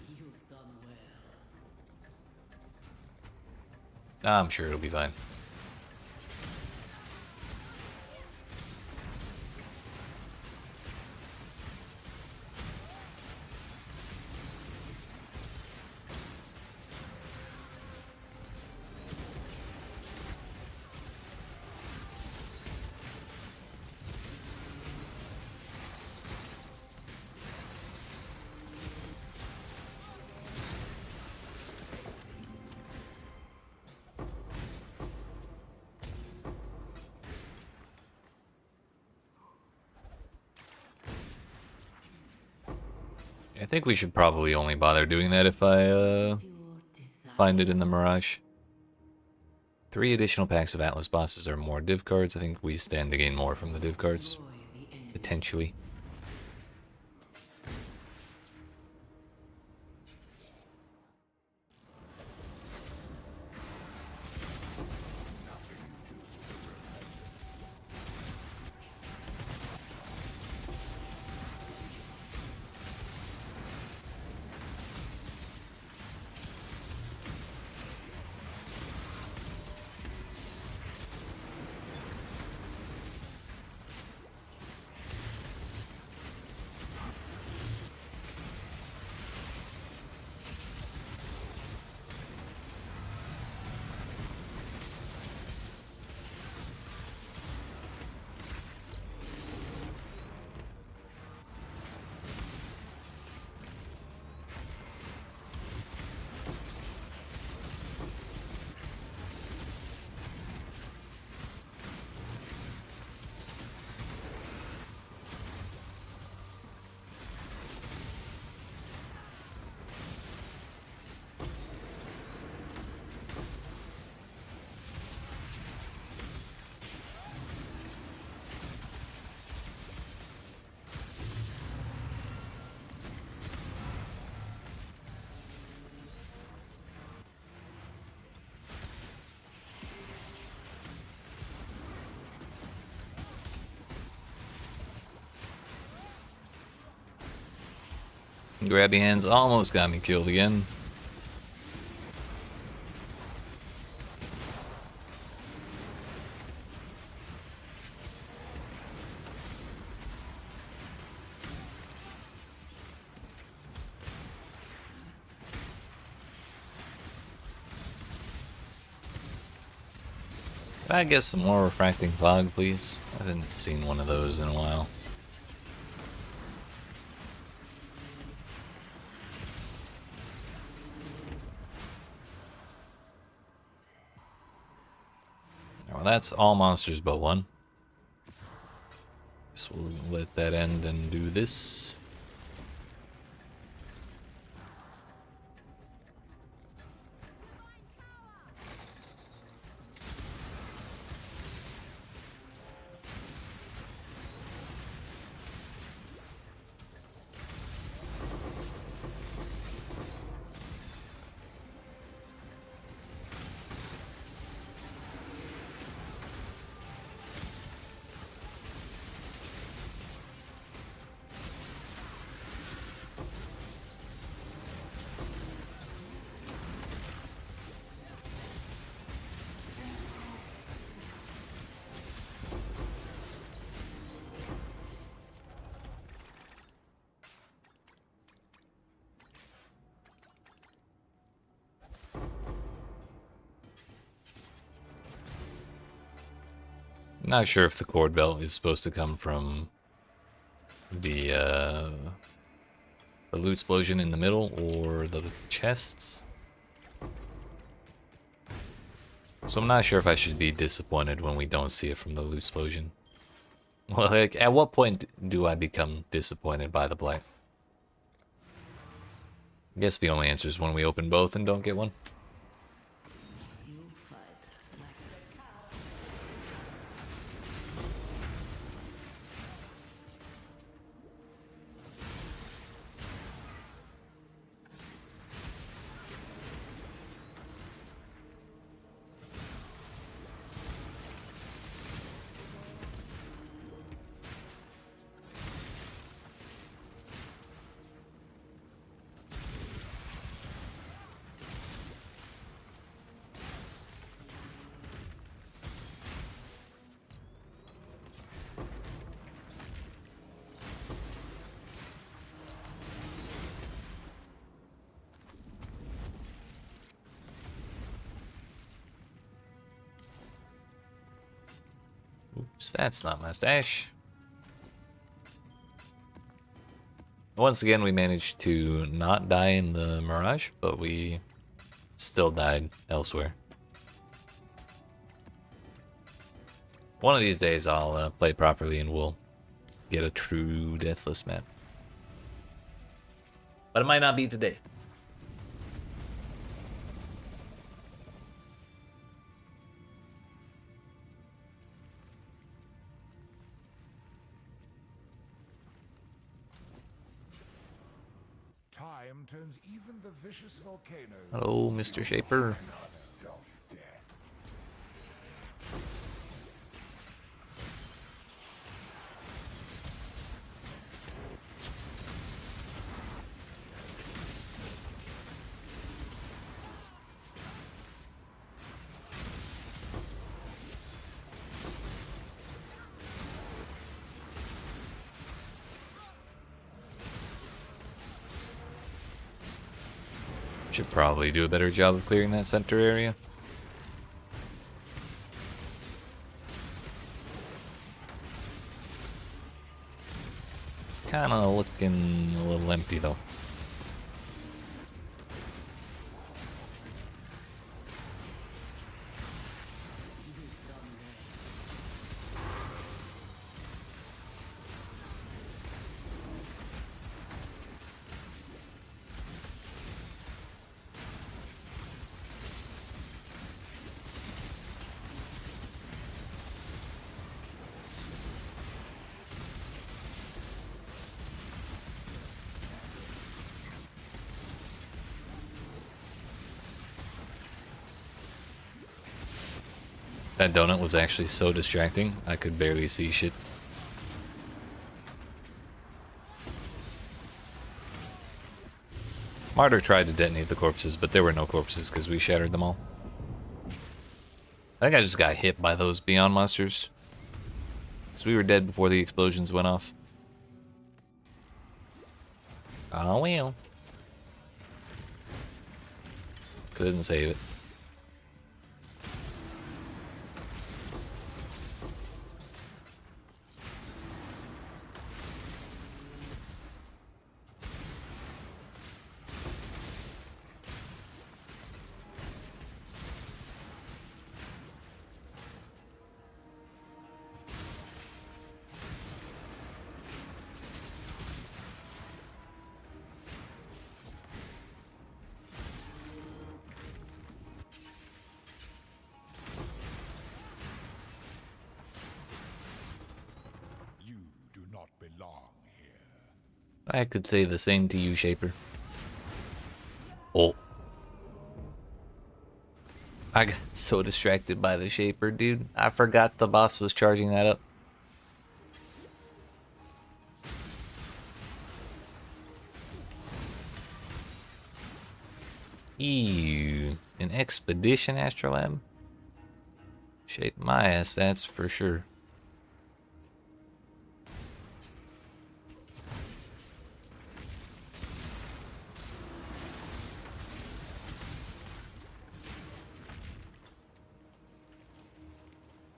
You've done well. I'm sure it'll be fine. I think we should probably only bother doing that if I Your desire. find it in the Mirage. 3 additional packs of Atlas bosses or more div cards. I think we stand to gain more from the div cards. Destroy the enemy. Potentially. Grabby hands almost got me killed again. Can I get some more refracting fog, please? I haven't seen one of those in a while. Well, that's all monsters but one. Guess we'll let that end and do this. Not sure if the cord belt is supposed to come from the loot explosion in the middle or the chests. So I'm not sure if I should be disappointed when we don't see it from the loot explosion. Well, like, at what point do I become disappointed by the black? I guess the only answer is when we open both and don't get one. You fight like a cow. Oops, that's not my stash. Once again, we managed to not die in the Mirage, but we still died elsewhere. One of these days I'll play properly and we'll get a true deathless map. But it might not be today. Time turns even the vicious volcanoes. Hello, Mr. Shaper. Stop death. Should probably do a better job of clearing that center area. It's kind of looking a little empty though. That donut was actually so distracting, I could barely see shit. Martyr tried to detonate the corpses, but there were no corpses because we shattered them all. I think I just got hit by those Beyond monsters. So we were dead before the explosions went off. Oh well. Couldn't save it. You do not belong here. I could say the same to you, Shaper. Oh. I got so distracted by the Shaper, dude. I forgot the boss was charging that up. Ew. An expedition astrolabe? Shape my ass, that's for sure.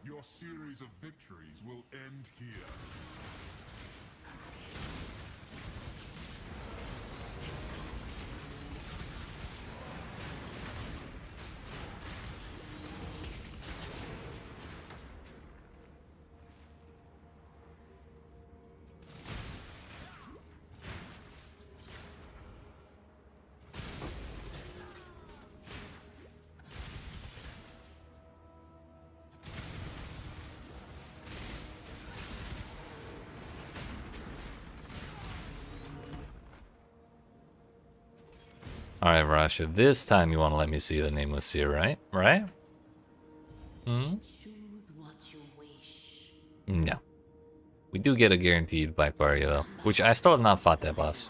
Your series of victories will end here. Alright, Rasha, this time you want to let me see the Nameless Seer, right? Right? Hmm? Choose what you wish. No. We do get a guaranteed Black Barrier, though, which I still have not fought that boss.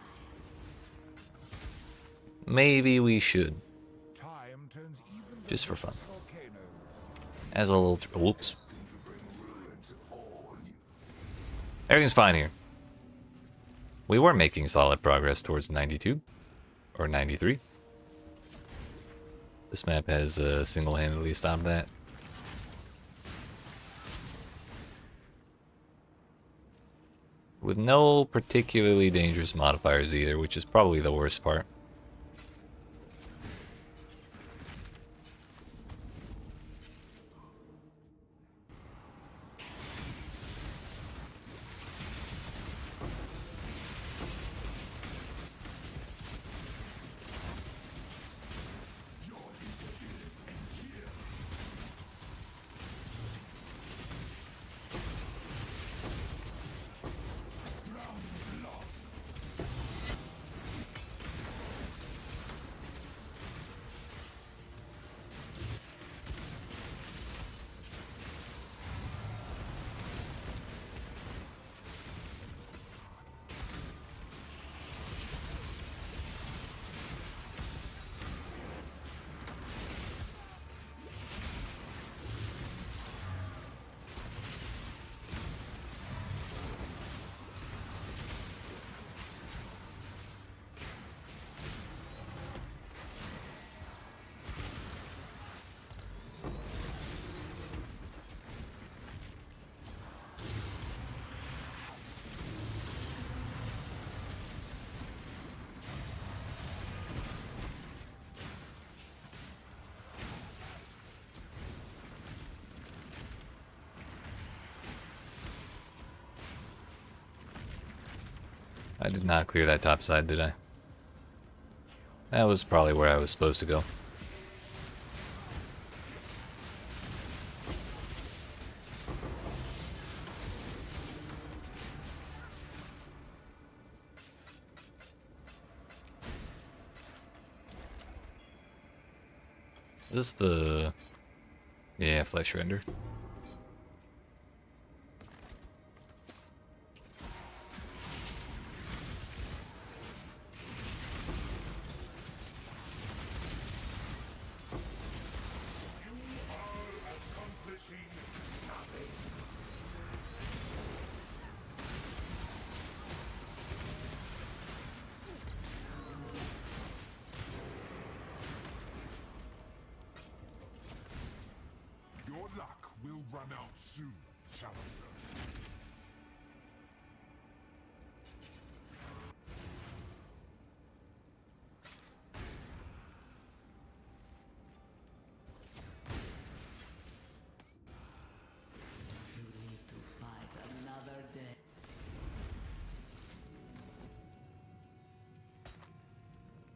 Maybe we should, Time turns even just for fun. volcano. As a little... Whoops. Everything's fine here. We were making solid progress towards 92. Or 93. This map has single-handedly stopped that. With no particularly dangerous modifiers either, which is probably the worst part. I did not clear that top side, did I? That was probably where I was supposed to go. Is this the... Yeah, flesh render. Your luck will run out soon, challenger. You live to fight another day.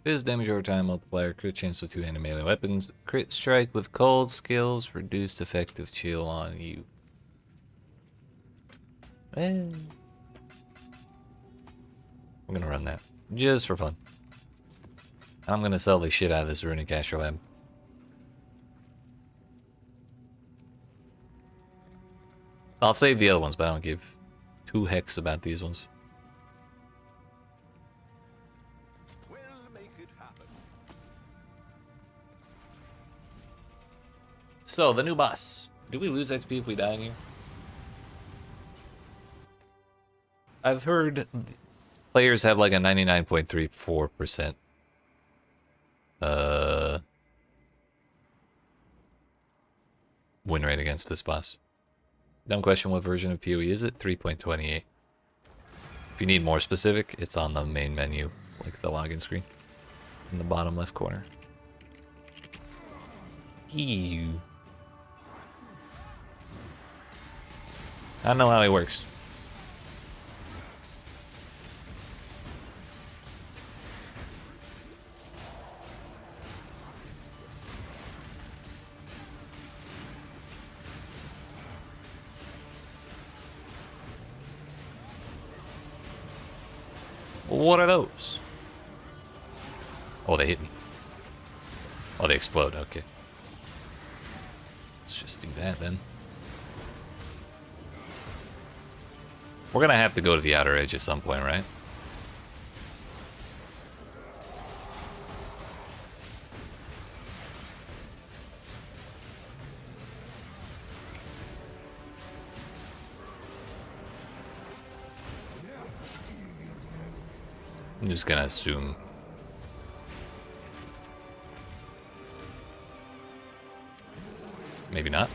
Biz damage over time multiplier, crit chance with two-handed melee weapons, crit strike with cold skills, reduced effective chill on you. I'm gonna run that, just for fun. I'm gonna sell the shit out of this Runic Astrolabe. I'll save the other ones, but I don't give two hecks about these ones. We'll make it happen. So, the new boss. Do we lose XP if we die in here? I've heard players have like a 99.34% win rate against this boss. Dumb question, what version of PoE is it? 3.28. If you need more specific, it's on the main menu, like the login screen, in the bottom left corner. Ew. I don't know how he works. What are those? Oh, they hit me. Oh, they explode. Okay. Let's just do that then. We're gonna have to go to the outer edge at some point, right? I'm just gonna assume. Maybe not.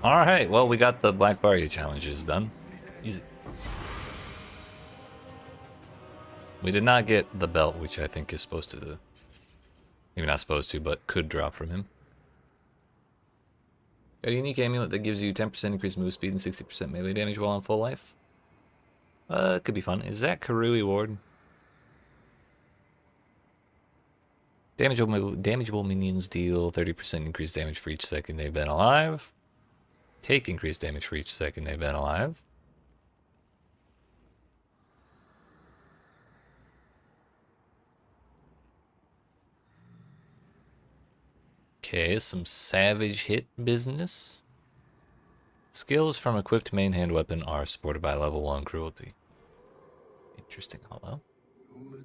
Alright, well, we got the Black Barrier challenges done. Easy. We did not get the belt, which I think is supposed to... Maybe not supposed to, but could drop from him. Got a unique amulet that gives you 10% increased move speed and 60% melee damage while on full life. Could be fun. Is that Karui Ward? Damageable minions deal 30% increased damage for each second they've been alive. Take increased damage for each second they've been alive. Okay, some savage hit business. Skills from equipped main hand weapon are supported by level 1 cruelty. Interesting, hello.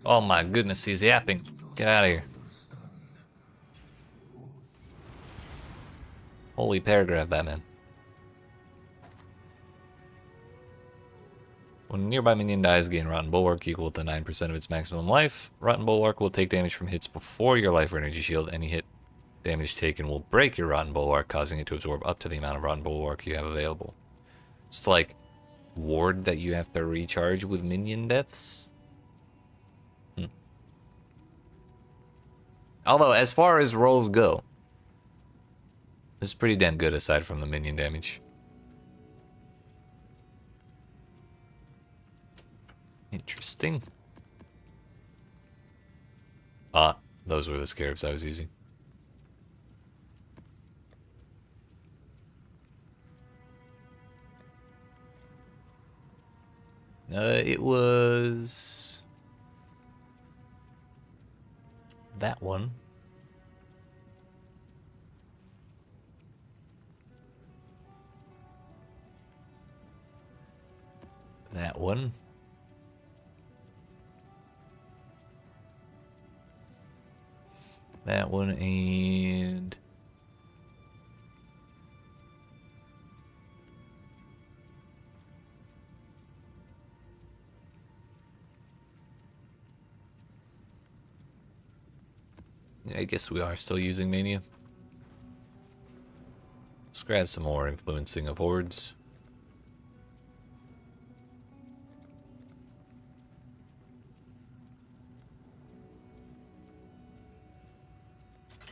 Oh my goodness, he's yapping. Get out of here. Holy paragraph, Batman. When a nearby minion dies, gain Rotten Bulwark equal to 9% of its maximum life. Rotten Bulwark will take damage from hits before your life or energy shield. Any hit damage taken will break your Rotten Bulwark, causing it to absorb up to the amount of Rotten Bulwark you have available. So it's like ward that you have to recharge with minion deaths. Although, as far as rolls go, it's pretty damn good aside from the minion damage. Interesting. Ah, those were the scarabs I was using. It was that one. That one. That one and... I guess we are still using Mania. Let's grab some more influencing of hordes.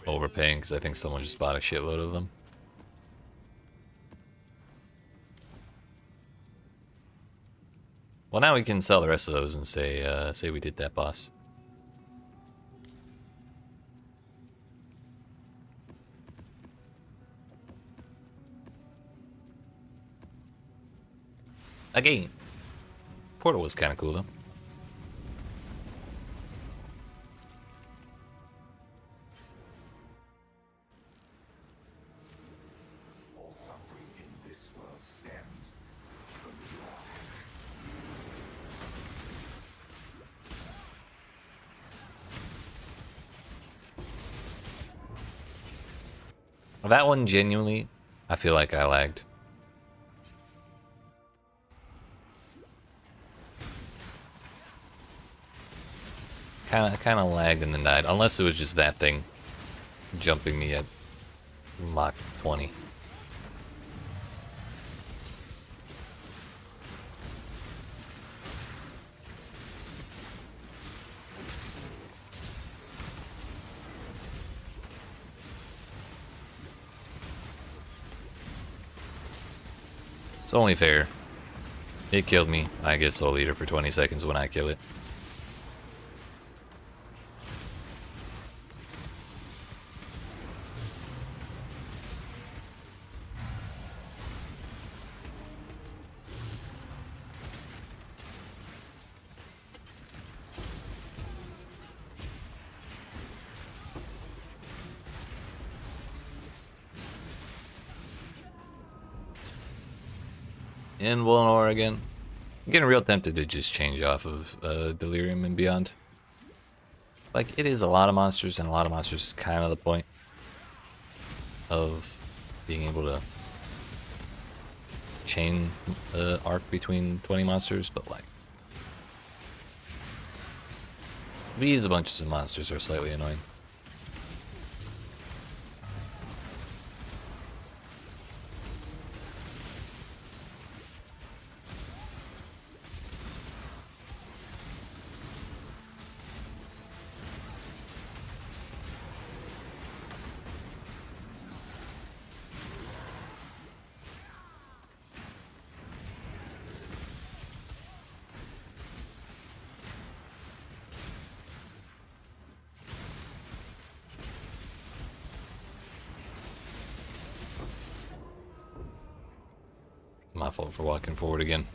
Overpaying because I think someone just bought a shitload of them. Well, now we can sell the rest of those and say we did that boss. Again. Portal was kind of cool though. That one, genuinely, I feel like I lagged. Kind of lagged and then died. Unless it was just that thing jumping me at Mach 20. It's only fair. It killed me. I get Soul Eater for 20 seconds when I kill it. In Wilnor again. I'm getting real tempted to just change off of Delirium and Beyond. Like, it is a lot of monsters, and a lot of monsters is kind of the point of being able to chain the arc between 20 monsters, but like, these bunches of monsters are slightly annoying. My fault for walking forward again.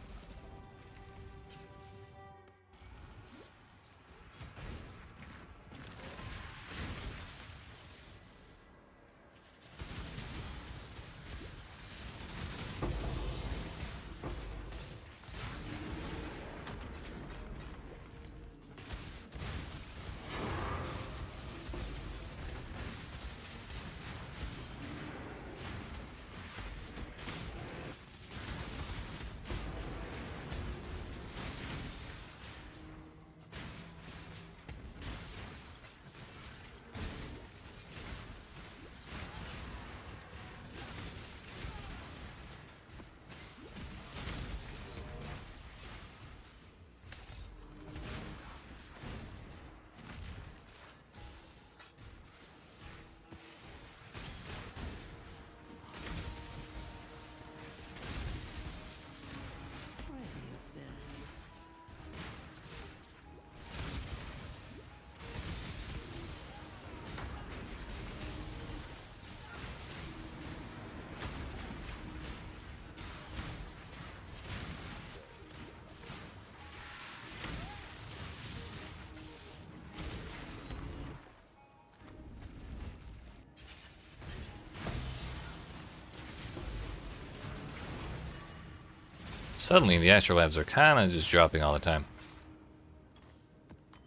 Suddenly, the Astrolabs are kind of just dropping all the time.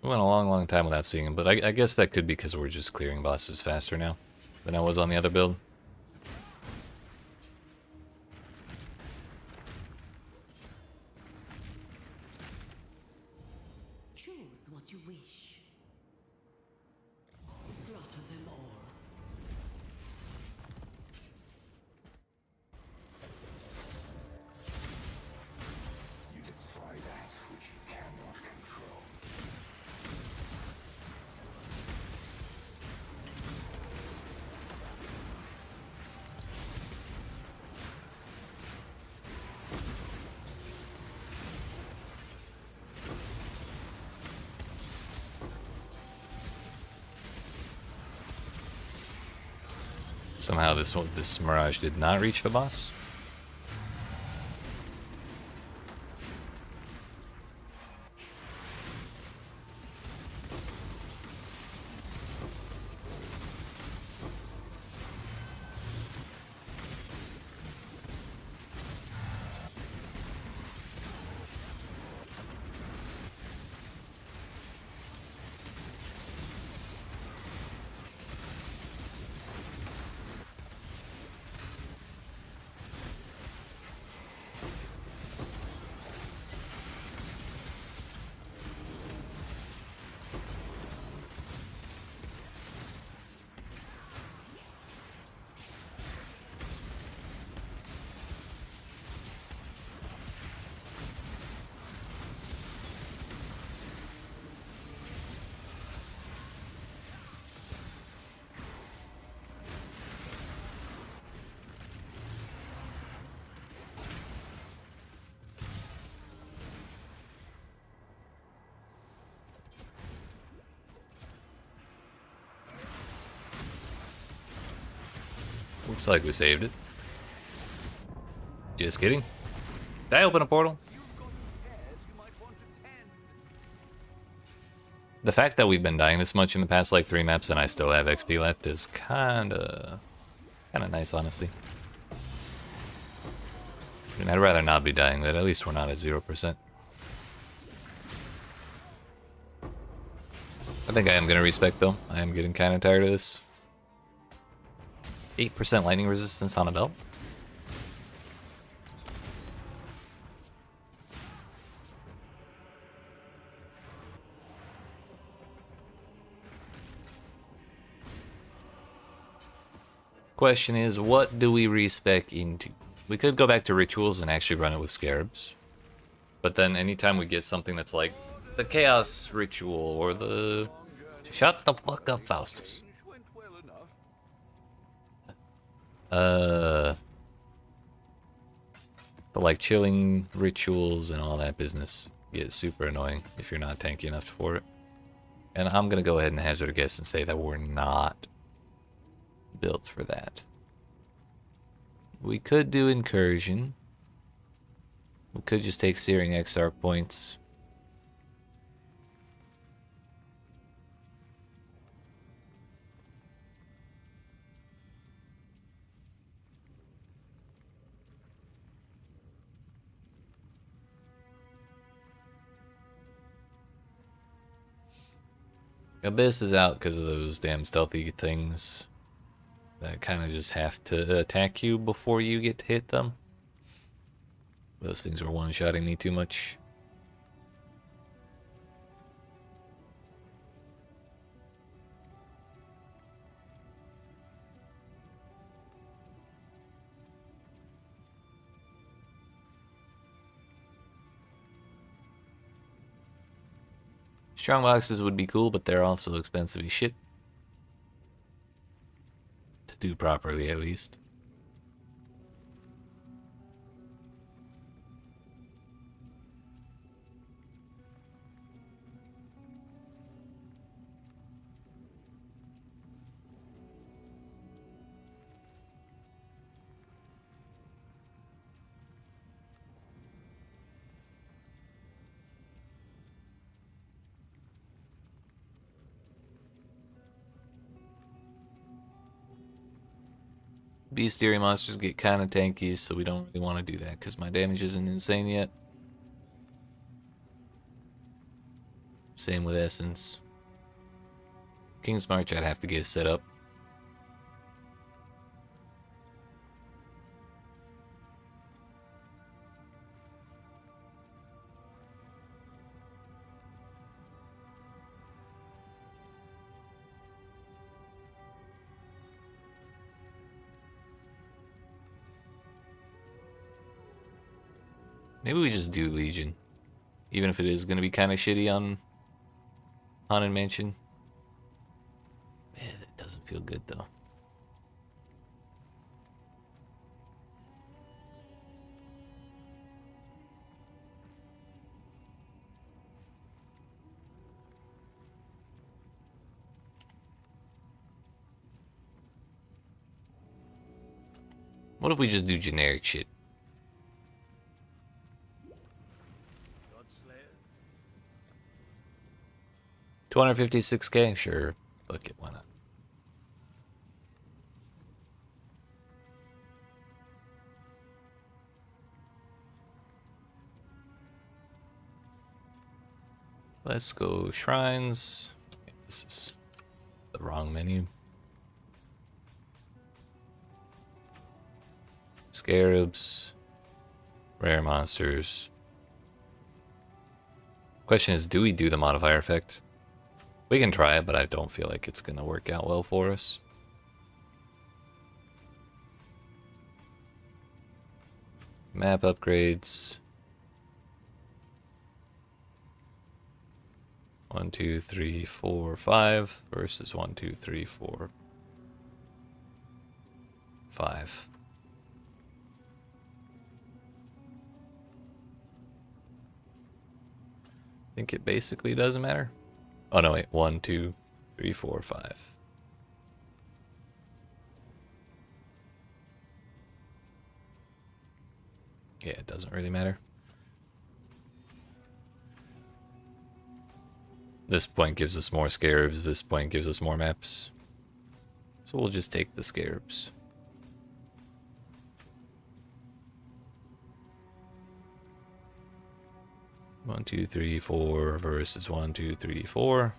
We went a long time without seeing them, but I guess that could be because we're just clearing bosses faster now than I was on the other build. Choose what you wish. Slaughter them all. You destroy that which you cannot control. Somehow this Mirage did not reach the boss. Looks like we saved it. Just kidding. Did I open a portal? The fact that we've been dying this much in the past like 3 maps and I still have XP left is kinda nice, honestly. I mean, I'd rather not be dying, but at least we're not at 0%. I think I am gonna respec though. I am getting kinda tired of this. 8% lightning resistance on a belt. Question is, what do we respec into? We could go back to rituals and actually run it with scarabs. But then anytime we get something that's like the chaos ritual or the... Shut the fuck up, Faustus. But like chilling rituals and all that business get super annoying if you're not tanky enough for it. And I'm gonna go ahead and hazard a guess and say that we're not built for that. We could do incursion. We could just take searing XR points. Abyss is out because of those damn stealthy things that kind of just have to attack you before you get to hit them. Those things were one-shotting me too much. Strong boxes would be cool, but they're also expensive as shit. To do properly, at least. Bestiary monsters get kind of tanky, so we don't really want to do that because my damage isn't insane yet. Same with Essence. King's March I'd have to get set up. Maybe we just do Legion. Even if it is going to be kind of shitty on Haunted Mansion. Man, that doesn't feel good though. What if we just do generic shit? 256k? Sure. Fuck it, why not? Let's go shrines. This is the wrong menu. Scarabs. Rare monsters. Question is, do we do the modifier effect? We can try it, but I don't feel like it's gonna work out well for us. Map upgrades. 1, 2, 3, 4, 5 versus 1, 2, 3, 4, 5. I think it basically doesn't matter. Oh no, wait. 1, 2, 3, 4, 5. Yeah, it doesn't really matter. This point gives us more scarabs, this point gives us more maps. So we'll just take the scarabs. One, two, three, four versus 1, 2, 3, 4.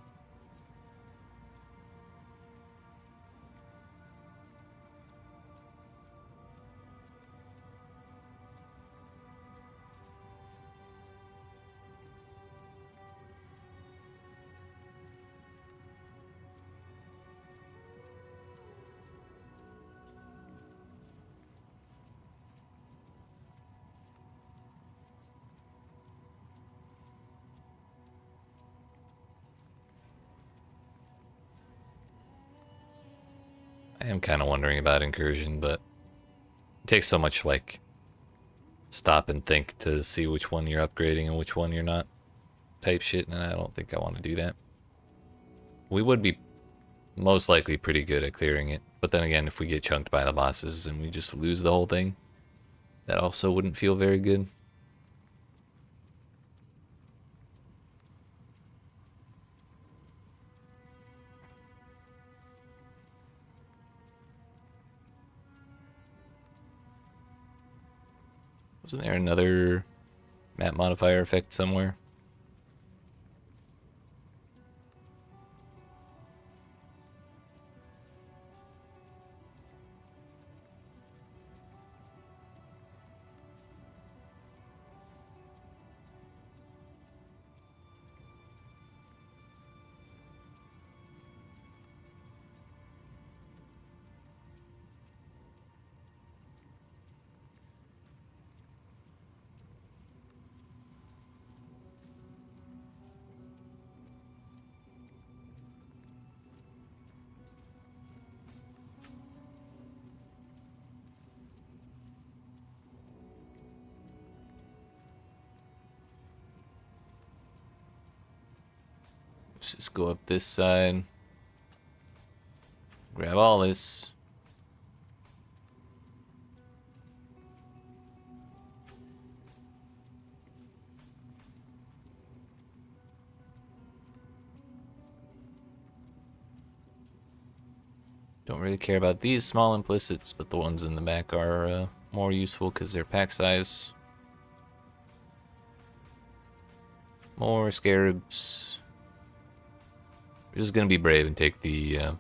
I am kind of wondering about incursion, but it takes so much, like, stop and think to see which one you're upgrading and which one you're not type shit, and I don't think I want to do that. We would be most likely pretty good at clearing it, but then again, if we get chunked by the bosses and we just lose the whole thing, that also wouldn't feel very good. Wasn't there another map modifier effect somewhere? Let's just go up this side. Grab all this. Don't really care about these small implicits, but the ones in the back are more useful because they're pack size. More scarabs. We're just gonna be brave and take the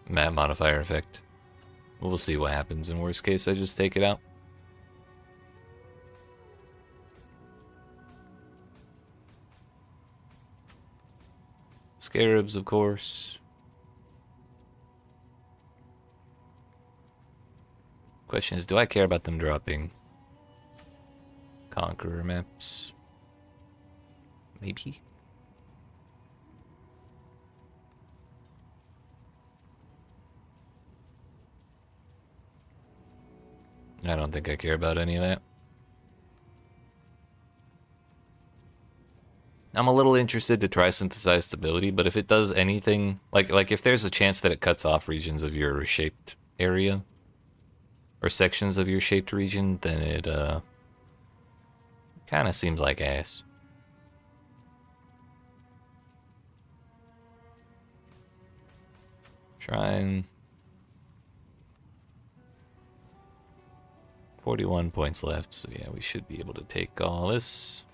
map modifier effect. We'll see what happens. In worst case, I just take it out. Scarabs, of course. Question is, do I care about them dropping Conqueror maps? Maybe. I don't think I care about any of that. I'm a little interested to try synthesized stability, but if it does anything, like if there's a chance that it cuts off regions of your shaped area or sections of your shaped region, then it kind of seems like ass. Shrine. 41 points left, so yeah, we should be able to take all this.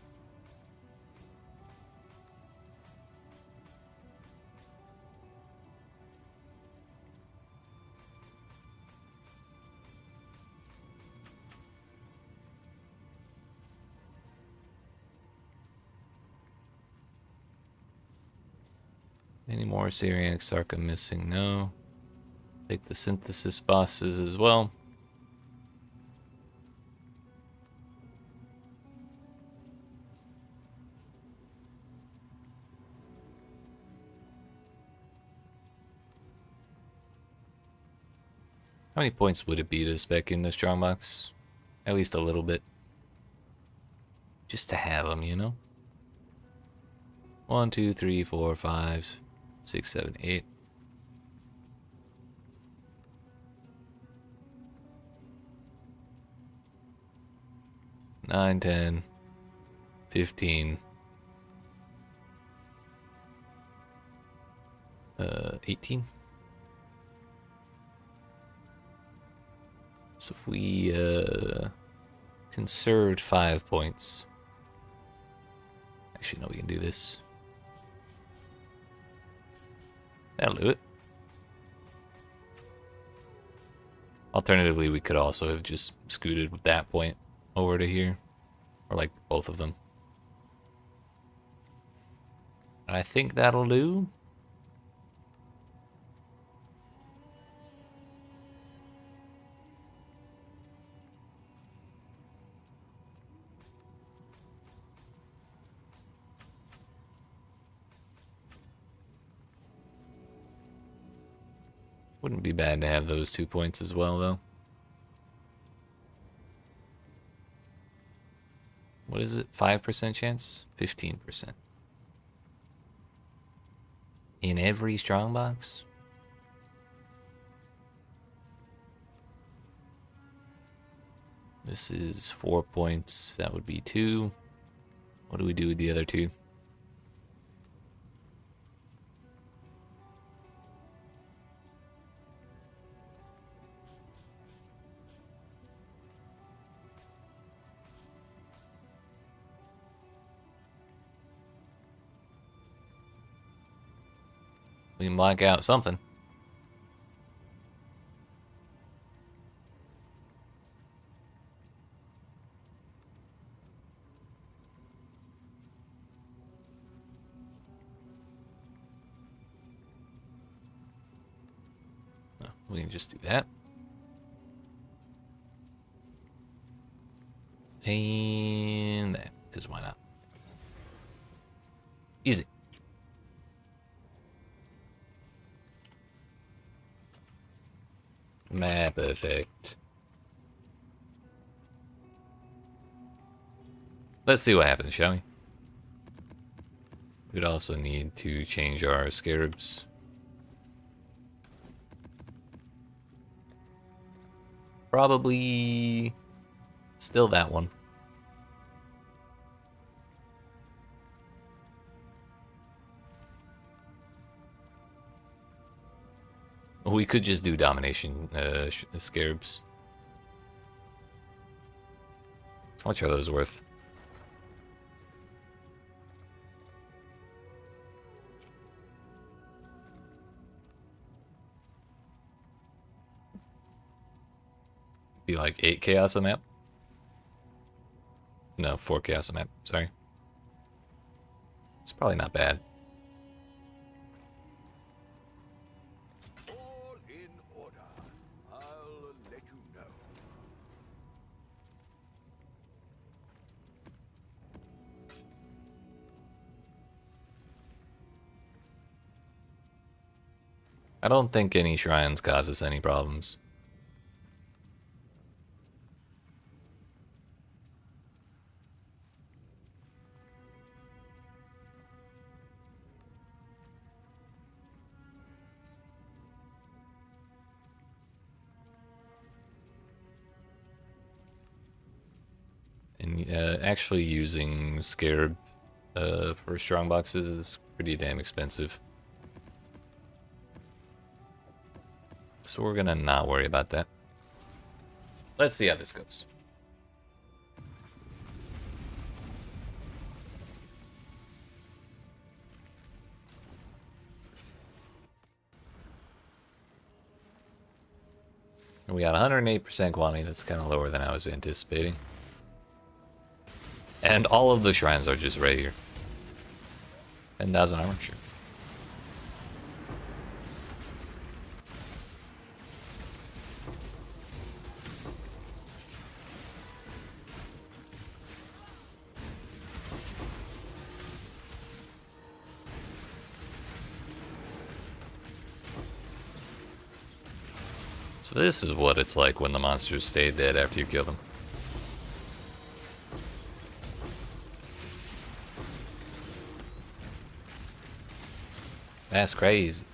Any more Syrian Exarcha missing? No. Take the synthesis bosses as well. How many points would it be to spec in the strongbox? At least a little bit. Just to have them, you know? 1, 2, 3, 4, 5, 6, 7, 8. 9, 10, 15, 18. So if we conserved 5 points. Actually, no, we can do this. That'll do it. Alternatively, we could also have just scooted with that point over to here. Or like both of them. I think that'll do. Wouldn't be bad to have those 2 points as well, though. What is it? 5% chance? 15%. In every strongbox? This is 4 points. That would be 2. What do we do with the other 2? We can block out something. No, we can just do that. And that, because why not? Easy. Map effect. Let's see what happens, shall we? We'd also need to change our scarabs. Probably still that one. We could just do domination scarabs. How much are those worth? Be like 8 chaos a map? No, 4 chaos a map, sorry. It's probably not bad. All in order. I'll let you know. I don't think any shrines cause us any problems. And actually using Scarab for strong boxes is pretty damn expensive. So we're gonna not worry about that. Let's see how this goes. We got 108% quantity. That's kind of lower than I was anticipating. And all of the shrines are just right here. 10,000 armor, sure. So this is what it's like when the monsters stay dead after you kill them. That's crazy.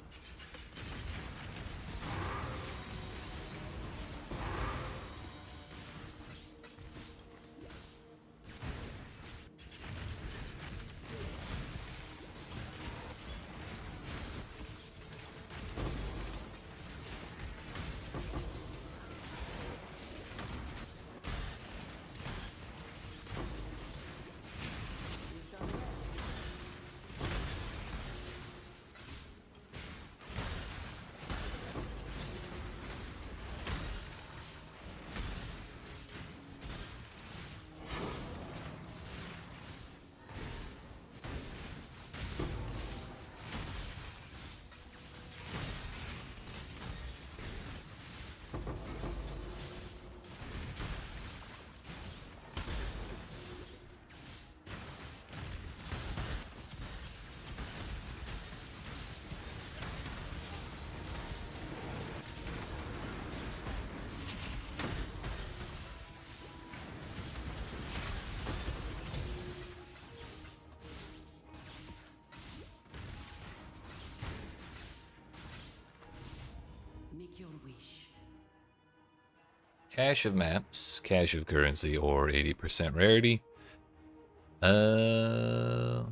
your wish. Cache of maps, cache of currency, or 80% rarity. I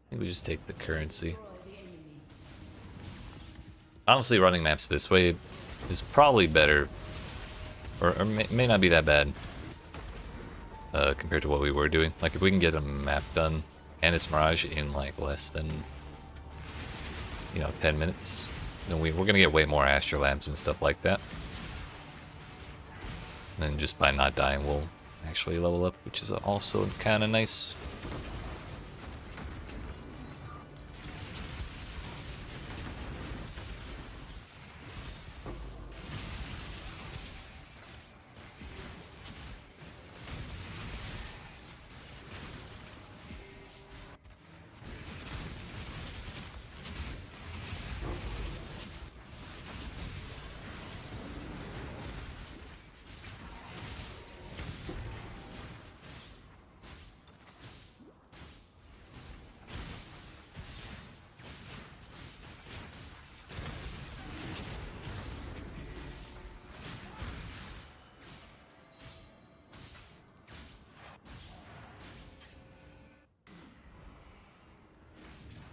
think we just take the currency. Destroy the enemy. Honestly, running maps this way is probably better, or may not be that bad compared to what we were doing. Like, if we can get a map done and it's Mirage in like less than, 10 minutes, then we're gonna get way more astrolabs and stuff like that. And then just by not dying, we'll actually level up, which is also kind of nice.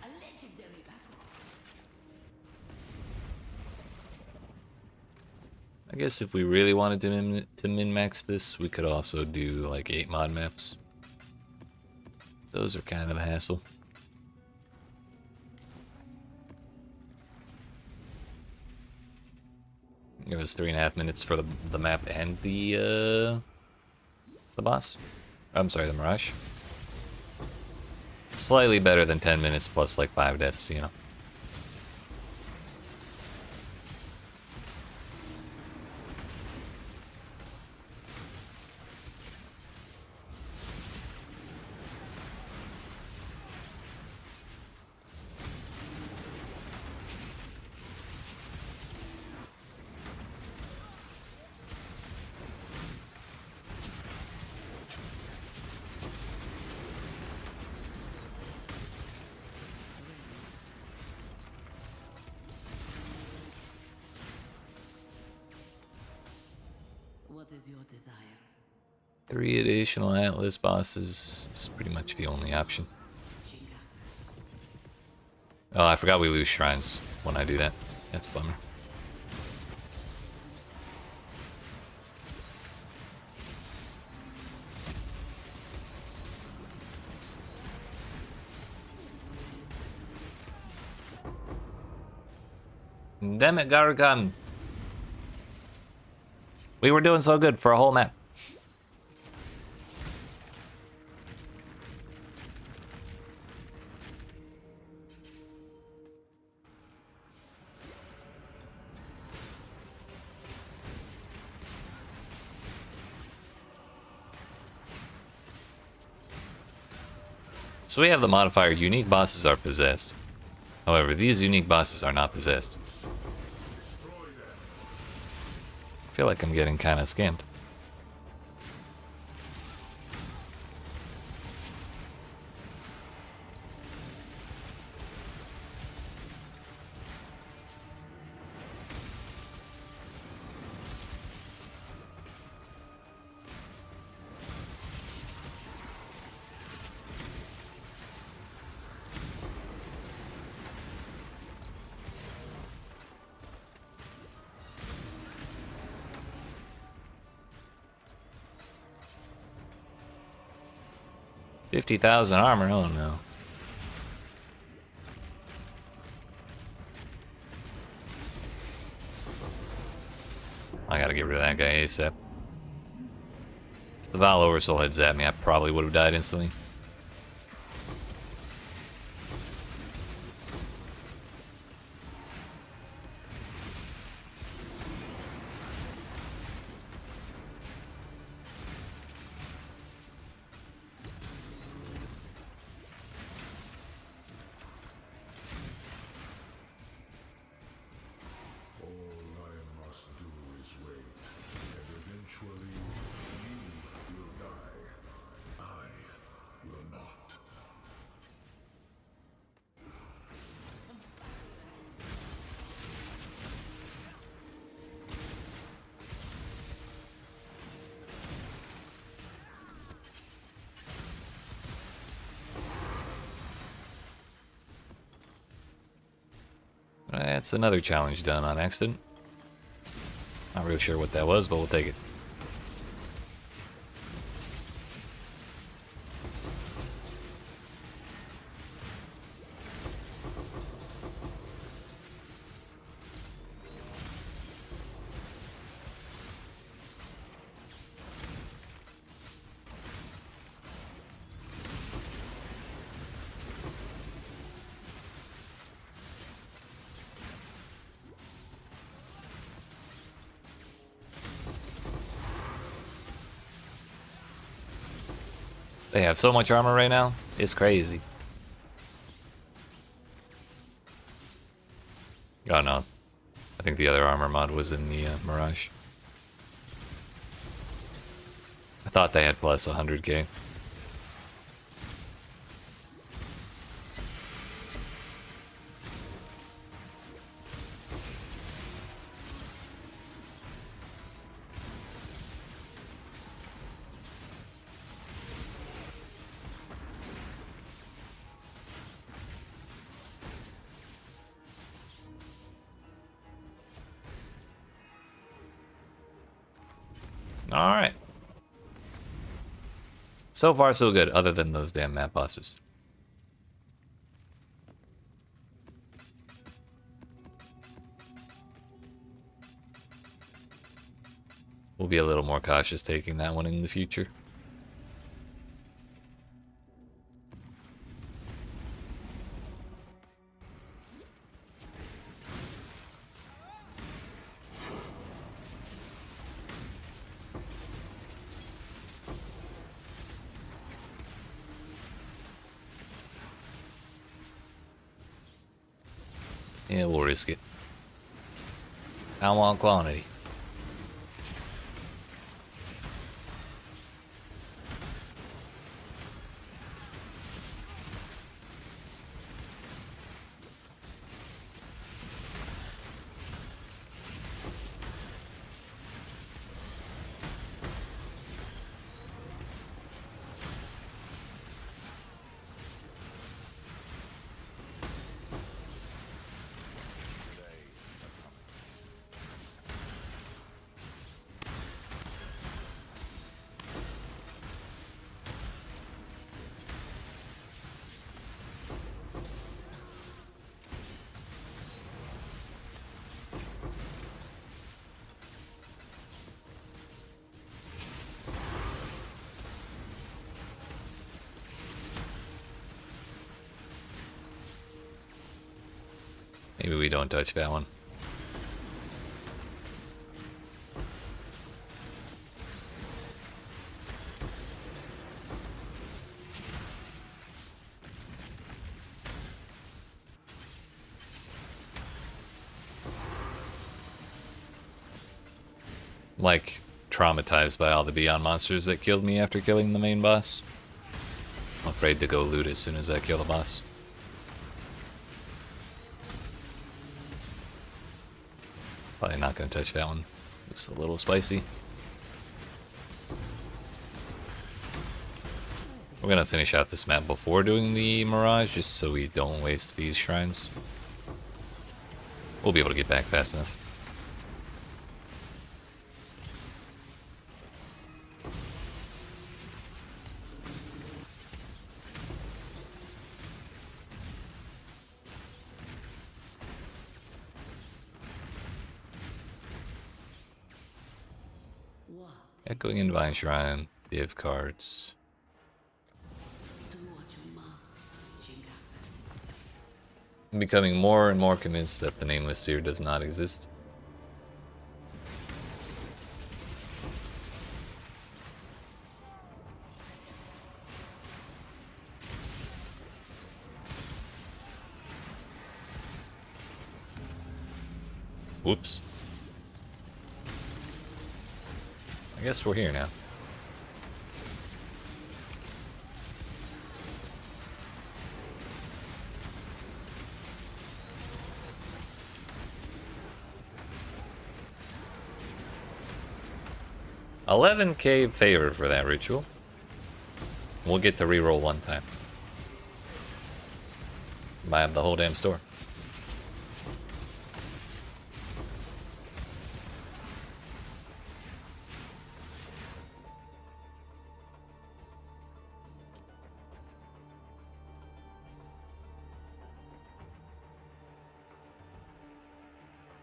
A legendary battle. I guess if we really wanted to min-max this, we could also do like 8 mod maps. Those are kind of a hassle. It was 3.5 minutes for the map and the boss. I'm sorry, the Mirage. Slightly better than 10 minutes plus like 5 deaths, What is your desire? 3 additional Atlas bosses is pretty much the only option. Shinga. Oh, I forgot we lose shrines when I do that. That's a bummer. Damn it, Garakan. We were doing so good for a whole map. So we have the modifier unique bosses are possessed. However, these unique bosses are not possessed. I feel like I'm getting kind of scammed. $50,000 armor, oh no. I gotta get rid of that guy ASAP. If the Val Oversoul had zapped me, I probably would have died instantly. All I must do is wait, and eventually you will die. I That's another challenge done on accident. Not really sure what that was, but we'll take it. They have so much armor right now, it's crazy. Oh no, I think the other armor mod was in the Mirage. I thought they had plus 100k. Alright. So far, so good, other than those damn map bosses. We'll be a little more cautious taking that one in the future. Yeah, we'll risk it. I want quantity. Maybe we don't touch that one. Like, traumatized by all the Beyond monsters that killed me after killing the main boss. I'm afraid to go loot as soon as I kill the boss. Probably not going to touch that one. It's a little spicy. We're going to finish out this map before doing the Mirage, just so we don't waste these shrines. We'll be able to get back fast enough. What? Echoing and Divine Shrine, div cards. Do what you must, Jinga. I'm becoming more and more convinced that the Nameless Seer does not exist. Whoops. I guess we're here now. $11K favor for that ritual. We'll get to reroll one time. Buy up the whole damn store.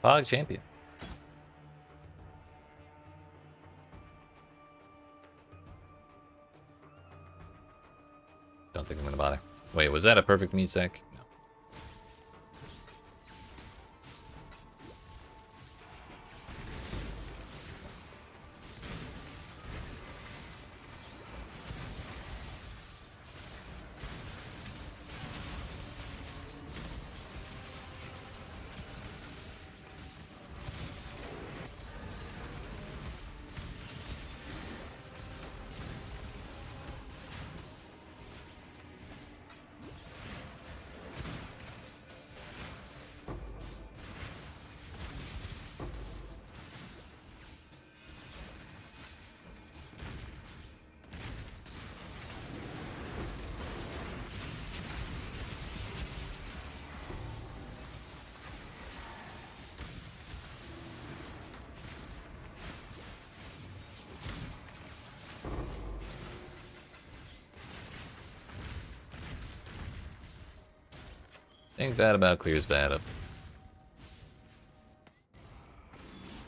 Pog champion. Don't think I'm gonna bother. Wait, was that a perfect meat sack? No. I think that about clears that up.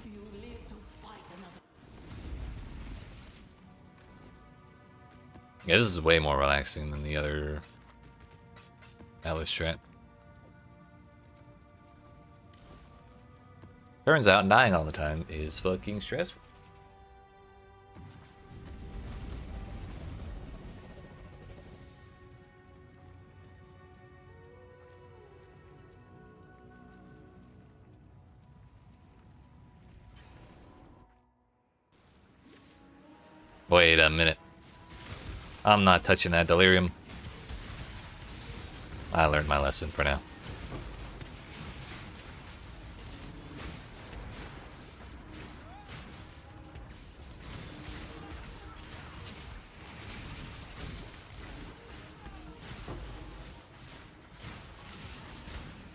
You live to fight another. Yeah, this is way more relaxing than the other Atlas strat. Turns out dying all the time is fucking stressful. Wait a minute. I'm not touching that delirium. I learned my lesson for now.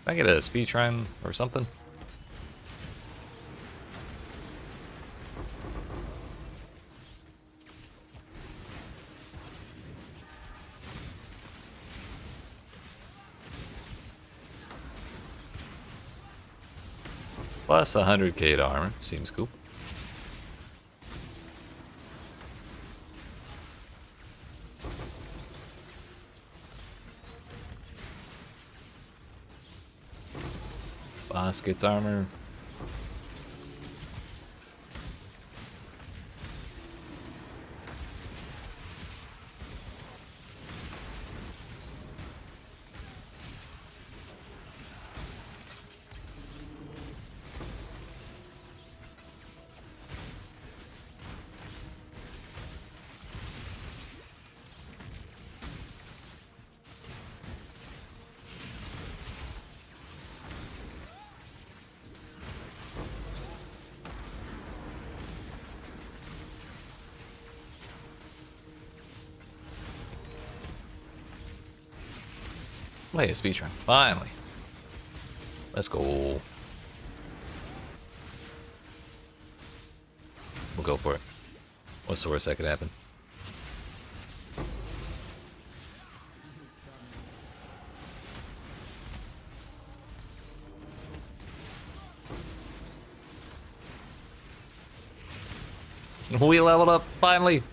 Can I get a speed shrine or something? Plus 100k to armor. Seems cool. Boss gets armor. Play a speedrun. Finally. Let's go. We'll go for it. What's the worst that could happen? We leveled up, finally!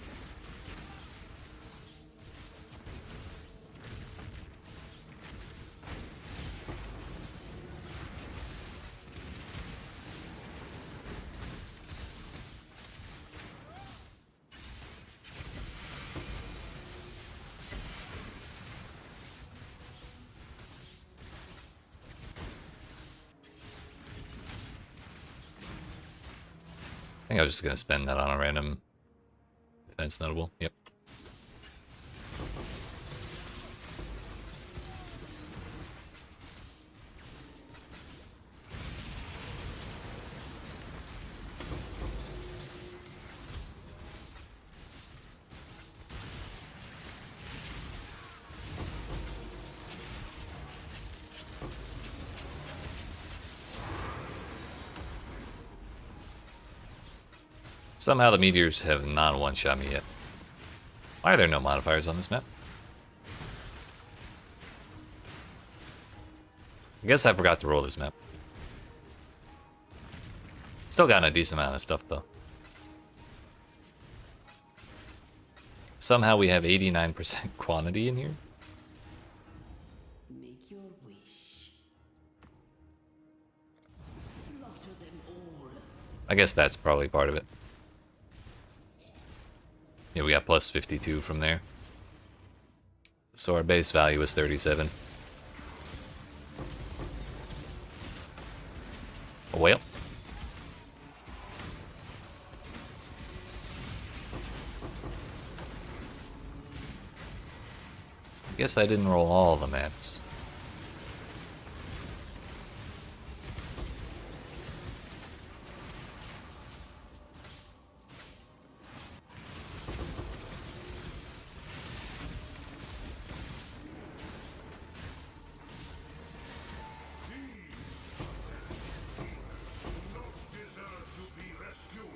I think I was just gonna spend that on a random defense notable. Yep. Somehow the meteors have not one-shot me yet. Why are there no modifiers on this map? I guess I forgot to roll this map. Still got a decent amount of stuff though. Somehow we have 89% quantity in here. Make your wish. Slaughter them all. I guess that's probably part of it. Yeah, we got plus 52 from there. So our base value is 37. Well. Guess I didn't roll all the maps. Deserve to be rescued.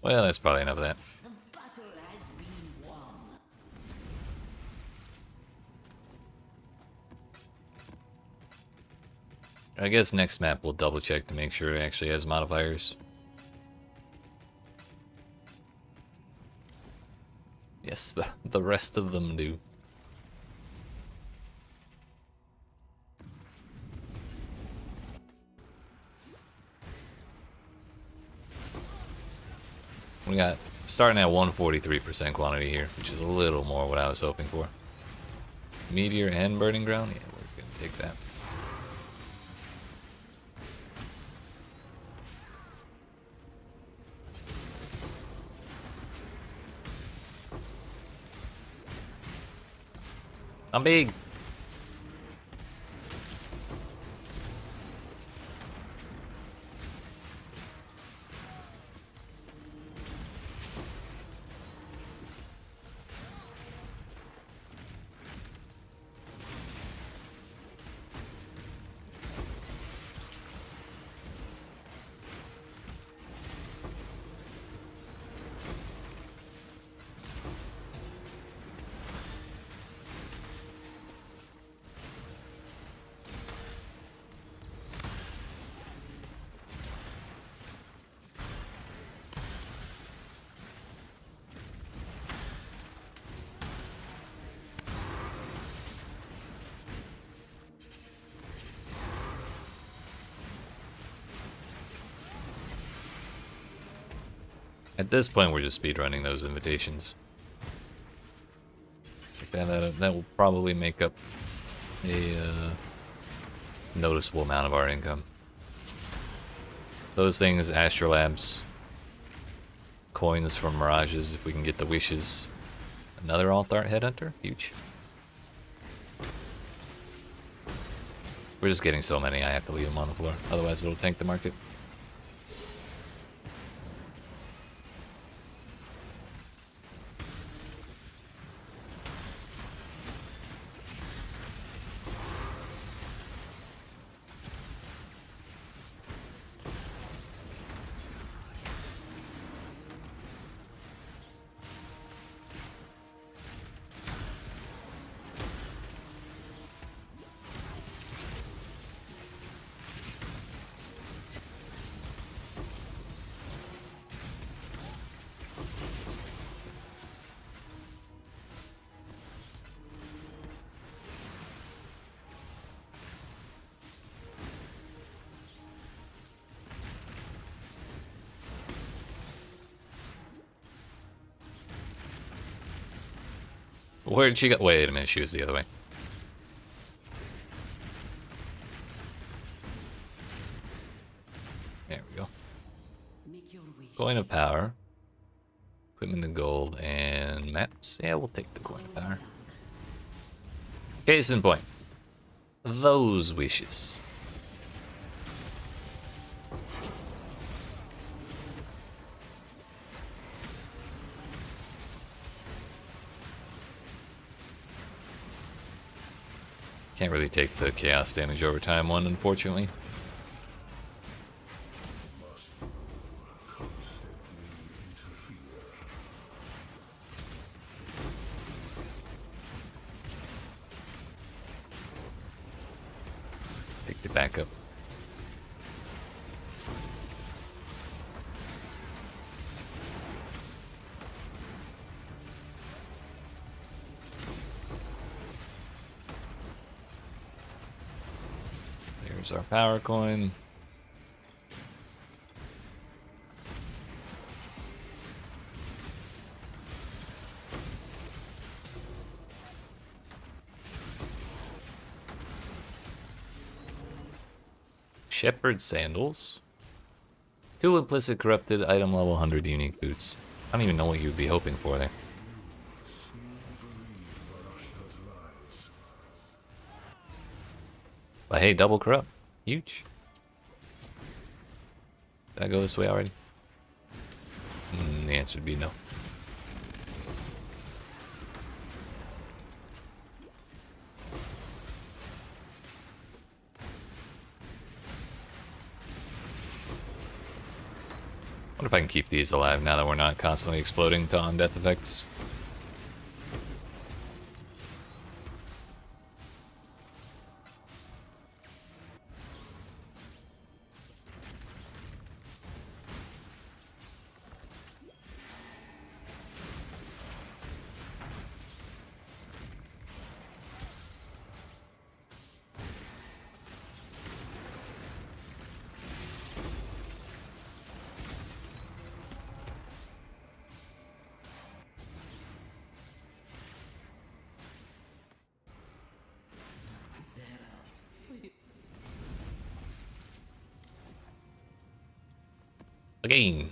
Well, that's probably enough of that. The battle has been won. I guess next map we'll double check to make sure it actually has modifiers. Yes, the rest of them do. We got starting at 143% quantity here, which is a little more what I was hoping for. Meteor and Burning Ground? Yeah, we're gonna take that. I'm big. At this point, we're just speedrunning those invitations. That will probably make up a noticeable amount of our income. Those things, Astrolabs, coins from Mirages, if we can get the wishes. Another Alt Art Headhunter, huge. We're just getting so many, I have to leave them on the floor. Otherwise, it'll tank the market. Where did she go? Wait a minute, she was the other way. Coin of power. Equipment and gold and maps. Yeah, we'll take the coin of power. Case in point. Those wishes. Can't really take the chaos damage over time one, unfortunately. Take the backup. There's our power coin. Shepherd sandals. 2 implicit corrupted item level 100 unique boots. I don't even know what you'd be hoping for there. But hey, double corrupt. Huge. Did I go this way already? The answer would be no. I wonder if I can keep these alive now that we're not constantly exploding to on-death effects. Again.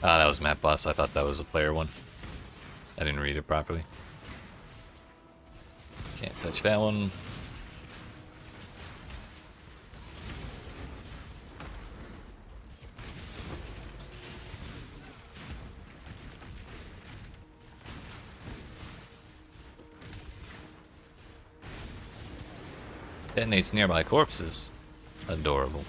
Ah, that was map boss. I thought that was a player one. I didn't read it properly. Can't touch that one. Detonates nearby corpses. Adorable.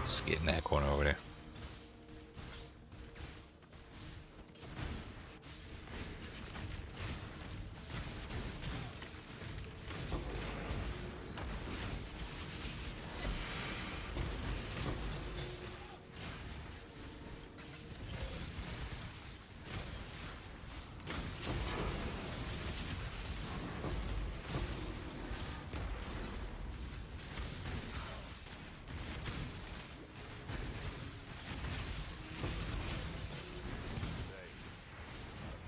Just get in that corner over there.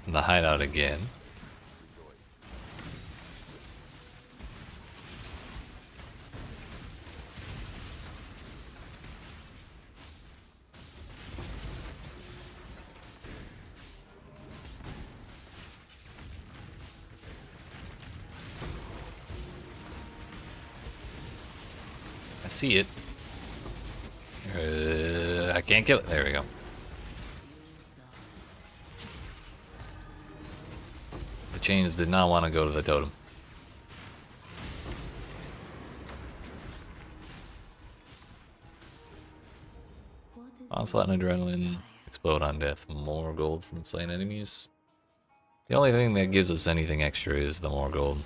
The hideout again. I see it. I can't kill it. There we go. The chains did not want to go to the totem. Onslaught and Adrenaline, Explode on Death, more gold from slain enemies. The only thing that gives us anything extra is the more gold.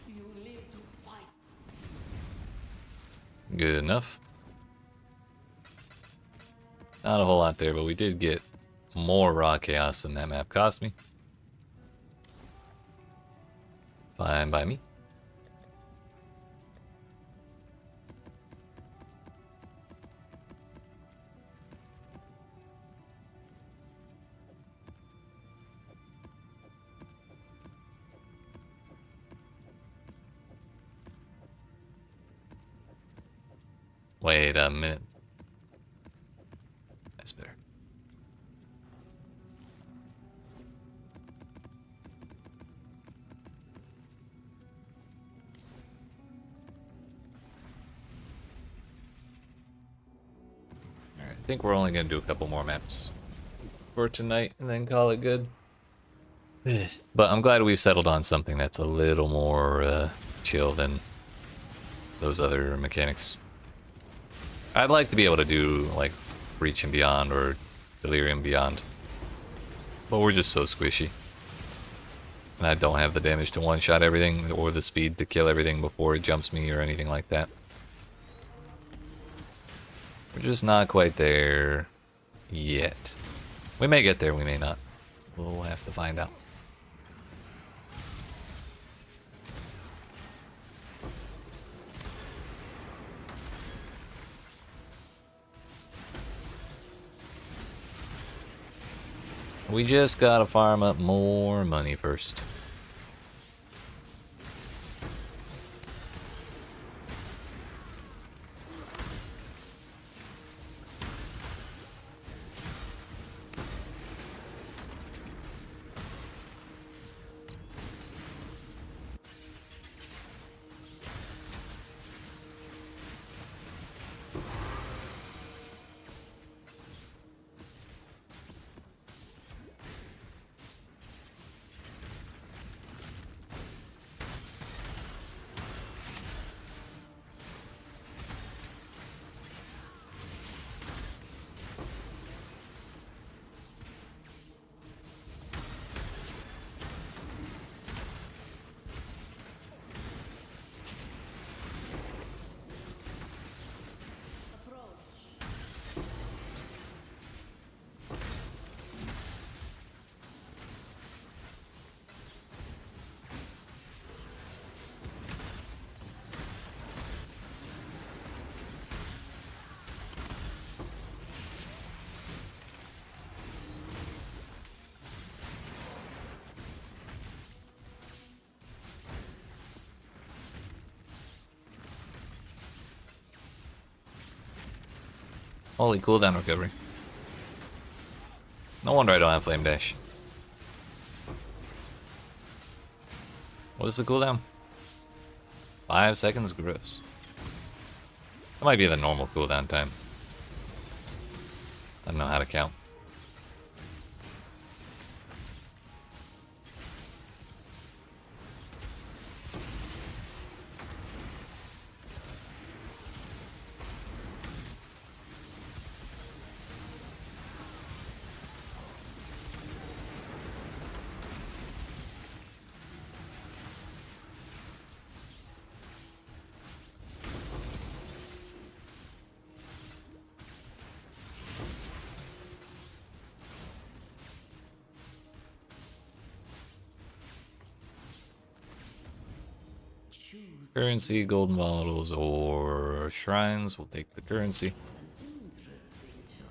You live to fight. Good enough. Not a whole lot there, but we did get more raw chaos than that map cost me. Fine by me. Wait a minute. That's better. Alright, I think we're only going to do a couple more maps for tonight and then call it good. But I'm glad we've settled on something that's a little more chill than those other mechanics. I'd like to be able to do like Reach and Beyond or Delirium Beyond, but we're just so squishy. And I don't have the damage to one-shot everything or the speed to kill everything before it jumps me or anything like that. We're just not quite there yet. We may get there, we may not. We'll have to find out. We just gotta farm up more money first. Holy cooldown recovery. No wonder I don't have Flame Dash. What's the cooldown? 5 seconds? Gross. That might be the normal cooldown time. I don't know how to count. Choose Currency, golden bottles, or shrines. We'll take the currency. an interesting choice.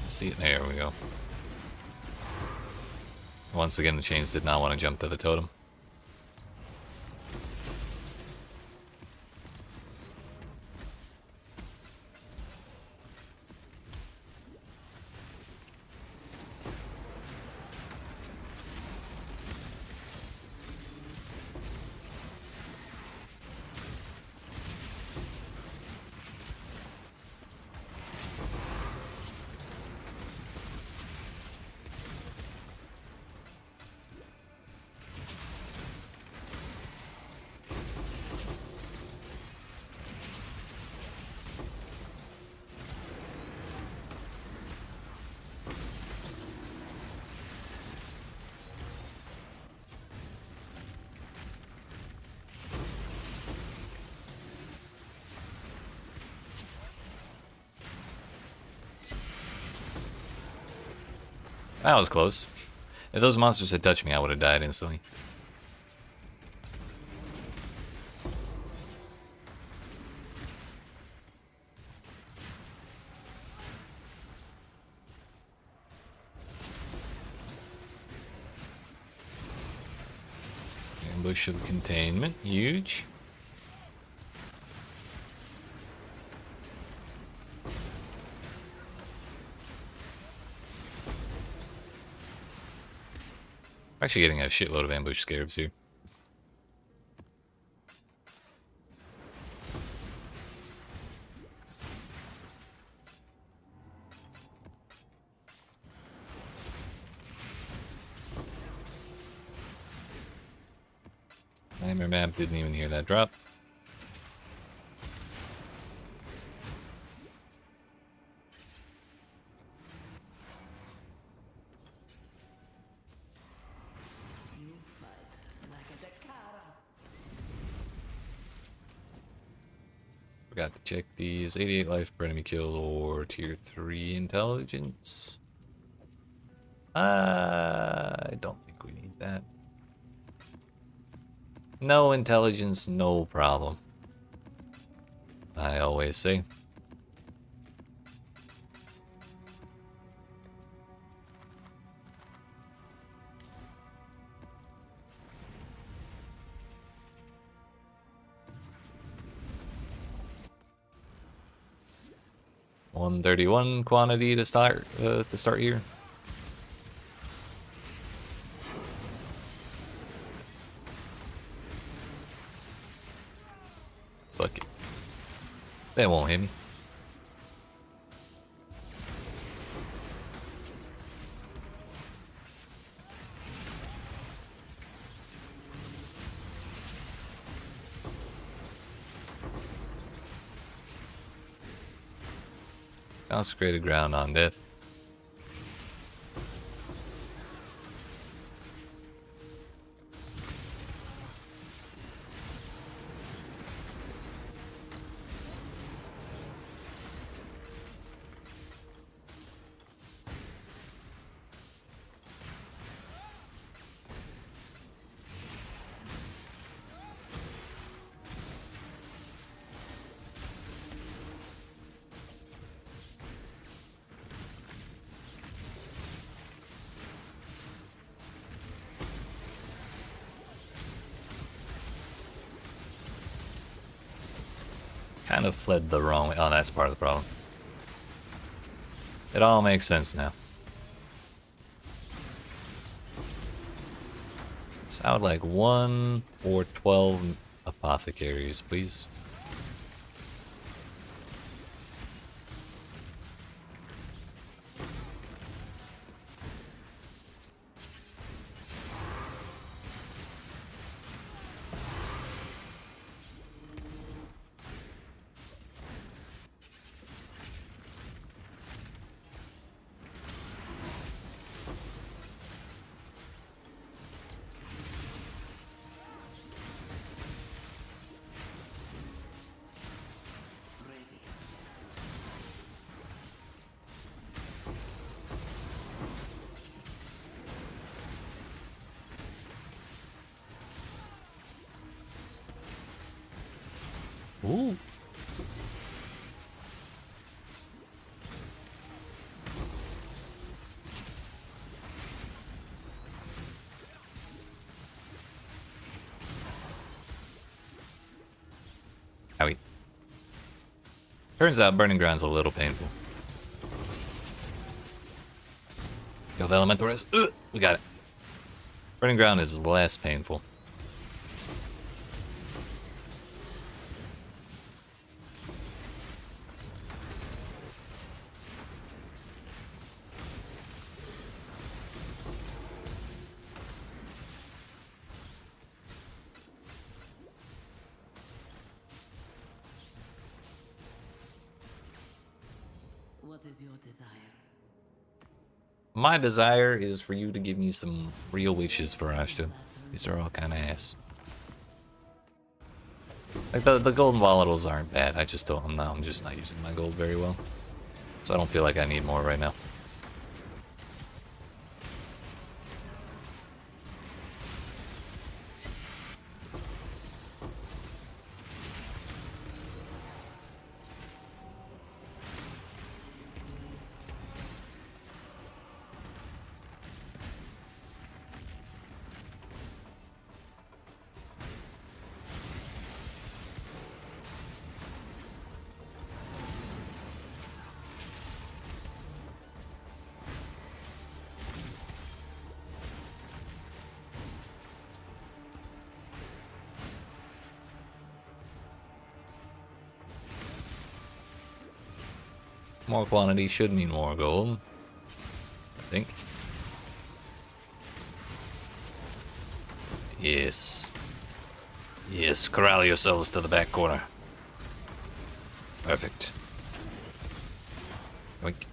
See, there we go. Once again, the chains did not want to jump to the totem. That was close. If those monsters had touched me, I would have died instantly. Ambush of containment, huge. I'm actually getting a shitload of ambush scarabs here. Nightmare map didn't even hear that drop. You fight like a Dakara. Forgot to check these. 88 life per enemy kill or tier 3 intelligence. I don't think we need that. No intelligence, no problem. I always say. $131 quantity to start here. Fuck it. They won't hit me. Consecrated ground on death. Kind of fled the wrong way. Oh, that's part of the problem. It all makes sense now. So I would like 1 or 12 apothecaries, please. Ooh. Howie. Turns out burning ground's a little painful. Yo, the elemental res. We got it. Burning ground is less painful. What is your desire? My desire is for you to give me some real wishes for Ashton. These are all kind of ass. Like the golden volatiles aren't bad. I just don't. I'm just not using my gold very well, so I don't feel like I need more right now. More quantity should mean more gold, I think. Yes. Yes, corral yourselves to the back corner. Perfect. Oink.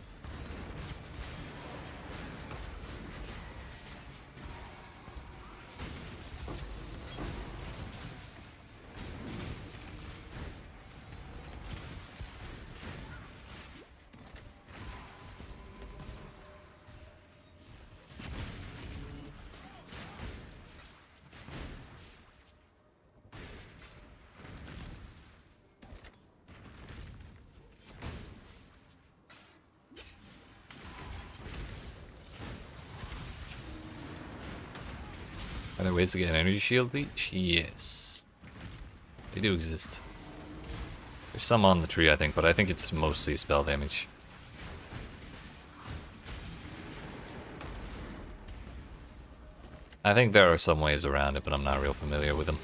Are there ways to get an energy shield leech? Yes. They do exist. There's some on the tree, I think, but I think it's mostly spell damage. I think there are some ways around it, but I'm not real familiar with them.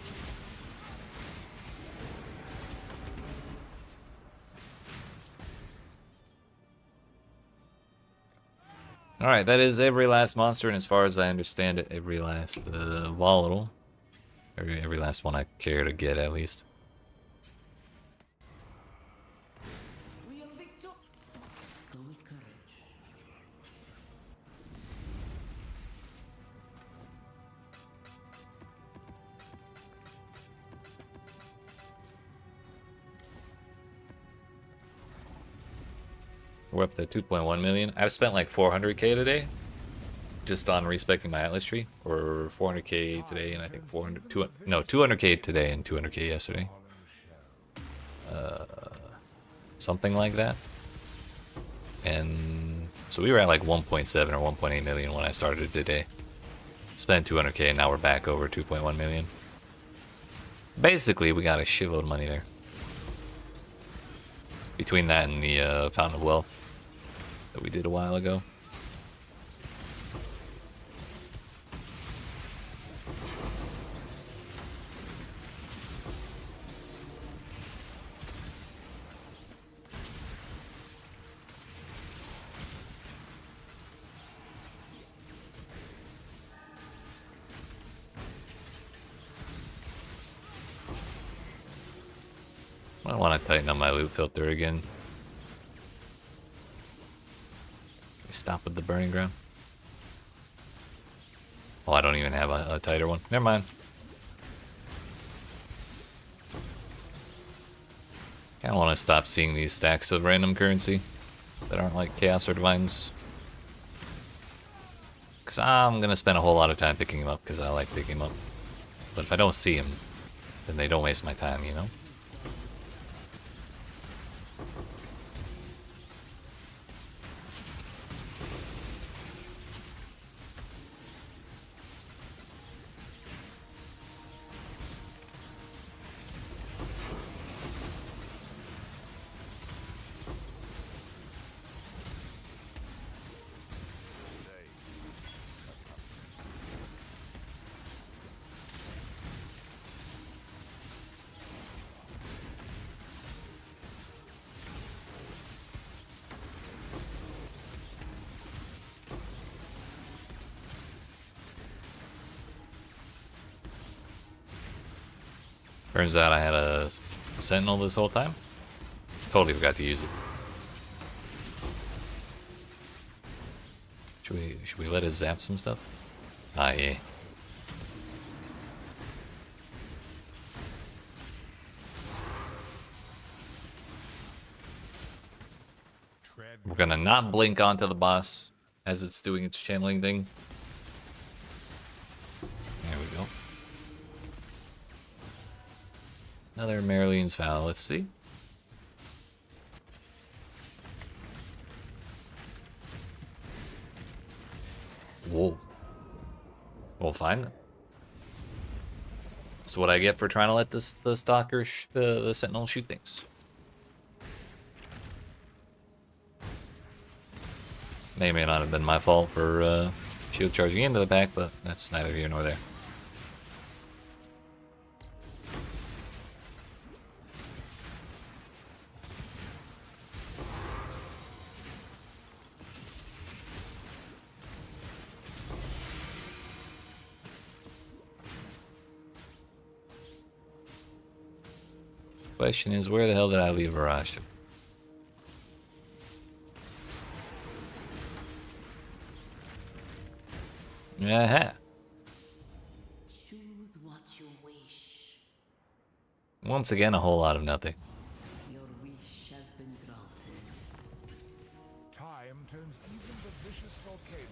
Alright, that is every last monster, and as far as I understand it, every last volatile. Every last one I care to get, at least. We are victor. Go with courage. We're up to 2.1 million. I've spent like 400k today just on respecting my Atlas tree, or 400k today, and I think 200k today and 200k yesterday. Something like that. And so we were at like 1.7 or 1.8 million when I started today. Spent 200k, and now we're back over 2.1 million. Basically, we got a shitload of money there. Between that and the Fountain of Wealth that we did a while ago. I want to tighten up my loot filter again. Can we stop with the burning ground? Oh, I don't even have a tighter one. Never mind. Kinda want to stop seeing these stacks of random currency that aren't like Chaos or Divines. Because I'm going to spend a whole lot of time picking them up because I like picking them up. But if I don't see them, then they don't waste my time, you know? Turns out I had a Sentinel this whole time. Totally forgot to use it. Should we let it zap some stuff? Ah, yeah. We're gonna not blink onto the boss as it's doing its channeling thing. There we go. Another Marilyn's Vow. Let's see. Whoa. Well, fine. That's what I get for trying to let the Stalker, the Sentinel, shoot things. May or may not have been my fault for shield charging into the pack, but that's neither here nor there. Question is, where the hell did I leave Mirage? Yeah. Choose what you wish. Once again, a whole lot of nothing. Your wish has been granted. Time turns even the vicious volcanoes.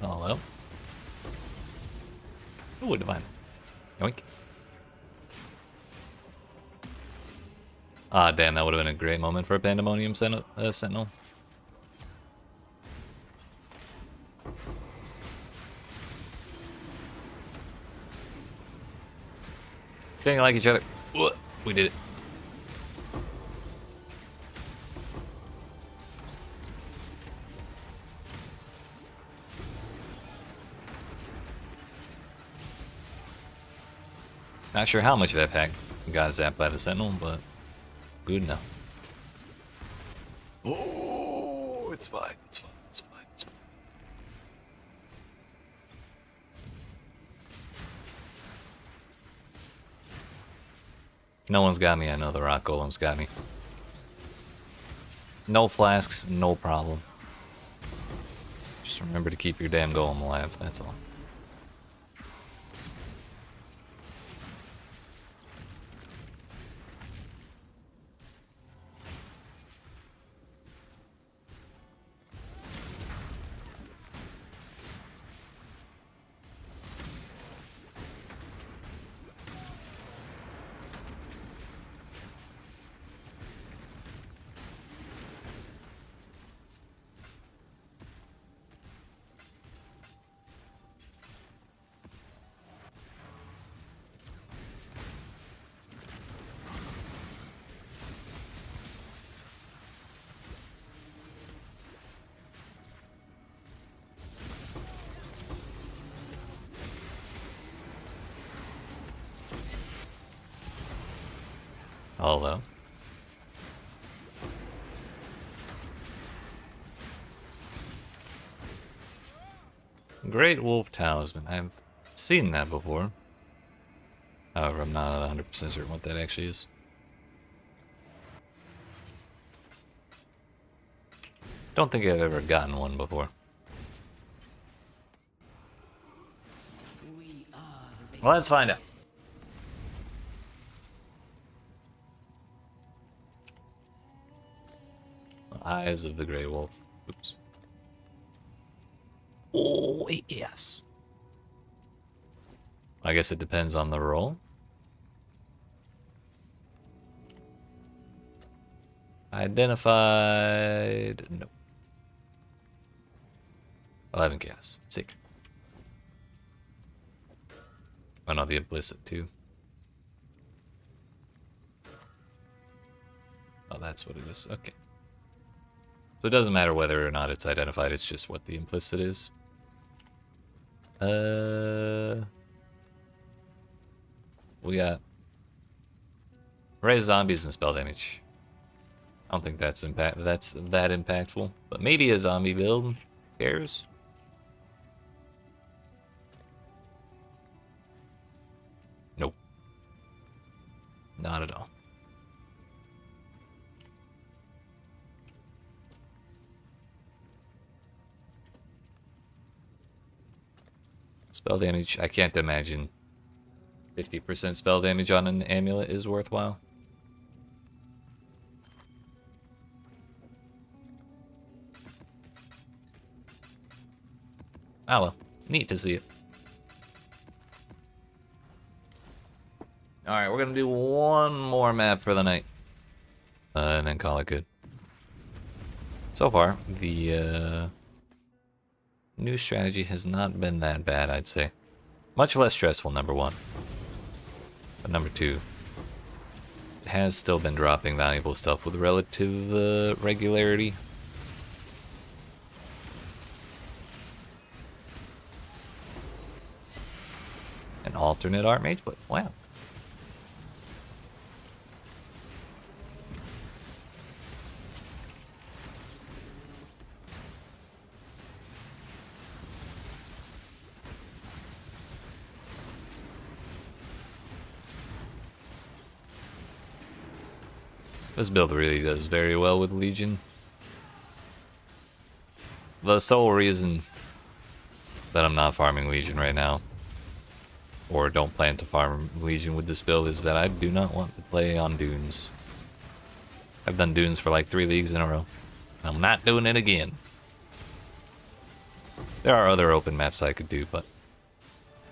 Oh, hello. Ooh, divine. Yoink. Ah, damn, that would have been a great moment for a Pandemonium Sentinel. Dang, like each other. Whoa, we did it. Not sure how much of that pack got zapped by the Sentinel, but good enough. Oh, it's fine, it's fine, it's fine, it's fine. No one's got me, I know the Rock Golem's got me. No flasks, no problem. Just remember to keep your damn Golem alive, that's all. Hello. Great Wolf Talisman. I've seen that before. However, I'm not 100% certain what that actually is. Don't think I've ever gotten one before. We are Well, let's find out. Eyes of the Grey Wolf. Oops. Oh, yes. I guess it depends on the roll. Identified. No. 11 chaos. Sick. Oh no, the implicit too. Oh, that's what it is. Okay. So it doesn't matter whether or not it's identified, it's just what the implicit is. We got raise zombies and spell damage. I don't think that's that impactful, but maybe a zombie build cares. Nope. Not at all. Spell damage, I can't imagine 50% spell damage on an amulet is worthwhile. Oh well, neat to see it. Alright, we're gonna do one more map for the night. And then call it good. So far, the new strategy has not been that bad, I'd say. Much less stressful, number one. But number two, it has still been dropping valuable stuff with relative regularity. An alternate art mage, but wow. This build really does very well with Legion. The sole reason that I'm not farming Legion right now, or don't plan to farm Legion with this build, is that I do not want to play on dunes. I've done dunes for like 3 leagues in a row. I'm not doing it again. There are other open maps I could do, but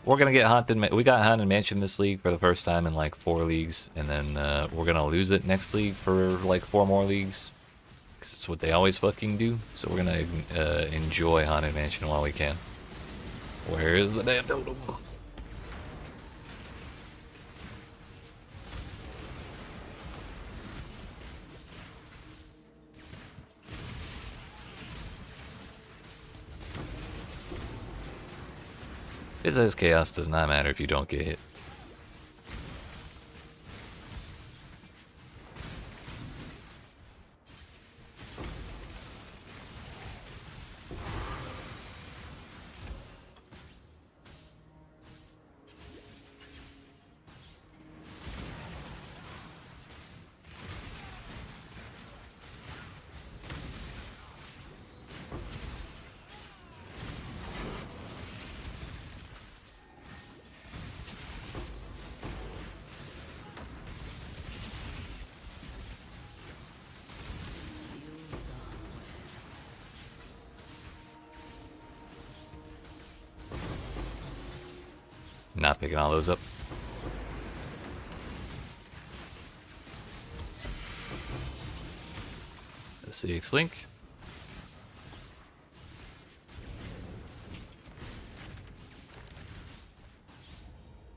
we're gonna get Haunted. We got Haunted Mansion this league for the first time in like 4 leagues, and then we're gonna lose it next league for like 4 more leagues, because it's what they always fucking do. So we're gonna enjoy Haunted Mansion while we can. Where is the damn totem? It says chaos does not matter if you don't get hit. Not picking all those up. The CX link.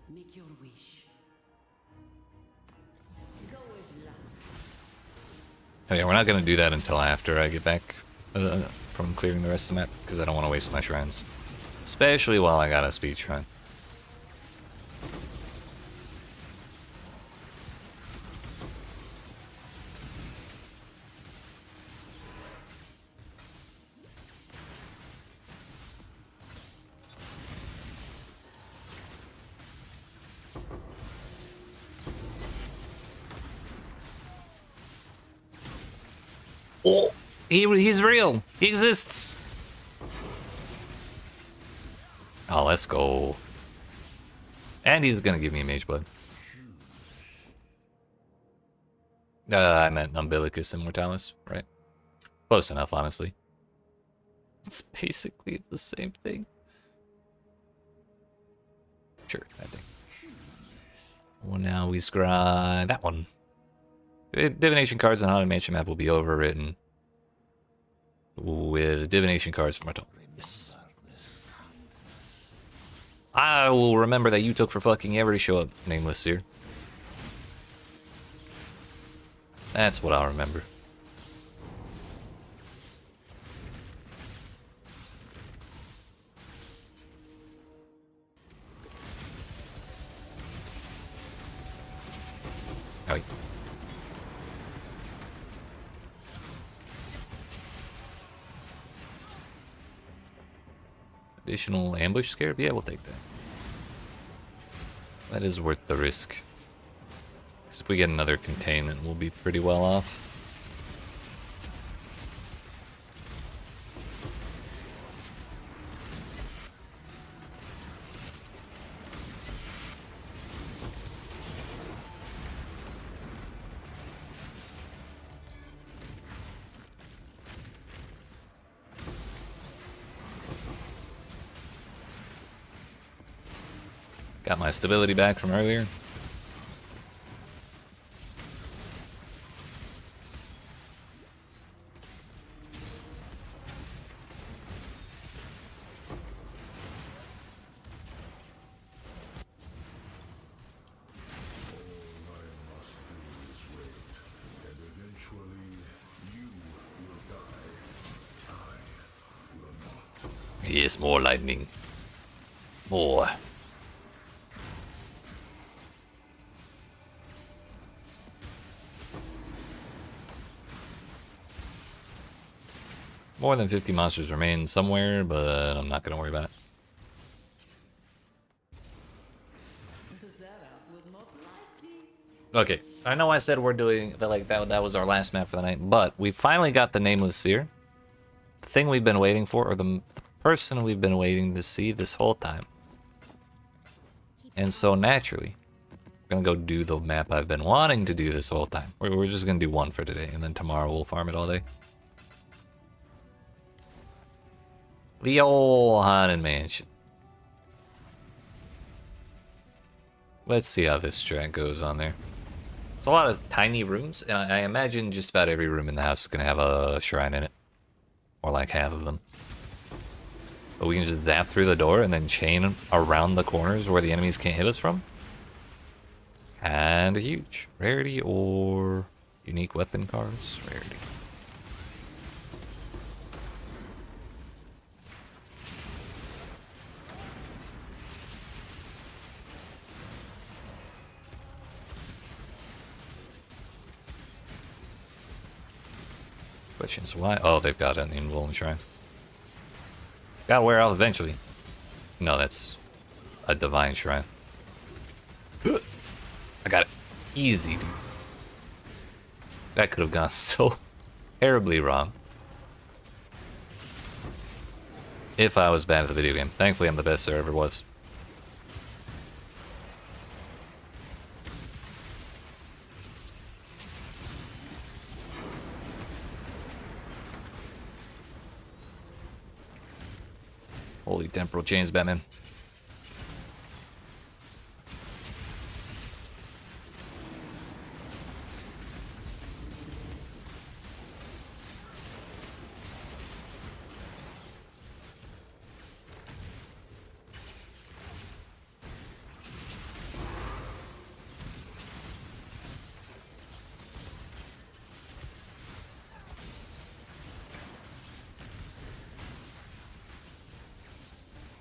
Make your wish. Go with luck. Oh yeah, we're not gonna do that until after I get back from clearing the rest of the map, because I don't want to waste my shrines. Especially while I got a speed shrine. Oh, he's real. He exists. Oh, let's go. And he's gonna give me a mage blood. I meant umbilicus immortalis, right? Close enough, honestly. It's basically the same thing. Sure, I think. Well, now we scry that one. Divination cards on Haunted Mansion map will be overwritten with divination cards from our top. Yes. I will remember that you took for fucking ever to show up, Nameless Seer. That's what I'll remember. Oh, wait. Additional ambush scarab? Yeah, we'll take that. That is worth the risk. 'Cause if we get another containment, we'll be pretty well off. Got my stability back from earlier. Yes, more lightning. More. More than 50 monsters remain somewhere, but I'm not going to worry about it. Okay, I know I said we're doing that like that was our last map for the night, but we finally got the Nameless Seer. The thing we've been waiting for, or the person we've been waiting to see this whole time. And so naturally, we're gonna go do the map I've been wanting to do this whole time. We're just gonna do one for today, and then tomorrow we'll farm it all day. The old Haunted Mansion. Let's see how this strat goes on there. It's a lot of tiny rooms, and I imagine just about every room in the house is gonna have a shrine in it. Or like half of them. But we can just zap through the door and then chain around the corners where the enemies can't hit us from. And huge. Rarity or unique weapon cards? Rarity. Questions why? Oh, they've got an invuln shrine. Gotta wear out eventually. No, that's a divine shrine. I got it. Easy, dude. That could have gone so terribly wrong. If I was bad at the video game. Thankfully, I'm the best there ever was. Holy temporal chains, Batman.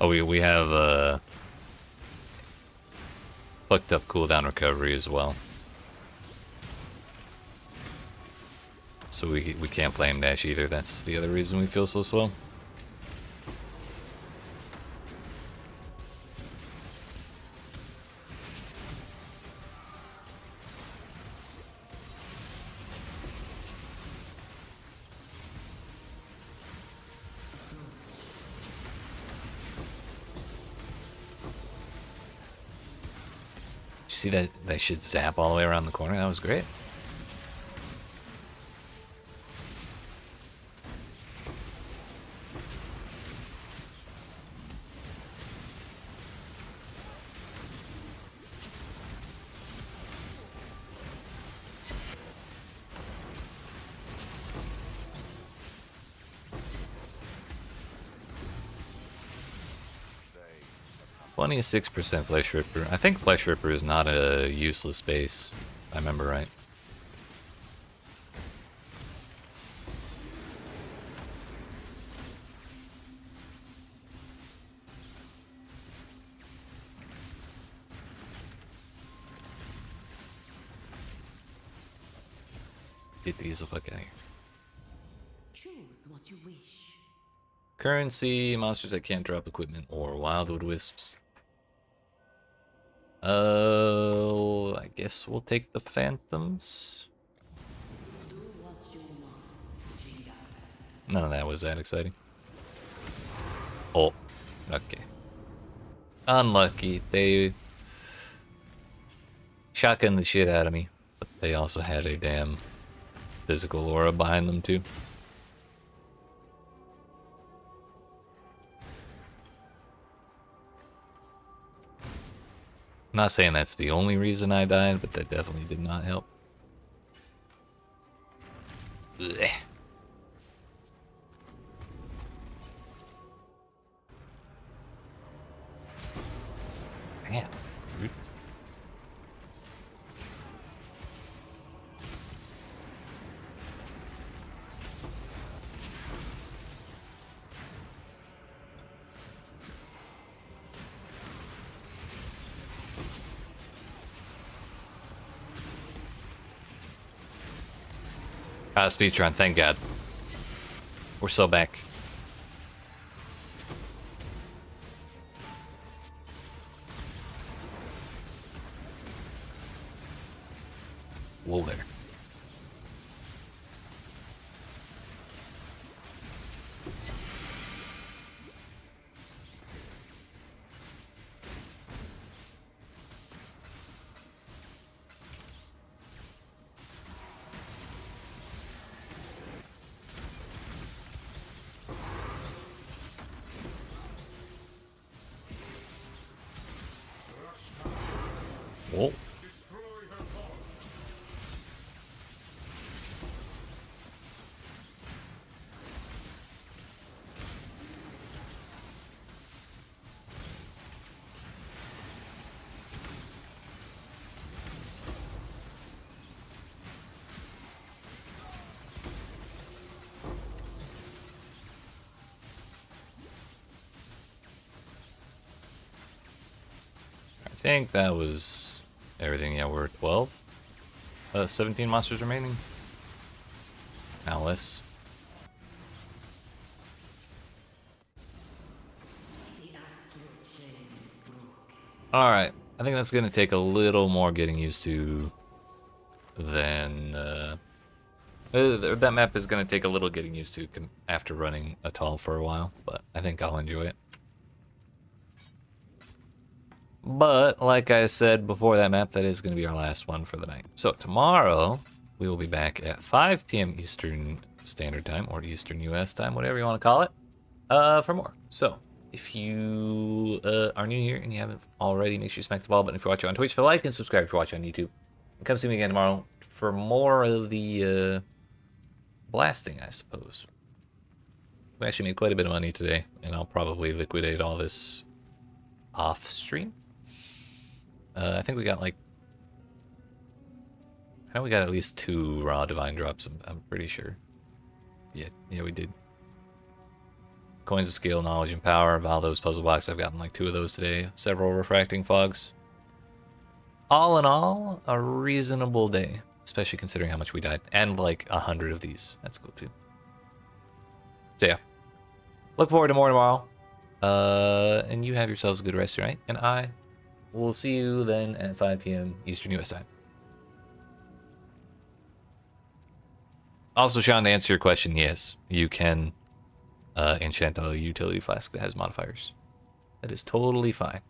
Oh, we have fucked up cooldown recovery as well. So we can't flame dash either. That's the other reason we feel so slow. see that shit zap all the way around the corner? That was great. Only a 6% Flesh Ripper. I think Flesh Ripper is not a useless base, if I remember right. Get these the fuck out of here. Choose what you wish. Currency, monsters that can't drop equipment, or Wildwood Wisps. Oh, I guess we'll take the Phantoms. Do what you must, Jinga. None of that was that exciting. Oh, okay. Unlucky. They shotgunned the shit out of me, but they also had a damn physical aura behind them too. I'm not saying that's the only reason I died, but that definitely did not help. Blech. Damn. Rude. Speedrun, thank God. We're so back. Whoa there. Whoa. I think that was everything. Yeah, we're 12. 17 monsters remaining. Now less. Alright, I think that's gonna take a little more getting used to than that map is gonna take a little getting used to after running Atoll for a while, but I think I'll enjoy it. But, like I said before that map, that is going to be our last one for the night. So, tomorrow, we will be back at 5 p.m. Eastern Standard Time, or Eastern US time, whatever you want to call it, for more. So, if you are new here and you haven't already, make sure you smack the follow button if you're watching on Twitch, like and subscribe if you're watching on YouTube. And come see me again tomorrow for more of the blasting, I suppose. We actually made quite a bit of money today, and I'll probably liquidate all this off stream. I think we got like... I think we got at least 2 raw divine drops, I'm pretty sure. Yeah, we did. Coins of skill, knowledge, and power. Valdo's puzzle box, I've gotten like 2 of those today. Several refracting fogs. All in all, a reasonable day. Especially considering how much we died. And like 100 of these. That's cool too. So yeah. Look forward to more tomorrow. And you have yourselves a good rest tonight. And I will see you then at 5 p.m. Eastern US time. Also, Sean, to answer your question, yes, you can enchant a utility flask that has modifiers. That is totally fine.